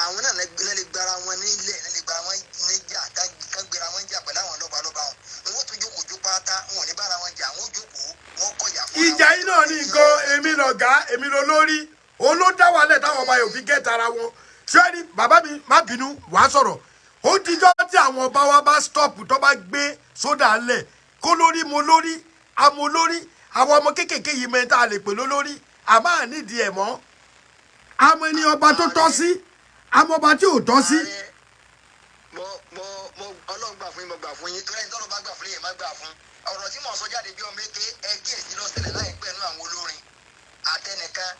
àwọn náà lè gbára wọn nílẹ̀ lè gbára wọn níjà ká gbéra wọn jà pẹ̀lú àwọn lọ́balọ́ba wọn wọn tún jókòó jó pátá wọn ò ní bára wọn jà wọn ó jókòó wọn kọ̀yà fún ìjà yìí náà ní nǹkan èmi lọ̀gá èmi lọ lórí olódáwálẹ̀ táwọn ọba yòókì gẹ́ta ara wọn ṣé bàbá mi má bínú wàá sọ̀rọ̀ ó dijọ́ tí àwọn ọba wa bá stop tó bá gbé sódà lẹ̀ kó lórí mo lórí àmọ́ lórí àwọn ọmọ kéékèèké yìí mẹ́ta lè pè lólórí àmọ́ ànídìí ẹ̀ mọ́ àmọ́ ẹni ọba tó tọ́ sí àmọ́ ọba tí ò tọ́ sí. mo Ọlọ́run gbà fún yín mo gbà fún yín torí ẹni tọ́lọ́ bá gbà fún yín má gbà fún ọ̀rọ̀ tí mò ń sọ jáde bí ọmọ eke ẹgbẹ́ èsì lọ́sẹ̀lẹ̀ láìpẹ́ nú àwọn olórin àtẹnìkan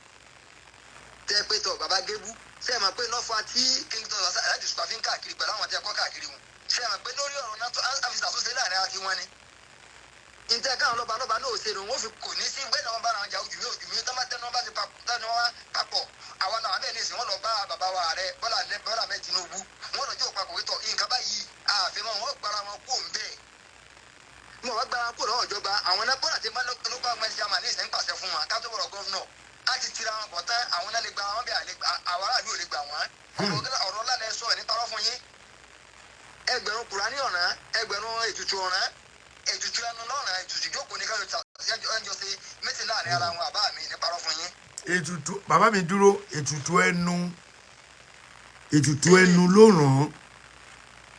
tẹ́ pé tọ̀ bàbá gébú ṣé ẹ mọ̀ pé lọ́fọ̀ àti kíntọ́ láti sùpà fi ń káàkiri pẹ̀lú àwọn tí ẹ kọ́ káàkiri wọn ṣé ẹ mọ̀ pé lórí ọ̀rọ̀ náà tó àfisà tó ṣe láàrin àti wọn ni. ìtẹ́ káwọn lọ́ba náà ò ṣe nù wọ́n fi kò ní sí bẹ́ẹ̀ ni wọ́n bá ara jà ojú mi tó bá tẹnu bá ti papọ̀ àwọn làwọn bẹ́ẹ̀ ní ìsìn wọn lọ bá bàbá wa ààrẹ Bọ́lá mẹ́ Tinubu wọn lọ jẹ́ òpapọ̀ wítọ̀ nǹkan báyìí àfihàn wọn gbára wọn kó ń bẹ́ẹ̀ mo wá gbára kó lọ́wọ́ ìjọba àwọn nẹ́pọ́n àti local government chairman ní ìsìn ń pàṣẹ fún wọn ká tó bọ̀rọ̀ gọ́vnọ̀ á ti tira wọn bọ̀ tán àwọn náà lè gba wọn bẹ́ẹ̀ àwọn aráàlú ò lè gbà wọ́n ọ̀rọ̀ lálẹ́ sọ ní parọ́ fún yín ẹgbẹ̀rún Kùránì ọ̀ràn ẹgbẹ̀rún ètùtù ọ̀ràn ètùtù ẹnu lọ́ràn ètùtù ìjókòó ní káyọ̀ ẹjọ́ ṣe mẹ́tì láàrin ara wọn àbá mi ní parọ́ fún yín. ètùtù bàbá mi dúró ètùtù ẹnu ló ràn án.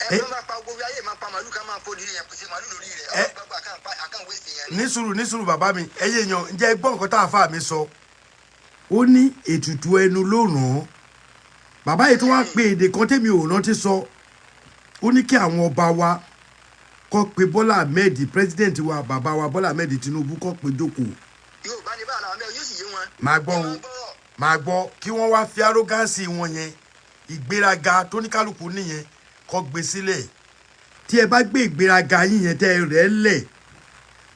ẹgbẹ́ máa pa gbogbo ayé máa pa màálù ká máa fòdì yẹn pèsè màálù lórí rẹ̀ ọlọ́gbàgbà àkànwé sí yẹn. ní sùúrù bàbá mi ẹyẹ èèyàn ǹjẹ́ gbọ́ nǹkan tá a fà mí sọ ó ní ètùtù ẹnu ló ràn án bàbá yìí tó wá pé èdè kan tèmi ò rántí sọ ó ní kí àwọn ọba wa kọ́ pé Bọ́lá Ahmed president wa bàbá wa Bọ́lá Ahmed Tinubu kọ́ pé jókòó. yóò bá ní bá àwọn yóò sì yé wọn. máa gbọ́ kí wọ́n wá fi arrogance wọn yẹn ìgbéraga tó ní kálukú nìyẹn kọ́ gbé sílẹ̀ tí ẹ bá gbé ìgbéraga yín yẹn tẹ́ rẹ̀ lẹ̀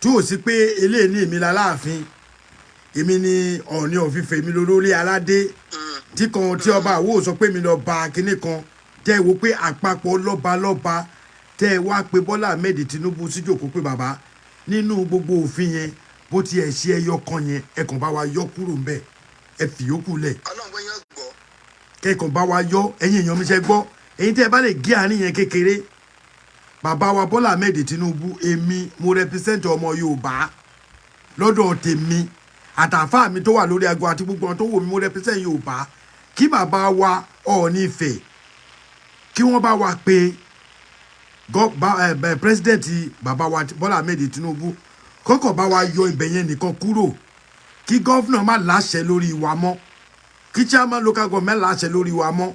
tí ò sí pé eléyìí ní èmi láláàfin èmi ní Ọọ̀ni ọ̀fìfẹ́ mi lórí aládé tí ọba àwo sọ pé mi lọ ba kinní kan tẹ́ ẹ wo pé àpapọ̀ lọ́ba tẹ́ ẹ wá pé Bọ́lá Ahmed Tinubu síjòkó pé bàbá nínú gbogbo òfin yẹn bó tiẹ̀ ṣe ẹyọ kan yẹn ẹ kàn bá wa yọ kúrò ńbẹ̀ ẹ fìyókù lẹ̀ kẹ́kàn bá wa yọ ẹ̀yin èèyàn mi ṣe gbọ́ ẹ̀yin tẹ́ ẹ bá lè gé àárín yẹn kékeré bàbá wa Bọ́lá Ahmed Tinubu èmi mo represent ọmọ Yorùbá lọ́dọ̀ tèmi àtàfà mi tó wà lórí aago àti gbogbo wọn tó wò mí mo represent Yorùbá kí bàbá wa Ọọ̀ni Ifẹ̀ kí wọ́n bá wa pé president bàbá wa Bọ́lá Ahmed Tinubu kọ́kọ́ bá wa yọ ibẹ̀ yẹn nìkan kúrò kí gọ́fúnà má láṣẹ lórí wa mọ́ kí chairman local government láṣẹ lórí wa mọ́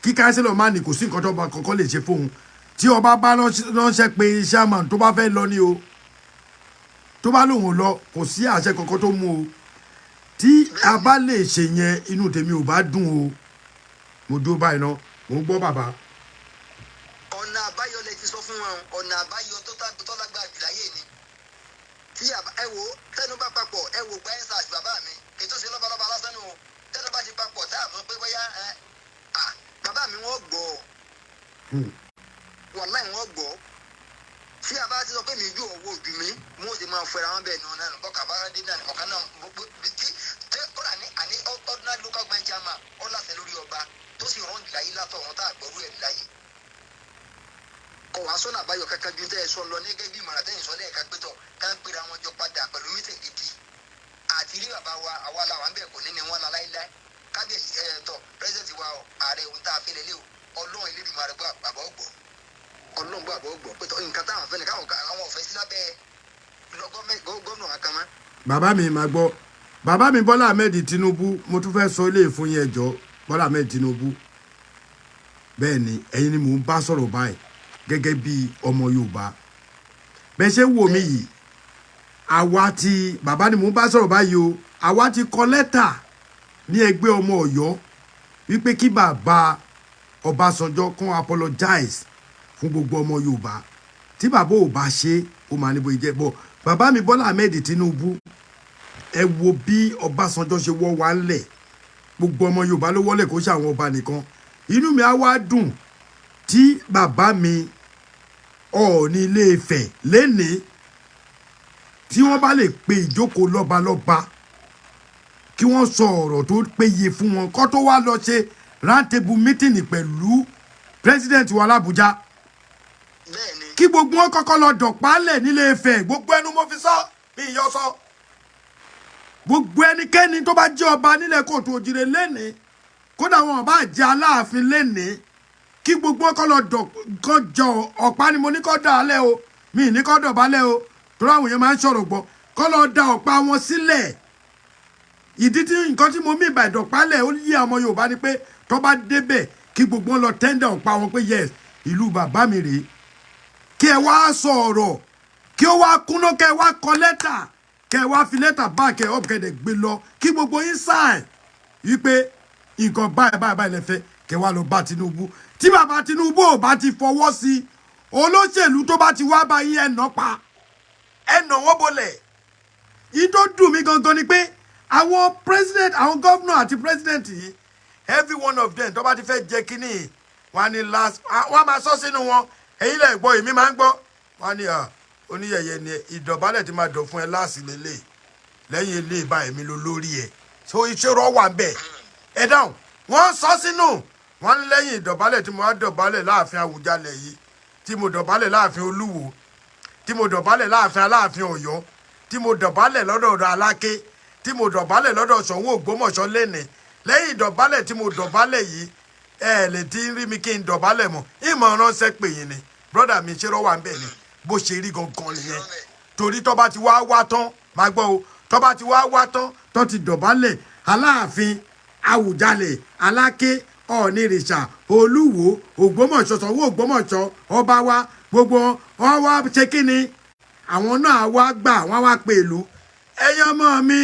kí kánsílọ̀ má ní kò sí nǹkan tó bá kọ́kọ́ lè ṣe fóun tí ọba bá ránṣẹ́ pé chairman tó bá fẹ́ lọ ní o tó bá lòun lọ kò sí àṣẹ kankan tó mú o tí a bá lè ṣe yẹn inú tèmi ò bá dùn o mo dúró báyìí náà mo gbọ́ bàbá. ọ̀nà àbáyọ lè ti sọ fún wọn ọ̀nà àbáyọ tó lágbára jù láyé ni tí ẹ wo tẹnu bá papọ̀ ẹ wo gbá ẹ̀sà àti bàbá mi ètò ìṣe lọ́balọ́ba lásán o tẹnu bá ti papọ̀ tá a mọ̀ pé bóyá bàbá mi wọ́n gbọ́ wàláì wọ́n gbọ́ tí a bá ti sọ pé mi ju owó ojú mi mo sì máa fẹ́ra wọn bẹ́ẹ̀ náà náà bọ́kà bá dé náà ọ̀kan náà tí kọ́ra ní àní ordinary local government chairman ó láṣẹ lórí ọba tó sì rán ìlà yìí látọ̀ wọn tá a gbọ́rú ẹ̀ láyé kọ̀ wá sọ́nà àbáyọ kankan ju tẹ́ ẹ sọ lọ ní gẹ́gẹ́ bí ìmọ̀ràn tẹ́yìn sọ lẹ́ẹ̀ka pé tọ̀ ká ń pera wọn jọ padà pẹ̀lú mítìn gidi àti rí bàbá wa àwa làwọn ń bẹ̀ kò ní ni wọ́n la láíláí kábíyèsí president wa ààrẹ ohun tá a fẹ́ lélẹ́ o ọlọ́run Elédùmarè rẹ̀ bàbá ọgbọ̀ ọlọ́run bàbá ọgbọ̀ pé nǹkan táwọn fẹ́ ni káwọn ọ̀fẹ́ sí lábẹ́ gọ́ọ̀nà àkàmá. bàbá mi máa gbọ́ bàbá mi Bọ́lá Ahmed Tinubu mo tún fẹ́ sọ ilé ìfún yẹn ẹjọ́ Bọ́lá Ahmed Tinubu bẹ́ẹ̀ ni ẹ̀yin ni mò ń bá sọ̀rọ̀ báyìí gẹ́gẹ́ bí ọmọ Yorùbá bẹ́ẹ̀ ṣe wò mí yìí àwa ti bàbá ni mò ń bá sọ̀rọ̀ báyìí o àwa ti kọ lẹ́tà ní ẹgbẹ́ ọmọ Ọ̀yọ́ wípé kí bàbá Ọbásanjọ́ kàn apologize fún gbogbo ọmọ Yorùbá tí bàbá ò bá ṣe ó máa níbo ìjẹ́ bọ̀ bàbá mi Bọ́lá Ahmed Tinubu ẹ wo bí Ọbásanjọ́ ṣe wọ́ wa ńlẹ̀ gbogbo ọmọ Yorùbá ló wọlé kó ṣe àwọn ọba nìkan inú mi á wá dùn tí bàbá mi Ọọ̀ni Ilé Ifẹ̀ lénìí tí wọ́n bá lè pe ìjókòó lọ́balọ́ba kí wọ́n sọ ọ̀rọ̀ tó péye fún wọn kó tó wá lọ ṣe roundtable meeting pẹ̀lú president wa l'Abuja kí gbogbo wọn kọ́kọ́ lọ dọ̀pálẹ̀ nílé Ifẹ̀ gbogbo ẹnu mo fi sọ bí ìyọ sọ gbogbo ẹnikẹ́ni tó bá jẹ́ ọba nílẹ̀ Kóòtù Òjìrè lénìí kódà wọn bá jẹ́ Aláàfin lénìí kí gbogbo wọn kọ́ lọ jọ ọ̀pá ni mo ní kọ́ dà á lẹ́ o mi ní kọ́ dọ̀bálẹ̀ o torí àwọn èèyàn máa ń sọ̀rọ̀ gbọ́ kọ́ lọ da ọ̀pá wọn sílẹ̀ ìdí tí nǹkan tí mo mí ìbà ìdọ̀pálẹ̀ ó yí ọmọ Yorùbá ni pé tó bá débẹ̀ kí gbogbo wọn lọ tẹ́ndà ọ̀pá wọn pé yes ìlú bàbá mi rèé kí ẹ wá sọ ọ̀rọ̀ kí ó wá kúnná kẹ wá kọ lẹ́tà kẹ wá fi lẹ́tà bá kẹ ọ̀kẹ́dẹ̀ gbé lọ kí gbogbo yín sáìn wípé nǹkan báyìí lẹ fẹ́ kẹ́ wá lọ bá Tinubu tí bàbá Tinubu ò bá ti fọwọ́ sí olóṣèlú tó bá ti wá bá yín ẹ̀nà pa ẹ̀nà wọ́n bolẹ̀ yìí tó dùn mí gangan ni pé àwọn president àwọn governor àti president yìí every one of them tó bá ti fẹ́ jẹ kínní wọn ni last wọn máa sọ sínú wọn èyí lẹ gbọ́ èmi máa ń gbọ́ wọn ni oníyẹyẹ ni ìdọ̀bálẹ̀ ti máa dọ̀ fún ẹ láàsì lélẹ̀ lẹ́yìn ilé ìbá èmi ló lórí ẹ̀ so ìṣòro wà ń bẹ̀ ẹ dáhùn wọ́n sọ sínú wọn ní lẹ́yìn ìdọ̀bálẹ̀ tí mo wá dọ̀bálẹ̀ láàfin Àwùjalẹ̀ yìí tí mo dọ̀bálẹ̀ láàfin Olúwo tí mo dọ̀bálẹ̀ láàfin Aláàfin Ọ̀yọ́ tí mo dọ̀bálẹ̀ lọ́dọ̀ ọ̀dọ̀ Aláké tí mo dọ̀bálẹ̀ lọ́dọ̀ Ṣọ̀ún Ògbómọ̀ṣọ́ lẹ́nìí lẹ́yìn ìdọ̀bálẹ̀ tí mo dọ̀bálẹ̀ yìí ẹ lè ti rí mi kí n dọ̀bálẹ̀ mọ́ ìmọ̀ ránṣẹ́ pè yín ni brọ́dà mi ṣe rọ́wà ń bẹ̀ ni bó ṣe rí gangan nìyẹn torí tó bá ti wá wá tán máa gbọ́ o tó bá ti wá wá tán tó ti dọ̀bálẹ̀ Aláàfin Àwùjalẹ̀ Aláké Ọ̀nìrìṣà Olúwo Ògbómọ̀ṣọ́ Ṣọ̀ún Ògbómọ̀ṣọ́ ọba wa gbogbo wọn wá ṣe kí ni àwọn náà wá gbà wọn wá pè ìlú ẹ̀yin ọmọ mi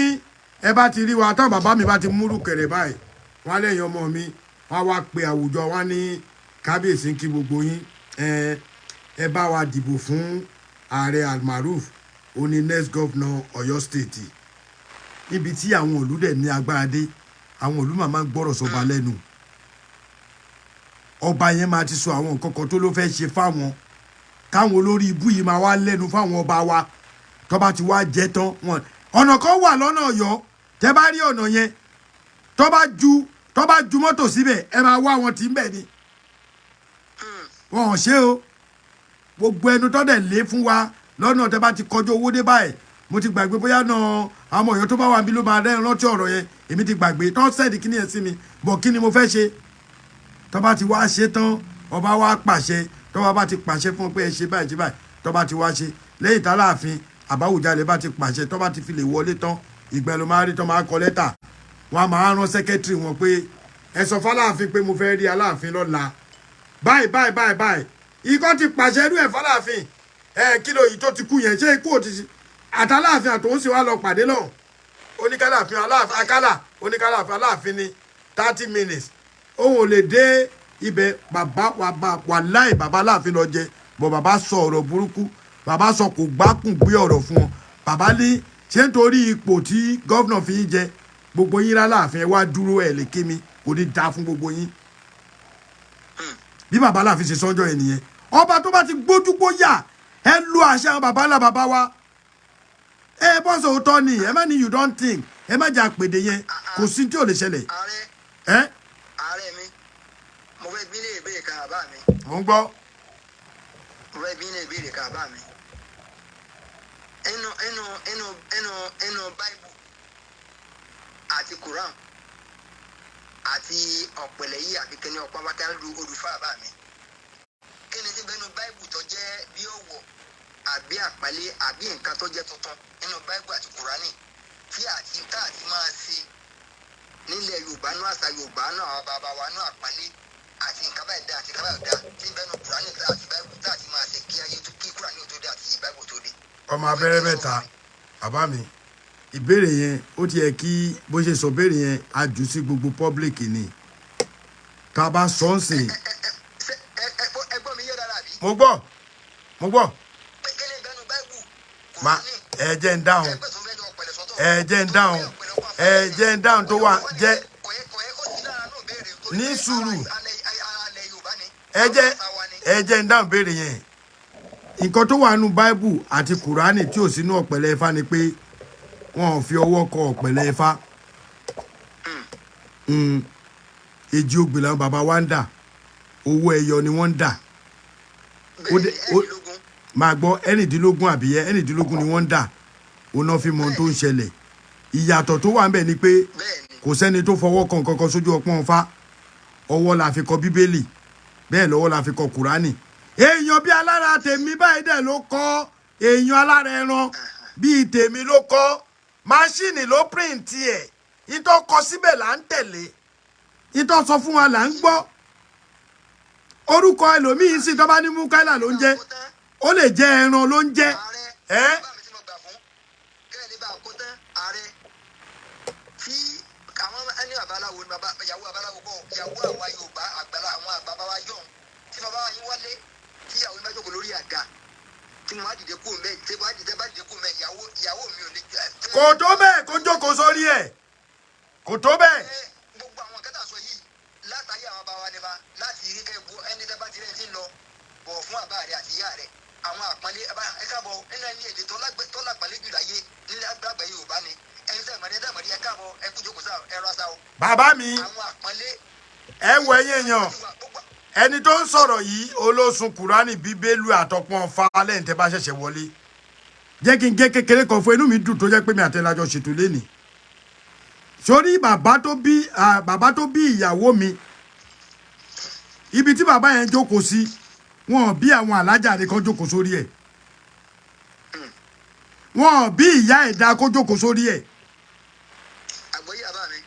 ẹ bá ti rí wa tán bàbá mi bá ti múrù kẹrẹ báyìí wọn lẹ́yìn ọmọ mi wọn wá pe àwùjọ wọn ní kábíyèsí kí gbogbo yín ẹ bá wa dìbò fún ààrẹ Almaroof oní next governor Ọ̀yọ́ state níbi tí àwọn ìlú dẹ̀ ní agbára dé àwọn ìlú màmá ń gbọ́rọ̀ sọba lẹ́nu ọba yẹn máa ti sọ àwọn nǹkan kan tó ló fẹ́ ṣe fáwọn káwọn olórí ibú yìí máa wá lẹ́nu fáwọn ọba wa tó bá ti wá jẹ́ tán wọn ọ̀nà kan wà lọ́nà Ọ̀yọ́ tẹ́ bá rí ọ̀nà yẹn tó bá ju mọ́tò síbẹ̀ ẹ máa wá wọn tí ń bẹ̀ ni wọn ò ṣe o gbogbo ẹnu tó dẹ̀ lé fún wa lọ́nà tẹ́ bá ti kọjú owó dé báyìí mo ti gbàgbé bóyá náà àwọn Ọ̀yọ́ tó bá wà níbí ló máa rẹ́rìn rántí ọ̀rọ̀ yẹn èmi ti gbàgbé tó sẹ́ẹ̀dì kíní yẹn sí mi bọ̀ kí ni mo fẹ́ ṣe tó bá ti wá ṣe tán ọba wa pàṣẹ tó bá ti pàṣẹ fún pé ẹ ṣe báyìí tó bá ti wá ṣe lẹ́yìn tá Aláàfin Àbáwùjalẹ̀ bá ti pàṣẹ tó bá ti fi lè wọlé tán ìgbà ló máa rí tó máa kọ lẹ́tà wọn a máa rán sẹ́kẹ́tìrì wọn pé ẹ sọ f'Aláàfin pé mo fẹ́ rí Aláàfin lọ́la báyìí ikọ́ ti pàṣẹ irú ẹ̀ f'Aláàfin kílò yìí tó ti kú yẹn ṣé ikú òtítì àtàláàfin àtòun sì wá lọ pàdé náà oníkàláàfin oníkàláàfin Aláàfin ní 30 minutes òun ò lè dé ibẹ̀ bàbá wàláì bàbá Aláàfin lọ jẹ bọ̀ bàbá sọ ọ̀rọ̀ burúkú bàbá sọ kò gbákùn gbé ọ̀rọ̀ fún wọn bàbá ní ṣé nítorí ipò tí gọ́vnà fi ń jẹ gbogbo yín Aláàfin ẹ wá dúró ẹ lè ké mi kò ní da fún gbogbo yín bí bàbá Aláàfin ṣe sọ́njọ́ ẹ nìyẹn ọba tó bá ti gbójúgbó yà ẹ lu àṣà àwọn bàbá ńlá bàbá wa ẹ bọ́ sọ òótọ́ ni ẹ má ní you don't think ẹ má jà pèdè yẹn kò sí tí ò lè ṣẹlẹ̀. ààrẹ mi mo fẹ́ bí ní ìbéèrè kan àbá mi. mo ń gbọ́. mo fẹ́ bí ní ìbéèrè kan àbá mi. inú báìbù àti Quran àti ọ̀pẹ̀lẹ̀ yìí àti kẹ́ni ọ̀pá bá kẹ́ni olùfà àbá mi. kí ni tí bẹ́nu báìbù tó jẹ́ bí ọ̀wọ̀ àbí àpálẹ́ àbí nǹkan tó jẹ́ tuntun nínú báìbù àti Kùránì tí àti tá àti máa ṣe nílẹ̀ Yorùbá náà àṣà Yorùbá náà àwọn bàbá wa náà àpálẹ́ àti nǹkan báyìí dá àti nǹkan báyìí dá tí bẹ́nu Kùránì tá àti báìbù tá àti máa ṣe kí ayé tó kí Kùránì tó dé àti báìbù tó dé. ọmọ abẹ́rẹ́ mẹ́ta bàbá mi ìbéèrè yẹn ó ti yẹ kí bó ṣe sọ béèrè yẹn a jù sí gbogbo public ni tá a bá sọ ń sìn. ẹ gbọ́ mi yé dára bí. mo gbọ́. ẹ jẹ́ ń dáhùn tó wà jẹ́ ní sùúrù ẹ jẹ́ ń dáhùn béèrè yẹn nǹkan tó wà nínú báíbù àti Kùránì tí ò sínú ọ̀pẹ̀lẹ̀ Ifá ni pé wọn ò fi ọwọ́ kọ ọ̀pẹ̀lẹ̀ Ifá èjì ogbè làwọn bàbá wa ń dà owó ẹyọ ni wọ́n ń dà máa gbọ́ ẹnìdínlógún àbíyẹ ẹnìdínlógún ni wọ́n ń dà ó náà fi mọ ohun tó ń ṣẹlẹ̀ ìyàtọ̀ tó wà ń bẹ̀ ni pé kò sẹ́ni tó fọwọ́ kan kankan sójú ọpọ́n Ifá ọwọ́ la fi kọ bíbélì bẹ́ẹ̀ lọ́wọ́ la fi kọ Kùránì èèyàn bí alára tèmi báyìí dẹ̀ ló kọ́ èèyàn alára ẹran bíi tèmi ló kọ́ máṣíìnì ló píríǹtì ẹ̀ ìtọ́ kọ síbẹ̀ là ń tẹ̀lé ìtọ́ sọ fún wa là ń gbọ́ orúkọ ẹlòmíín sì tó bá ní Múkáílà ló ń jẹ́ ó lè jẹ́ ẹran ló ń jẹ́ babaláwo ni bàbá ìyàwó babaláwo kọ́ ìyàwó àwa Yorùbá àgbàlá àwọn àgbàbá wa yọ̀ tí bàbá wa yín wálé tí ìyàwó mi bá jókòó lórí àga tí mo bá dìde kú mẹ́ tí bá dìde kú mẹ́ ìyàwó mi ò ní. kò tó bẹ́ẹ̀ kó jókòó sórí ẹ̀ kò tó bẹ́ẹ̀. gbogbo àwọn kẹta sọ yìí látàrí àwọn bàbá wa ni ma láti rí kẹ́gbó ẹni tẹ́ bá ti rẹ̀ ti lọ bọ̀ fún àbá rẹ̀ àti ìyá rẹ̀ àwọn àpọ́nlé ẹ káàbọ̀ nínú ẹni èdè tó lápẹ́lẹ́ jù láyé nílẹ̀ àgbàgbà Yorùbá ni ẹni tẹ́ mọ̀ ní ẹ káàbọ̀ ẹ kú jókòó sáà ẹ rọ́ sáà o. bàbá mi àwọn àpọ́nlé ẹ wọ ẹyẹ èèyàn ẹni tó ń sọ̀rọ̀ yìí olóṣùn kùránì bíbélù àtọpọ̀n falẹ̀ ń tẹ́ bá ṣẹ̀ṣẹ̀ wọlé jẹ́ kí n gé kékeré kan fún inú mi dùn tó jẹ́ pé mi àtẹlájọ ṣètò lénìí sórí bàbá tó bí ìyàwó mi ibi tí bàbá yẹn jókòó sí wọn bí àwọn alájà rẹ̀ kan jókòó sórí ẹ̀ wọn bí ìyá ẹ̀dá kó jókòó sórí ẹ̀ àgbọ́yé àbá mi.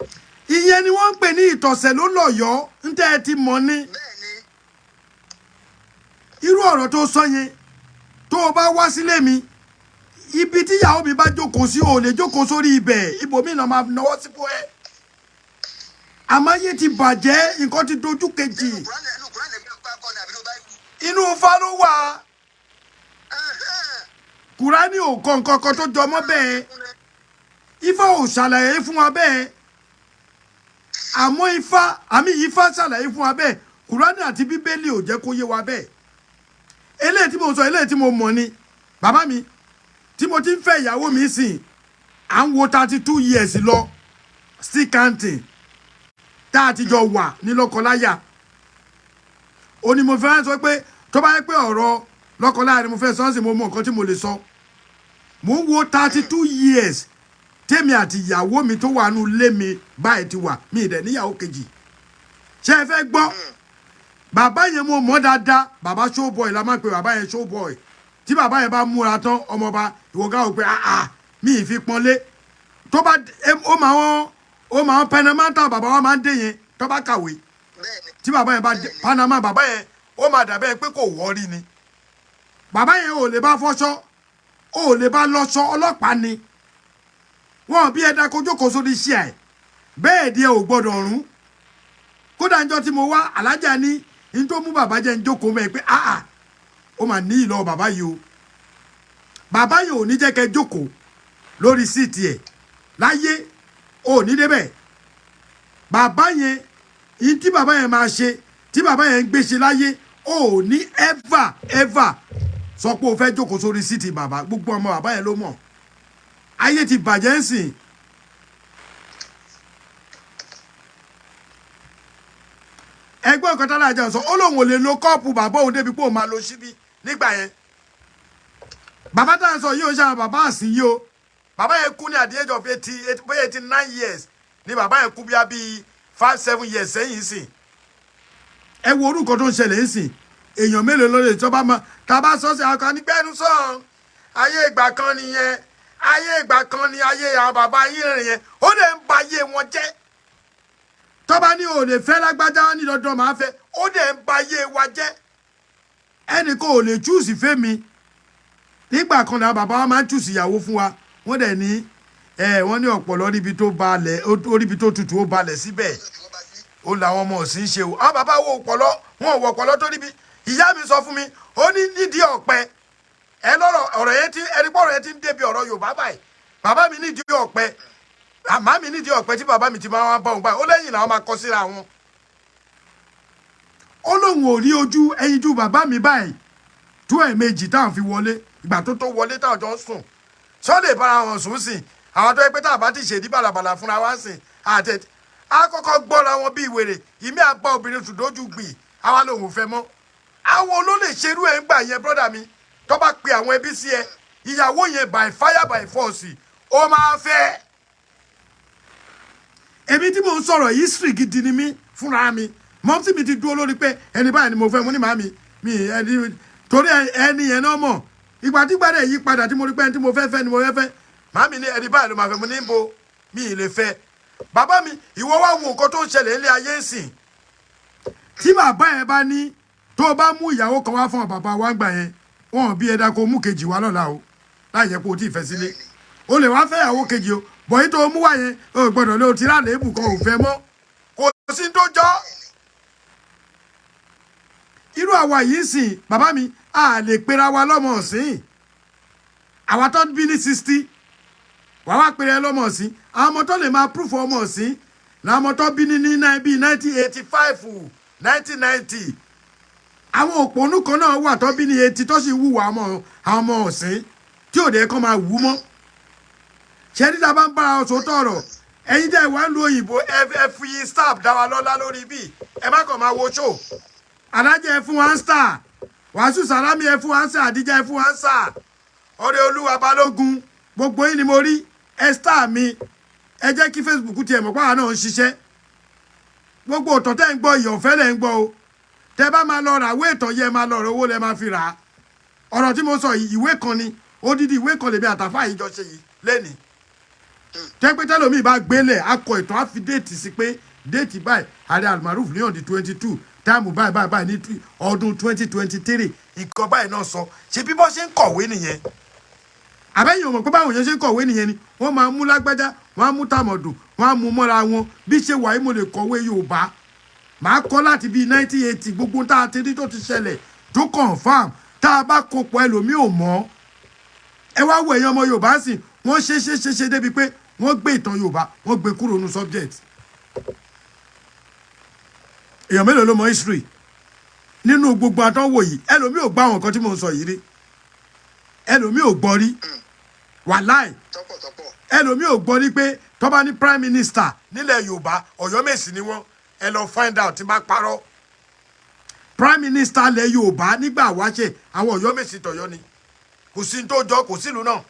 ìyẹn ni wọ́n ń pè ní ìtọ̀sẹ̀ ló lọ́yọ̀ọ́ ń tẹ́ ẹ ti mọ̀ ní bẹ́ẹ̀ni irú ọ̀rọ̀ tó sọ yẹn tó o bá wá sílé mi ibi tí ìyàwó mi bá jókòó sí ò lè jókòó sórí ibẹ̀ ibòmíì náà máa náwó sípò ẹ̀ àmáyé ti bàjẹ́ nǹkan ti dojú kejì inú Ifá ló wà Kùránì ò kọ nǹkan kan tó jọ mọ́ bẹ́ẹ̀ Ifá ò ṣàlàyé fún wa bẹ́ẹ̀ àmọ́ Ifá ṣàlàyé fún wa bẹ́ẹ̀ Kùránì àti Bíbélì ò jẹ́ kó yé wa bẹ́ẹ̀ eléyìí tí mo sọ eléyìí tí mo mọ̀ ni bàbá mi tí mo ti ń fẹ́ ìyàwó mi sìn à ń wo 32 years lọ still counting tá a ti jọ wà ní lọ́kọláya ó ní mo fẹ́ sọ pé tó bá yẹ pé ọ̀rọ̀ lọ́kọláya ni mo fẹ́ sọ sí mo mọ nǹkan tí mo lè sọ mo ń wo 32 years tèmi àti ìyàwó mi tó wà nù lé mi báyìí ti wà mí ìdẹ̀ níyàwó kejì ṣé ẹ fẹ́ gbọ́ bàbá yẹn mo mọ̀ dáadáa bàbá showboy la máa ń pe bàbá yẹn showboy tí bàbá yẹn bá múra tán ọmọọba ìwọ̀gá ò pé mi ì fi pọ́nlé tó bá ó máa ń panamata bàbá wa máa ń dé yẹn tó bá kàwé tí bàbá yẹn bá dé panama bàbá yẹn ó máa dàbẹ́ pé kò wọ́rí ni bàbá yẹn ò lè bá fọ́ṣọ́ ò lè bá lọ́ṣọ́ ọlọ́pàá ni wọn bí ẹ̀dá kojókòó sórí iṣẹ́ ẹ̀ bẹ́ẹ̀ díẹ̀ ò gbọ́dọ̀ rún kódà ńjọ́ tí mo wá alájà ní n tó mú bàbá jẹ́ ń jókòó mẹ́ pé ó mà ní ìlọ bàbá yìí o bàbá yìí ò ní jẹ́ kẹ́ jókòó lórí síìtì ẹ̀ láyé ò ní débẹ̀ bàbá yẹn yìí tí bàbá yẹn máa ṣe tí bàbá yẹn ń gbé ṣe láyé ò ní ever sọ pé o fẹ́ jókòó sórí síìtì bàbá gbogbo ọmọ bàbá yẹn ló mọ̀ ayé ti bàjẹ́ ń sìn ẹgbẹ́ ọ̀kan tálá àjà sọ ó lóun ò lè lo kọ́ọ̀pù bàbá òun débi pé òun máa lo síbí nígbà yẹn bàbá tá à ń sọ yìí ó ṣe àwọn bàbá àsìn yìí o bàbá yẹn kú ní at the age of 89 years ni bàbá yẹn kú bí i 5-7 years sẹ́yìn sìn ẹ wo orúkọ tó ń ṣẹlẹ̀ ń sìn èèyàn mélòó ló lè tọ́ bá mọ tàbá sọ́ọ̀sì àwọn kan ní gbẹ́nu sọ̀n ayé ìgbà kan nìyẹn ayé ìgbà kan ni ayé àwọn bàbá yín rìn yẹn ó lè ń ba ayé wọn jẹ́ tọ́ba ní ò lè fẹ́ lágbájá ní dandan máa fẹ́ ó dẹ̀ ń ba ayé wa jẹ́ ẹnì kan ò lè chúùsì fẹ́mi nígbà kan náà bàbá wa máa ń chúùsì ìyàwó fún wa wọ́n dẹ̀ ní wọ́n ní ọ̀pọ̀lọ́ níbi tó balẹ̀ oríbi tó tutù ó balẹ̀ síbẹ̀ ó làwọn ọmọ òsín ṣe o àwọn bàbá wo ọ̀pọ̀lọ́ wọn ò wọ ọ̀pọ̀lọ́ tó níbi ìyá mi sọ fún mi ó ní nídìí ọ̀pẹ ẹ lọ́rọ̀ ọ̀rọ̀ yẹn ti ẹni pọ̀rọ̀ yẹn ti ń débi ọ̀rọ̀ Yorùbá báyìí bàbá mi nídìí ọ̀pẹ àmá mi nídìí ọ̀pẹ tí bàbá mi ti máa wá bá òun báyìí ó lẹ́yìn làwọn máa kọ síra wọn ó lóun ò rí ojú ẹyinjú bàbá mi báyìí tó ẹ̀ẹ̀mejì táwọn fi wọlé ìgbà tó wọlé táwọn jọ ń sùn sọ́dẹ̀ bára wọn sùn sìn àwọn tó yẹ pé táwọn bá ti ṣèdí bàlàbàlà fúnra wá sìn àtẹ̀tẹ̀ àkọ́kọ́ gbọ́ra wọn bí ìwèrè ìmí àgbà obìnrin sùn lójú gbì àwa lòun ò fẹ́ mọ́ àwọn olólè ṣerú ẹ̀ ń gbà yẹn brọ́dà mi tó bá pe àwọn ẹbí sí ẹ ìyàwó yẹn by fire by force ó máa fẹ́ èmi tí mò ń sọ̀rọ̀ history gidi ni mí fúnra mi mọ́tí mi ti dúró lórí pé ẹni báyìí ni mo fẹ́ mo ní màmí mi ẹni torí ẹni yẹn náà mọ̀ ìgbà tí gbàdé yí padà tí mo rí pé ẹni tí mo fẹ́ fẹ́ ni mo fẹ́ fẹ́ màmí ní ẹni báyìí ló máa fẹ́ mo ní bo mi ì lè fẹ́ bàbá mi ìwọ wá wo nǹkan tó ń ṣẹlẹ̀ nílé ayé ń sìn tí bàbá yẹn bá ní tó o bá mú ìyàwó kan wá fún bàbá wa gbà yẹn wọn bí ẹ̀dá kó mú kejì wá lọ́la o láì jẹ́ pé o tí ì fẹ́ sílé o lè wá fẹ́ ìyàwó kejì o bọ̀yì tó mú wá yẹn o gbọ́dọ̀ lé o ti rà lébù kan ò fẹ́ mọ́ sí tó jọ irú àwa yìí sìn bàbá mi a lè pera wa lọ́mọ ọ̀sìn àwa tó bí ní 60 wà wá pera lọ́mọ ọ̀sìn àwọn ọmọ tó lè máa proof ọmọ ọ̀sìn làwọn ọmọ tó bí ní 1985 1990 àwọn òpònú kan náà wà tó bí ní 80 tó sì wùwà àwọn ọmọ ọ̀sìn tí ò dé kán máa wù mọ́ ṣé dídá bá ń bára ọ̀sọ̀ tọ̀rọ̀ ẹ̀yin jẹ́ ìwà ń lo òyìnbó ẹ fi staff dá wa lọ́lá lórí bí ẹ má kàn máa wo show alájẹ ẹ fún wa ń star wàásù sàlámì ẹ fún wa ń star àdíjà ẹ fún wa ń star ọ̀rẹ́ olúwa balógun gbogbo yín ni mo rí ẹ star mi ẹ jẹ́ kí Facebook tiẹ̀ mọ̀ pàwọn náà ń ṣiṣẹ́ gbogbo òtọ̀ tẹ́ ń gbọ́ ìyọ̀fẹ́ lẹ́ ń gbọ́ o tẹ́ bá máa lọ rà ìwé ìtàn yẹ máa lọ rà owó lẹ́ máa fi rà á ọ̀rọ̀ tí mo sọ yìí ìwé kan ni odidi ìwé kan lèmi àtàfà yìí jọ ṣe yìí lẹ́nìí tẹ́pẹ́tẹ́ lómi bá gbélé akọ ìtàn á fi déètì sí pé déètì báyìí ààrẹ almaruf ní ọ̀dí 22 táàmù báyìí ní ọdún 2023 nǹkan báyìí náà sọ ṣe bí bọ́ ṣe ń kọ̀wé nìyẹn àbẹ́yìn ò mọ̀ pé báwọn èèyàn ṣe ń kọ̀wé nìyẹn ni wọ́n máa mú lágbájá wọ́n á mú tàmọ̀dù wọ́n á mú mọ́ra wọn bí ṣe wà yìí mo lè kọ̀wé Yorùbá màá kọ́ láti bíi 1980 gbogbo tá a ti rí tó ti ṣẹlẹ̀ tó confam tá a bá kó pọ̀ ẹlòmíì ò mọ̀ ẹ wá wo èèyàn ọmọ Yorùbá sì wọ́n ṣe débi pé wọ́n gbé ìtàn Yorùbá wọ́n gbé kúrò nínú subject èèyàn mélòó ló mọ̀ history nínú gbogbo àtọ́wò yìí ẹlòmíì ò gbọ́ àwọn nǹkan tí mò ń sọ yìí rí ẹlòmíì ò gbọ́ rí wàláì ẹlòmíì ò gbọ́ rí pé tó bá ní prime minister nílẹ̀ Yorùbá Ọ̀yọ́mèsì ni wọ́n ẹ lọ find out tí bá parọ́ prime minister ilẹ̀ Yorùbá nígbà wáṣẹ̀ àwọn Ọ̀yọ́mèsì tọ̀yọ́ ni kò sí tó jọ kò sílùú náà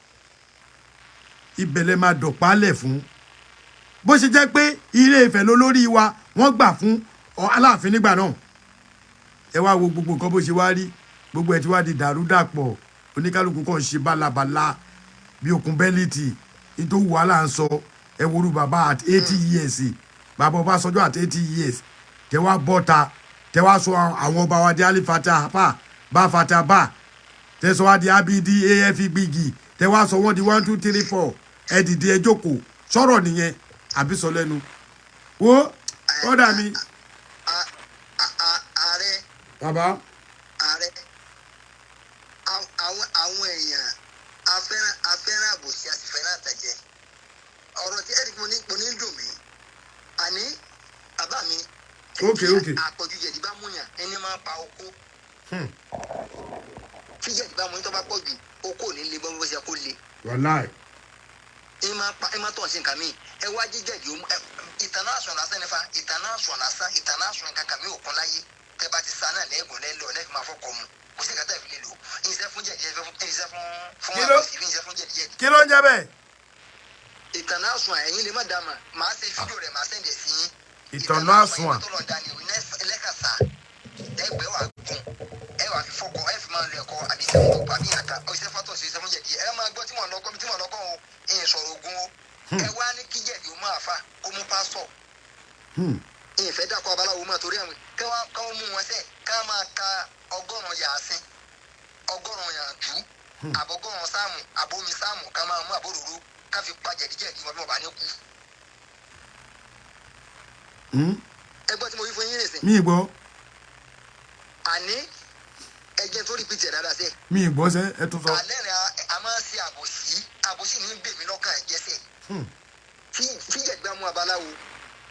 ìbẹ̀lẹ̀ máa dọ̀pálẹ̀ fún bó ṣe jẹ́ pé Ilé Ifẹ̀ lólórí wa wọ́n gbà fún Aláàfin nígbà náà ẹ wá wo gbogbo nǹkan bó ṣe wá rí gbogbo ẹ̀ tí wá di dàrúdàpọ̀ oníkálukú kan ṣe bálabàla bí okùn bẹ́líìtì nítorí wàhálà ń sọ ẹ worú bàbá at 80 years bàbá Ọbásanjọ́ at 80 years tẹ wá bọ́ta tẹ wá sọ àwọn ọba wa di alifata bá fata bá tẹ sọ wá di abidi afigbigi tẹ wá sọ wọn di 1 2 3 4 ẹ dìde ẹ jókòó sọ̀rọ̀ nìyẹn àbí sọ lẹ́nu wo ọ̀dà mi. ààrẹ bàbá. ààrẹ àwọn èèyàn afẹ́ràn àbòsí àti fẹ́ràn àtàjẹ ọ̀rọ̀ tí eric mo ní dùn mí àní bàbá mi àpọ̀jù jẹ̀dí bá múyàn ẹni máa pa oko tí jẹ̀dí bá múyàn tó bá pọ̀ jù oko ò ní le bọ́ bó ṣe kó le. wàláì. ẹ máa tọ̀ sí nǹkan mi ẹ wá jíjẹ̀dí international lásán nífa international kankan mi ò kún láyé tẹ bá ti sa náà lẹ́gùn lẹ́lọ́ lẹ́fì máa fọ́kọ̀ mu kò sí kàtà ìfilè lò ìṣẹ́ fún jẹ̀dí ìṣẹ́ fún jẹ̀dí. kí ló ń jẹ́ bẹ́ẹ̀. international ẹ̀yin lè má dá mà máa ṣe fídíò rẹ̀ máa ṣẹ̀ǹdẹ̀ sí yín. international tó lọ dání o lẹ́kàsá ẹgbẹ́ wà gùn ẹ wà fi fọ́kọ̀ ẹ fi máa lọ ẹ̀kọ́ àbí ìṣẹ́ fún àbí ìyàtà ìṣẹ́ fọ́tò sí ìṣẹ́ fún jẹ̀dí ẹ máa gbọ́ tí mò ń lọ́kọ́ o ìyẹn sọ̀rọ̀ ogun o ẹ wá ní kí jẹ̀dí o máa fa kó mú pásítọ̀ ìfẹ́ dàkọ̀ abaláwo máa torí àwọn káwọn mú wọn sẹ́ ká máa ka 100 yàásín 100 yàntú àbọ̀gọ́rùn sáàmù àbomi sáàmù ká máa mú àbóròró ká fi pa jẹ̀díjẹ̀dí wọn bí wọn bá ní kú. ẹ gbọ́ tí mo wí fún yín nìsín. mi gbọ́. àní ẹjẹ tó rí pété ẹ̀ dáadáa sẹ́. mi gbọ́ sẹ́ ẹ tó sọ. alẹ́ rẹ̀ a máa ń ṣe àbòsí ní bèmí lọ́kàn ẹ̀ jẹ́sẹ̀. tí jẹ̀dí bá mú abaláwo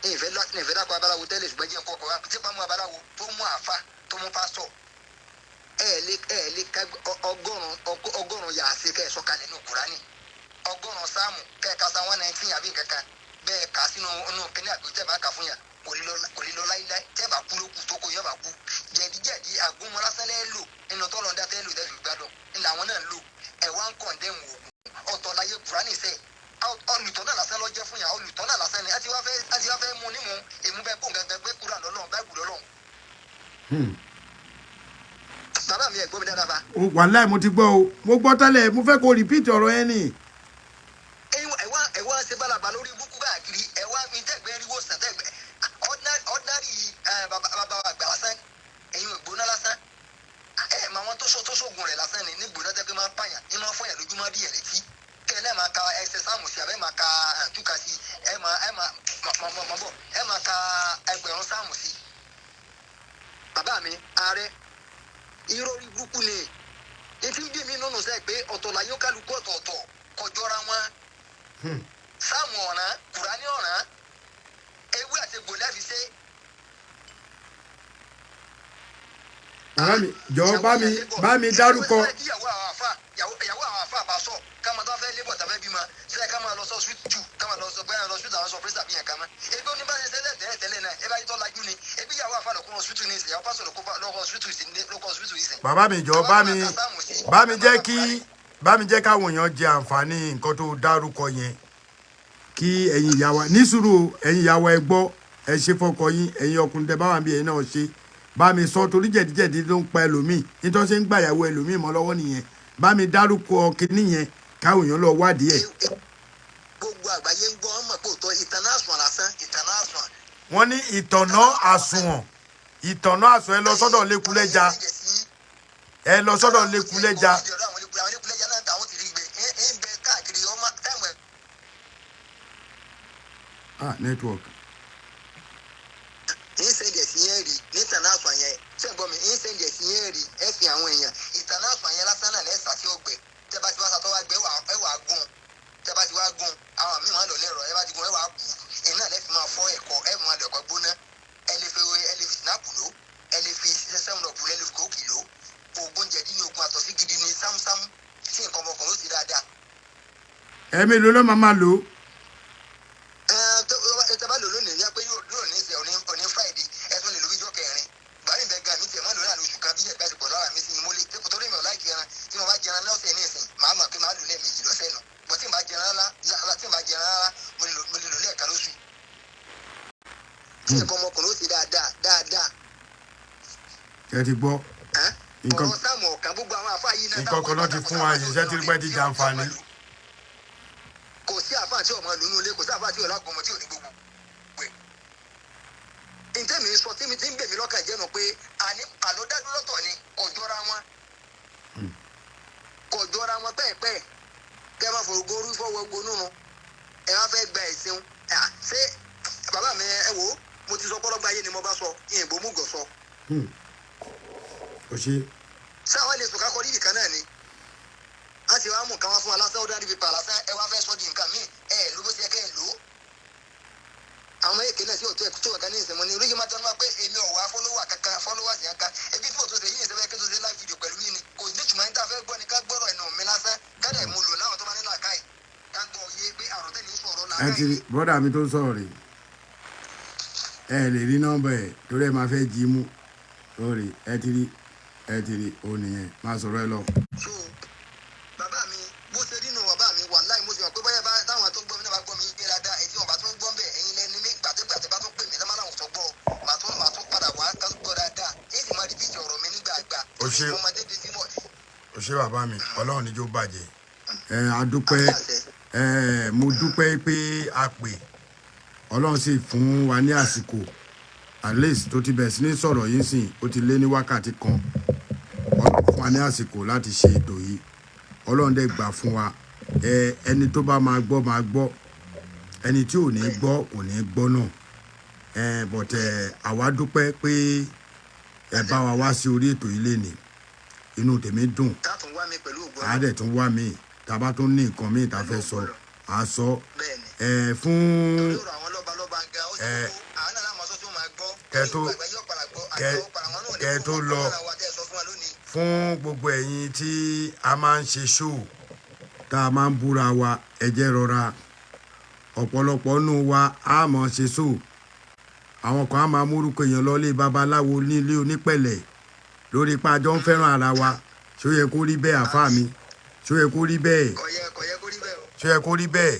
ìfẹ́ dákọ̀ abaláwo tẹ́lẹ̀ ṣùgbọ́n jẹ́ kọ́kọ́ tí bá mú abaláwo tó mú àáfà tó mú pásítọ̀ ẹ̀ lè ká 100 yàásí kẹ́ ẹ̀ sọ́kalẹ̀ ní Kùránì 100 sáàmù kẹ́ ẹ̀ ká sa 119 àbí kankan bẹ́ẹ̀ kà sínú kíní àgbẹ̀ tẹ́ bá kà fún yà kò lè lọ láíláí tẹ́ bá kú lókù tó kò yọ bá kú jẹ̀díjẹ̀dí àgúnmọ́ lásán lẹ́ lò nínú tọ́lọ́ dá tẹ́ lò tẹ́ fi gbádùn ńlá àwọn náà lò ẹ̀ wá ń kọ̀ndẹ́mù òògùn ọ̀tọ̀ láyé Kùránì sẹ́ẹ̀ olùtọ́ náà lásán lọ jẹ́ fún yà olùtọ́ náà lásán ni àti wá fẹ́ mú nímú èmú bẹ́ẹ̀ bóun gẹ́gẹ́ pé kúrò lọ́lọ́run báyìí kúrò lọ́lọ́run. bàbá mi ẹ̀ gbọ́ mi dáadáa fa. wàláì mo ti gbọ́ o mo gbọ́ tẹ́lẹ̀ mo fẹ́ kó repeat ọ̀rọ̀ yẹn ni. ẹ wá ṣe bálabà lórí búkú káàkiri ẹ wá mi tẹ́gbẹ́ rí wòsàn tẹ́gbẹ́ ordinary bàbá àgbà lásán ẹ̀yin ògbóná lásán ẹ̀ mà wọ́n tó sóògùn rẹ̀ lásán ni nígbóná tẹ́gbẹ́ máa ń pààyàn ní máa ń fọyàn lójúmọ́ bí ẹ̀ létí kẹ́lẹ́ máa ka ẹsẹ̀ sáàmù sí abẹ́ máa ka túkà sí ẹ máa ka ẹgbẹ̀rún mi ààrẹ irọ́ orí burúkú ni etí ń bí mi nínú sẹ́ pé ọ̀tọ̀ la yóò kálukú ọ̀tọ̀ọ̀tọ̀ kọjọ́ra wọn sáàmù ọ̀ràn kùránì ọ̀ràn ewé àti gbòlẹ́ fi ṣe. Bàbá mi jọ bá mi dárúkọ. ìyàwó àwọn àfa bá sọ ká máa tó fẹ́ lébọ̀ tàbẹ́ bímọ sílẹ̀ ká máa lọ sọ switch ká máa lọ sọ bóyá lọ switch àwọn sọ pírẹ́sà bí yẹn ká mọ́ ebi oníbàṣẹ tẹ́lẹ̀ náà ẹ bá yí tọ́ lajú ni ebi ìyàwó àfa lọ́kọ́ lọ switch ní ìsìn ìyàwó pásọ̀ lọ́kọ́ switch ìsìn. Bàbá mi jọ bá mi jẹ́ káwọn èèyàn jẹ àǹfààní nǹkan tó dárúkọ yẹn kí ẹ̀yin ìyá wa ní sùúrù ẹ̀yin ìyá wa ẹ gbọ́ ẹ ṣe fọkọ yín ẹ̀yin ọkùnrin tẹ bá wà bí ẹ̀yin náà ṣe bá mi sọ torí jẹ̀díjẹ̀dí ló ń pa ẹlòmíì nítorí ṣe ń gbàyàwó ẹlòmíì mọ́ lọ́wọ́ nìyẹn bá mi dárúkọ kinní yẹn káwọn èèyàn lọ wádìí ẹ̀. gbogbo àgbáyé ń gbọ́ ọmọ pé òótọ́ ìtànà àsùnwọ̀n lásán ìtànà àsùnwọ̀n. wọ́n ní ìtànà àsùnwọ̀n ẹ lọ sọ́dọ̀ lẹ́kulẹ́ja ẹ lọ sọ́dọ̀ lẹ́kulẹ́ja. Network. ìsèǹdẹ̀ sí yẹn rí ní ìtànà àsùnwọ̀n yẹn ṣẹ́gbọ́n mi ìsèǹdẹ̀ sí yẹn rí ẹ fi àwọn èèyàn ìtànà àsùnwọ̀n yẹn lásán náà lẹ́sà sí ọgbẹ́ tẹ́ bá ti wá sàtọ́ wá gbé ẹ wà gún tẹ́ bá ti wá gún àwọn míì máa lọ lẹ́rọ ẹ bá ti gún ẹ wà kú iná lẹ́ fi máa fọ́ ẹ̀kọ́ ẹ máa lẹ̀kọ́ gbóná ẹ lè fi sinapu lò ẹ lè fi sẹ́sẹ́mù lọ bùrẹ́ lè fi kókì lò oògùn jẹ̀dí ní oògùn àtọ̀sí gidi ní sámúsámú tí nǹkan ọmọkùnrin ó ti dáadáa. ẹ̀mí ló lọ́ máa lò. tẹ́ bá lò lónìí yá pé yóò ní ìṣẹ̀ òní Friday ẹ tún lè lo bíjọ́ kẹrin bàbá ìbẹ̀ gan mi tiẹ̀ máa lò láàrin oṣù kan bíjẹ̀ gbàsìkò lára mi sí ni mo lè tẹ́kọ̀ torí mi ò láìkí ẹran tí mo bá jẹran lọ́sẹ̀ ní ìsìn màá mọ̀ pé màá lò lẹ́ẹ̀mejì lọ́sẹ̀ nù bọ́ tí mo bá jẹran rárá mo lè lò lẹ́ẹ̀kan lóṣù. tí nǹkan ọmọkùnrin ó ti dáadáa. ẹ ti gbọ́. ọ̀rọ̀ sáàmù ọ̀kan gbogbo àwọn àfáà yìí náà. nǹkan kan náà ti fún wa yìí iṣẹ́ tí pẹ́ ti jàǹfààní. kò sí àfáà tí ọmọ lónú ilé kò sí àfáà tí ọlá gbọmọ tí ò ní gbogbo pé. ntẹ́mi sọ tí mi ti ń bèmí lọ́kàn jẹ́ nu pé àlọ́dájú lọ́tọ̀ ni kò jọra wọn pẹ́ẹ́pẹ́ẹ́ kẹ́ ẹ máa fòrògbó orí fọwọ́ gbónú nu ẹ wá fẹ́ gba ẹ̀sìn ṣé bàbá mi ẹ wò ó mo ti sọ pọ́lọ́gbà ayé ni mo bá sọ ìyìnbó mú gọ̀ sọ. o ṣe. sáwọn ilé sùn kakọ níbi kan náà ni a ti wá mú nǹkan wá fún wa lásán ó dárí pípa lásán ẹ wá fẹ́ sọ di nǹkan míì ẹ ló bó ṣe kẹ́ ẹ lò ó. àwọn èké náà sí òtún ẹ̀kú tó ọ̀gá ní ìsìnkú ni oríṣi máa tẹnu wá pé èmi ò wá fọ́lọ́wà kankan fọ́lọ́wà sí kankan ebi tí òtún ṣe yí ìṣẹ́fẹ́ kí tó ṣe live video pẹ̀lú yìí ni kò ní ìtumọ̀ níta fẹ́ gbọ́ ni ká gbọ́rọ̀ ẹnu mi lásán kádà ìmú lò láwọn tó bá ní làákàyè ká gbọ́ yé pé àròtẹ́ ní sọ̀rọ̀ làákàyè. ẹ ti rí bọ́dà mi tó sọ̀rọ̀ rè ẹ lè rí nọ́mbà ẹ̀ torí ẹ máa fẹ́ jí mú lórí ẹ ti rí o nìyẹn máa sọ̀rọ̀ ẹ lọ. so bàbá mi bó ṣe rí nù bàbá mi wà láì mo sì mọ̀ pé báyà bá táwọn tó ń gbọ́ mi náà bá gbọ́ mi gbé dáadáa èyí wọn bá tún gbọ́ bẹ́ẹ̀ ẹ̀yin lẹ́ni ní gbàtẹ́gbàtẹ́ bá tún pè mí lọ́mọ náà sọ gbọ́ màá tún padà wá gbọ́ dáadáa èyí sì máa di bíjì ọ̀rọ̀ mi nígbà àgbà o ṣe bàbá mi ọlọ́run níjó bàjẹ́ adúpẹ́ mo dúpẹ́ pé a pè ọlọ́run sì fún wa ní àsìkò at least tó ti bẹ̀rẹ̀ sí ní sọ̀rọ̀ yìí sìn ó ti lé ní wákàtí kan ọlọ́run fún wa ní àsìkò láti ṣe ètò yìí ọlọ́run dẹ̀ gbà fún wa ẹni tó bá máa gbọ́ ẹni tí ò ní gbọ́ kò ní gbọ́ náà but àwa dúpẹ́ pé ẹ bá wa wá sí orí ètò yìí lénìí inú tèmi dùn á dẹ̀ tún wá mi tá a bá tún ní nǹkan míì tá a fẹ́ sọ à sọ fún kẹ tó lọ fún gbogbo ẹ̀yin tí a máa ń ṣe show tá a máa ń búra wa ẹ jẹ́ rọra ọ̀pọ̀lọpọ̀ nù wa a máa ṣe show àwọn kan á máa múrúkọ èèyàn lọ lé babaláwo nílé onípẹ̀lẹ̀ lórí ipa àjọ ń fẹ́ràn ara wa ṣó yẹ kó rí bẹ́ẹ̀ àfáà mi ṣó yẹ kó rí bẹ́ẹ̀ ṣó yẹ kó rí bẹ́ẹ̀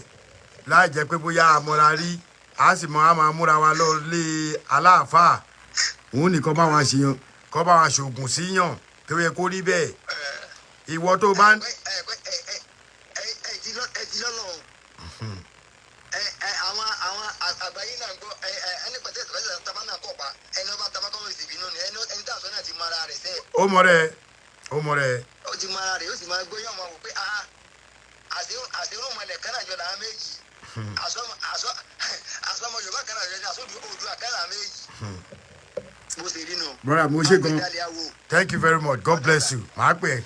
láì jẹ́ pé bóyá àmọ́ra rí a sì mọ a máa múra wa lọ lé aláàfáà òun nìkan bá wa ṣèyàn kọ́ bá wa ṣoògùn síyàn tó yẹ kó rí bẹ́ẹ̀ ìwọ tó bá ń. àwọn àgbáyé náà gbọ́ ẹni pẹ̀tẹ́ ìtọ́jú tàbá náà kọ̀ pa ẹni ọba tàbá kọ́ ìsìnkú inú ni ẹni tí àṣọ náà ti mọ ara rẹ̀ sẹ́ẹ̀. ó mọ rẹ. ó ti mọ ara rẹ̀ ó sì máa gbóyàn máa wò pé àṣírùmọ̀lẹ̀ kan náà jọ làwọn méjì àṣọmọ Yorùbá kan náà jọ ní àṣọdù Oòduà kan náà méjì bó ṣe rí nù. brother mo ṣe gan. Thank you very much. God bless you. Màá pè é.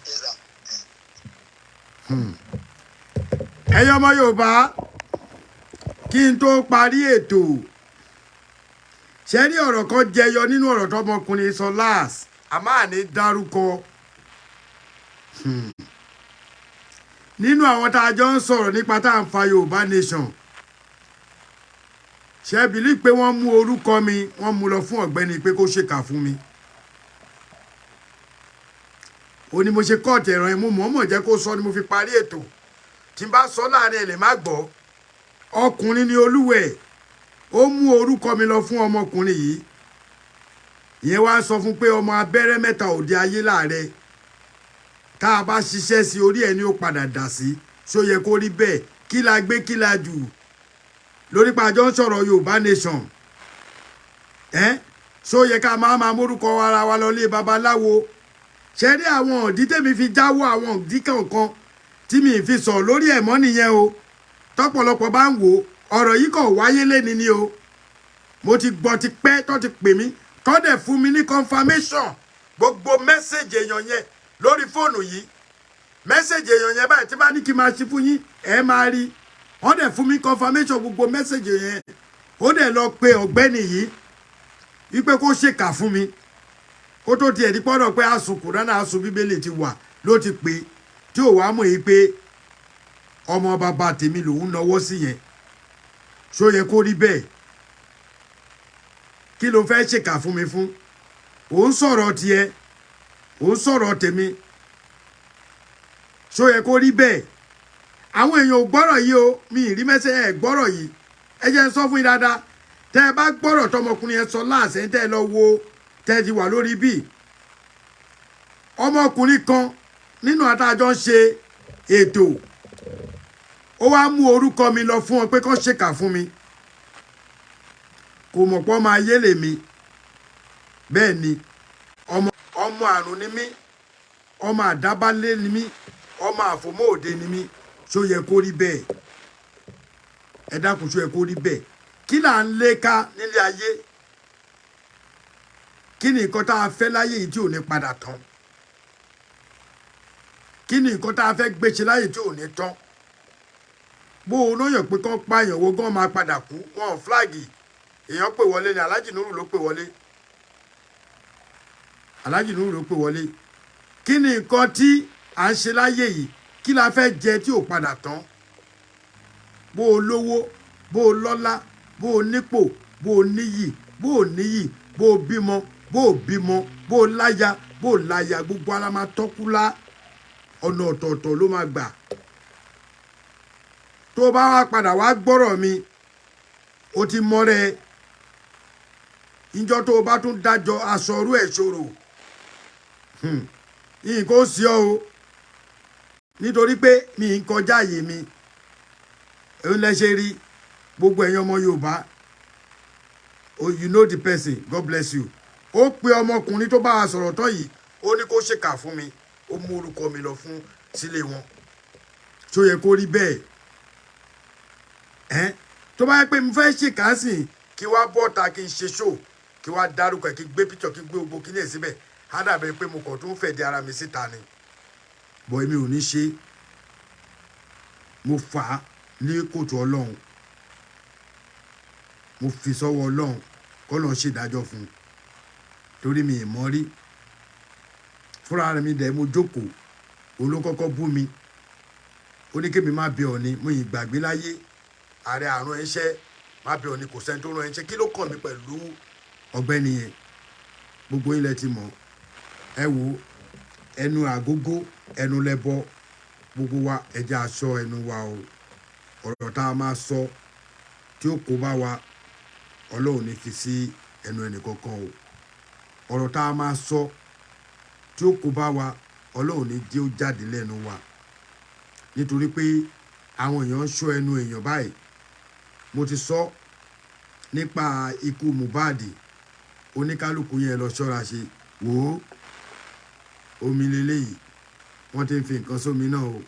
Ẹ̀yin ọmọ Yorùbá, kí n tó parí ètò, ṣé rí ọ̀rọ̀ kan jẹyọ nínú ọ̀rọ̀ tọmọkùnrin sọ last, a máa ní dárúkọ. Nínú àwọn tá a jọ ń sọ̀rọ̀ nípa tá à ń fa Yorùbá nation, ṣé bìlí pé wọ́n mú orúkọ mi, wọ́n mú lọ fún ọ̀gbẹ́ni pé kó ṣèkà fún mi. Ó ní mo ṣe kọ́ọ̀tì ẹ̀rọ imú mọ̀ọ́mọ̀ jẹ́ kó sọ ni mo fi parí ètò. Tí n bá sọ láàrin ẹ̀ lè má gbọ́. Ọkùnrin ni olúwẹ̀, ó mú orúkọ mi lọ fún ọmọkùnrin yìí. Ìyẹn wá sọ fún pé ọmọ abẹ́rẹ́ mẹ́ta òde ayé láàrẹ. Tá a bá ṣiṣẹ́ sí orí ẹ̀ ni ó padà dà sí. Ṣó yẹ kó rí bẹ́ẹ̀? Kí la gbé kí la jù? Lórí pa àjọ ń sọ̀rọ̀ Yorùbá nation. Ṣó yẹ ká máa mórúkọ ara wa lọ lé babaláwo? Ṣé rí àwọn òdí tèmi fi jáwọ́ àwọn òdí kankan tí mi fi sọ lórí ẹ̀ mọ́ nìyẹn o. Tọ́pọ̀lọpọ̀ bá ń wò ọ̀rọ̀ yìí kàn wáyé léni ni o. Mo ti gbọ́ ti pẹ́ tó ti pè mí tó dẹ̀ fún mi ní confirmation gbogbo mẹ́sẹ̀jì èèyàn yẹn lórí fóònù yìí. Mẹ́sẹ̀jì èèyàn yẹn báyìí tí bá ní kí n máa ṣí fún yín ẹ máa rí. Wọ́n dẹ̀ fún mi confirmation gbogbo mẹ́sẹ̀jì yẹn. Ó dẹ̀ lọ pe ọ̀gbẹ́ni yìí wípé kó ṣèkà fún mi. Kó tó tiẹ̀ di pọ́nrọ̀ pé àsùn qurani àsùn bíbélì ti wà ló ti pè tí ò wá mọ̀ yìí pé ọmọ bàbá tèmi lòun náwó sí yẹn. Ṣó yẹ kó rí bẹ́ẹ̀? Kí ló fẹ́ ṣèkà fún mi fún? Ò ń sọ̀rọ̀ tiẹ̀, ò ń sọ̀rọ̀ tèmi. Ṣó yẹ kó rí bẹ́ẹ̀? Àwọn èèyàn ò gbọ́rọ̀ yìí o, mi ì rí mẹ́sẹ̀ ẹ̀ gbọ́rọ̀ yìí. Ẹ jẹ́ n sọ fún yín dáadáa. Tẹ́ ẹ bá gbọ́rọ̀ tọmọkùnrin yẹn sọ láàṣẹ tẹ́ ẹ lọ wo tẹ́ ẹ ti wà lórí bíi. Ọmọkùnrin kan nínú àtàjọ ń ṣe ètò. Ó wá mú orúkọ mi lọ fún wọn pé kán ṣèkà fún mi. Kò mọ̀ pọ́ máa yé lèmi. Bẹ́ẹ̀ ni ọmọ àrùn ni mí, ọmọ àdábálé ni mí, ọmọ àfòmọ́ òde ni mí. Ṣó yẹ kó rí bẹ́ẹ̀? Ẹ dákun, ṣó yẹ kó rí bẹ́ẹ̀? Kí là ń lé ká nílé ayé? Kí ni nǹkan tá a fẹ́ láyé yìí tí ò ní padà tán? Kí ni nǹkan tá a fẹ́ gbéṣe láyé tí ò ní tán? Bó o lóyàn pé kán pààyàn wo gan máa padà kú, wọn fúláàgì. Èèyàn pè wọlé ni Alhaji Nuru ló pè wọlé. Alhaji Nuru ló pè wọlé. Kí ni nǹkan tí à ń ṣe láyé yìí? Kí la fẹ́ jẹ tí ò padà tán? Bó o lówó, bó o lọ́lá, bó o nípò, bó o níyì, bó o níyì, bó o bímọ, bó o bímọ, bó o láya, bó o láya, gbogbo ara máa tọ́kú lá. Ọ̀nà ọ̀tọ̀ọ̀tọ̀ ló máa gbà. Tó bá wá padà wá gbọ́rọ̀ mi, o ti mọ́rẹ́. Ìjọ tó o bá tún dájọ́ aṣọrú ẹ̀ ṣòro. Nǹkan ó sí ọ o. Nítorí pé mi ń kọjá àyè mi. Òun lẹ ṣe rí gbogbo ẹ̀yin ọmọ Yorùbá. Oh, you know the person. God bless you. Ó pe ọmọkùnrin tó bá wa sọ̀rọ̀ tán yìí. Ó ní kó ṣèkà fún mi. Ó mú orúkọ mi lọ fún sílé wọn. Ṣó yẹ kó rí bẹ́ẹ̀? Tó bá yẹ pé mo fẹ́ ṣèkà sìn kí wá bọ́ta kí n ṣe ṣó kí wá dárúkọ kí gbé píṣọ̀ kí gbé gbogbo kíní ẹ̀ síbẹ̀ á dàbẹ̀ pé mo kàn tún fẹ́ di ara mi síta ni. Bọ̀ èmi ò ní ṣe. Mo fà á ní kóòtù Ọlọ́run. Mo fi sọ́wọ́ Ọlọ́run kó lọ́n ṣe ìdájọ́ fún un. Torí mi ì mọ̀ rí. Fúnra mi dẹ̀ mo jókòó. Òun ló kọ́kọ́ bú mi. Ó ní kémi má bẹ Ọọ̀ni. Mo yìí gbàgbé láyé. Ààrẹ àrùn ẹ̀ṣẹ́ má bẹ Ọọ̀ni kò sẹ́ni tó rán ẹ̀ṣẹ́. Kí ló kàn mí pẹ̀lú ọ̀gbẹ́ni yẹn? Gbogbo ilẹ̀ ti mọ̀. Ẹ wo ẹnu àgógó ẹnu lẹ́bọ. Gbogbo wa ẹja aṣọ ẹnu wa o. Ọ̀rọ̀ tá a máa sọ tí ó kó bá wa Ọlọ́run ní fi sí ẹnu ẹnì kankan o. Ọ̀rọ̀ tá a máa sọ tí ó kó bá wa Ọlọ́run ní jẹ́ ó jáde lẹ́nu wa. Nítorí pé àwọn èèyàn ń ṣọ́ ẹnu èèyàn báyìí. Mo ti sọ nípa ikú Mohbad. Oníkálukú yẹn lọ ṣọ́ra ṣe. Wò ó omi leléyìí. Wọ́n ti ń fi nǹkan sómi náà o.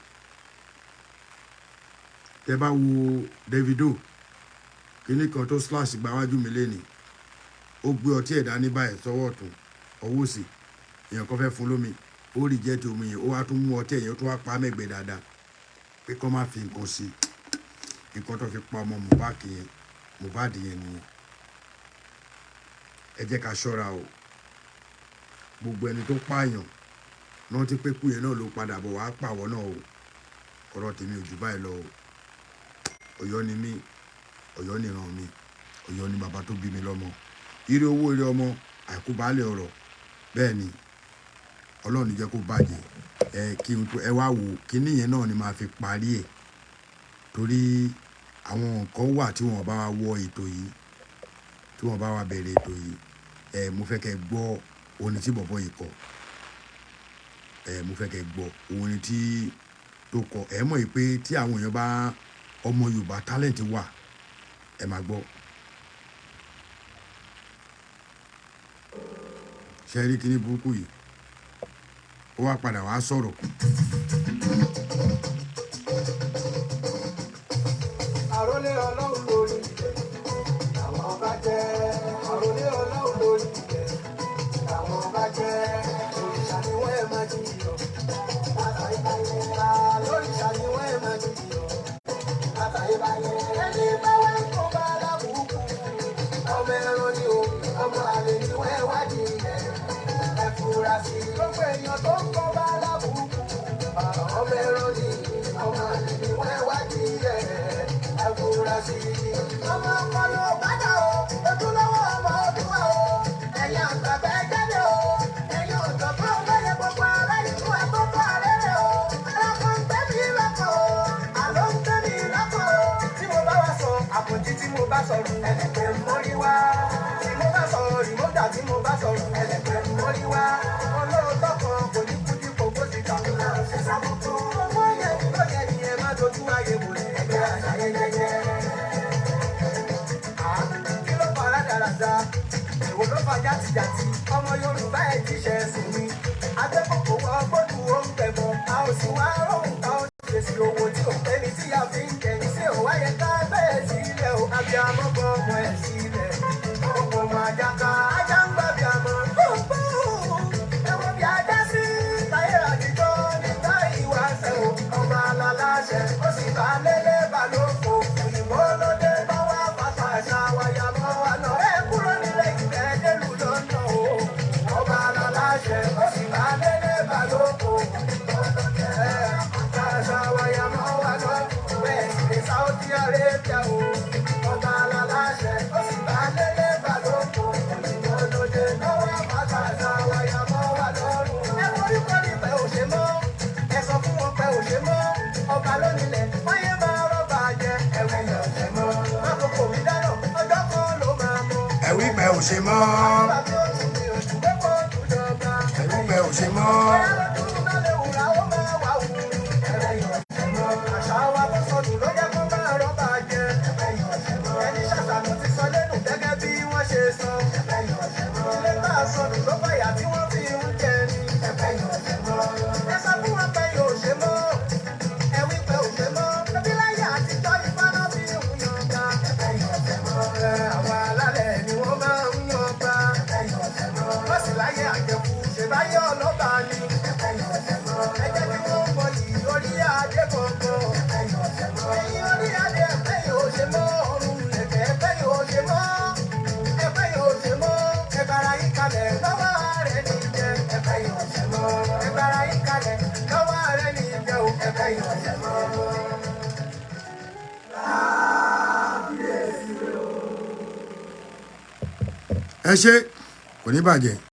Tẹ́ bá wo Davido kíní kan tó slash gbáwájú mi lénìí. Ó gbé ọtí ẹ̀dá ní báyìí sọ́wọ́ ọ̀tún. ọwọ́ òsì èèyàn kan fẹ́ fún lómi ó rí jẹ́ ti omi yẹn ó wá tún mú ọtí ẹ̀yìn ó tún wá pa á mẹ́gbẹ̀ẹ́ dáadáa pé kọ́ má fi nǹkan sí nǹkan tó fi pa ọmọ Mohbad yẹn nìyẹn. Ẹ jẹ́ ká ṣọ́ra o, gbogbo ẹni tó pààyàn náà ti pé kú yẹn náà ló padà bọ̀ wá pàwọ́ náà o. Ọ̀rọ̀ tèmi ò jù báyìí lọ o. Ọ̀yọ́ ni mí, Ọ̀yọ́ nìran mi, Ọ̀yọ́ ni bàbá tó bí mi lọ́mọ. Ire owó ire ọmọ àìkú baálẹ̀ ọ̀rọ̀, bẹ́ẹ̀ ni Ọlọ́run jẹ́ kó bàjẹ́. Ẹ wá wò kíní yẹn náà ni màá fi parí ẹ̀, torí àwọn nǹkan wà tí wọ́n bá wa wọ ètò yìí, tí wọ́n bá wa bẹ̀rẹ̀ ètò yìí. Mo fẹ́ kẹ́ gbọ́ orin tí bọ̀bọ́ yìí kọ. Mo fẹ́ kẹ́ gbọ́ orin tí tó kọ. Ẹ mọ̀ pé tí àwọn èèyàn bá ọmọ Yorùbá talent wà, ẹ máa gbọ́. Ṣé rí kíní burúkú yìí? Ó wá padà wá sọ̀rọ̀. Àrólé Ọlọ́run lórí ilẹ̀ àwọn ọba jẹ́. Àrólé Ọlọ́run lórí ilẹ̀ àwọn ọba jẹ́. Òrìṣà ni wọ́n ẹ̀ máa jiyàn. Látàyébáyé lóríṣà ni wọ́n ẹ̀ máa jiyàn. Látàyébáyé ẹni bá wá ń kó bá lábùkù. Ọmọ ẹran ni o, ọmọ àlè ni wọ́n ẹ̀ wádìí ilẹ̀. Ẹ fura sí i. Gbogbo èèyàn tó ń kó bá lábùkù. Ọmọ ẹran ni ọmọ àlè ni wọ́n ẹ̀ wádìí ilẹ̀. Ọmọ ọpọlọ bàdà o, ojú lọ́wọ́ ọmọ ọdún wa o. Ẹ̀yin àgbàgbà jáde o, ẹ̀yin ọ̀dọ́gbọ́n olóye gbogbo ara ìlú àgbọ̀gbọ̀ àrẹ́rẹ́ o. Alákọ̀ ń gbé mi lọ́kọ̀ o, àlọ́ ń gbé mi lọ́kọ̀ o. Tí mo bá wá sọ àpòjì tí mo bá sọ̀rọ̀ ẹlẹ́gbẹ́ mórí wá. Tí mo bá sọ̀rọ̀ rìmọ́tà tí mo bá sọ̀rọ̀ ẹlẹ́gbẹ́ mórí wá. Olóòótọ́ kan kò ní kú dípò bó ti kà ń lọ ṣe sábùkù. Owó yẹn ló yẹ ni ẹ má dojú ayé wò ní ẹgbẹ́ àṣàyẹ jẹjẹ. Èwo ló fa játijàti ọmọ Yorùbá ẹ̀ jíṣẹ́ ẹ̀sìn ni. Akẹ́kọ̀ọ́ wọ gbọ́dù ó ń tẹ̀bọ̀, a ò sì wá rọrùn ká ó ṣèṣì owó tí ò pé ní tí a fi ń jẹ̀yìn sí ò wáyé ká bẹ́ẹ̀ sílẹ̀ o. Abiyamọ gbọ́ ọmọ ẹ̀ sílẹ̀, ọmọ ọmọ ajá ká ajá ń gbà bíamọ. Ẹ̀wọ̀n bí ajá sí táyé àdìjọ́ nígbà ìwáṣẹ̀ o. Ọmọ alálàṣẹ ó sì bá lélẹ̀ bá lóko. Òyìnbó ló dé bá wá pàtó àṣà wáyà mọ́ wa lọ. Ẹ kúrò nílé ìfẹ́ délùú lọ́nà o. Ọba alálàṣẹ ó sì bá lélẹ̀ bá lóko. Àṣà wáyà mọ́ wa lọ. Bẹ́ẹ̀ sì ni Saudi Arabia o. Ọba alálàṣẹ ó sì bá lélẹ̀ bá lóko. Òyìnbó ló dé bá wá pàtó àṣà wáyà mọ́ wa lọ́rùn. Ẹ forí kọ́rí pé ò ṣe mọ́. Ẹ sọ fún wọn pé ò ṣe mọ́. Ọba lónílẹ̀ wáyé máa rọ́bà jẹ. Ẹ̀wẹ̀ yọ̀ ṣe mọ́. Mákòókò mi dáná ọjọ́ kan ló máa mọ́. Ẹ̀wí pẹ́ ò ṣe mọ́. Bàbá ó tún mi ò ṣùgbẹ́ kó tún jọba. Ẹ̀wí pẹ́ ò ṣe mọ́. Bóyá lọ́dún náà lè wùrà ó máa wà wù. Ẹ̀wẹ̀ yọ̀ ṣe mọ́. Àṣà wa tó sọnù ló jẹ́ kó máa rọ́bà jẹ. Ẹ̀wẹ̀ yọ̀ ṣe mọ́. Ẹni ṣàṣà ló ti sọ lẹ́nu gẹ́gẹ́ bí wọ́n ṣe sọ. Ẹ̀wẹ̀ yọ̀ ṣe mọ́. Ilé tá a sọnù ló fàyà tí wọ́n fi ń jẹ ni. Ẹ̀wẹ̀ yọ̀ ṣe mọ́. Ẹ sọ fún wọn pé yóò ṣe mọ́. Ẹ̀wí pé ò ṣe mọ́. Ẹbí láyé àtijọ́ ìfáná bí ń yan ga. Ẹ̀wẹ̀ yọ̀ ṣe mọ́. Àwọn alálẹ̀ ni wọ́n máa ń yan ga. Ẹ̀wẹ̀ yọ̀ ṣe mọ́. Wọ́n sì láyé àjẹkù ṣèbáyé ọlọ́ba ni. Ẹ̀wẹ̀ yọ̀ ṣe mọ́. Ẹ jẹ́ kí wọ́n mọ yìí orí adé gbọ̀ngàn. Ẹ̀wẹ̀ yọ̀ ṣe mọ́. Ẹ̀yin orí adé ẹ̀fẹ́ yóò ṣe mọ́. Ọrùn lẹ̀kẹ̀ ẹ̀fẹ́ yóò ṣe mọ́. Ẹ̀fẹ́ yóò ṣe mọ́. Ẹ̀bàrà yín kalẹ̀ lọ́wọ́ rẹ̀ ní jẹ. Ẹ̀fẹ́ yóò ṣe mọ́. Ẹ̀bàrà yín kalẹ̀ lọ́wọ́ rẹ̀ ní jẹ o. Ẹ̀fẹ́ yóò ṣe mọ́. Ẹ ṣé, kò ní bàjẹ́.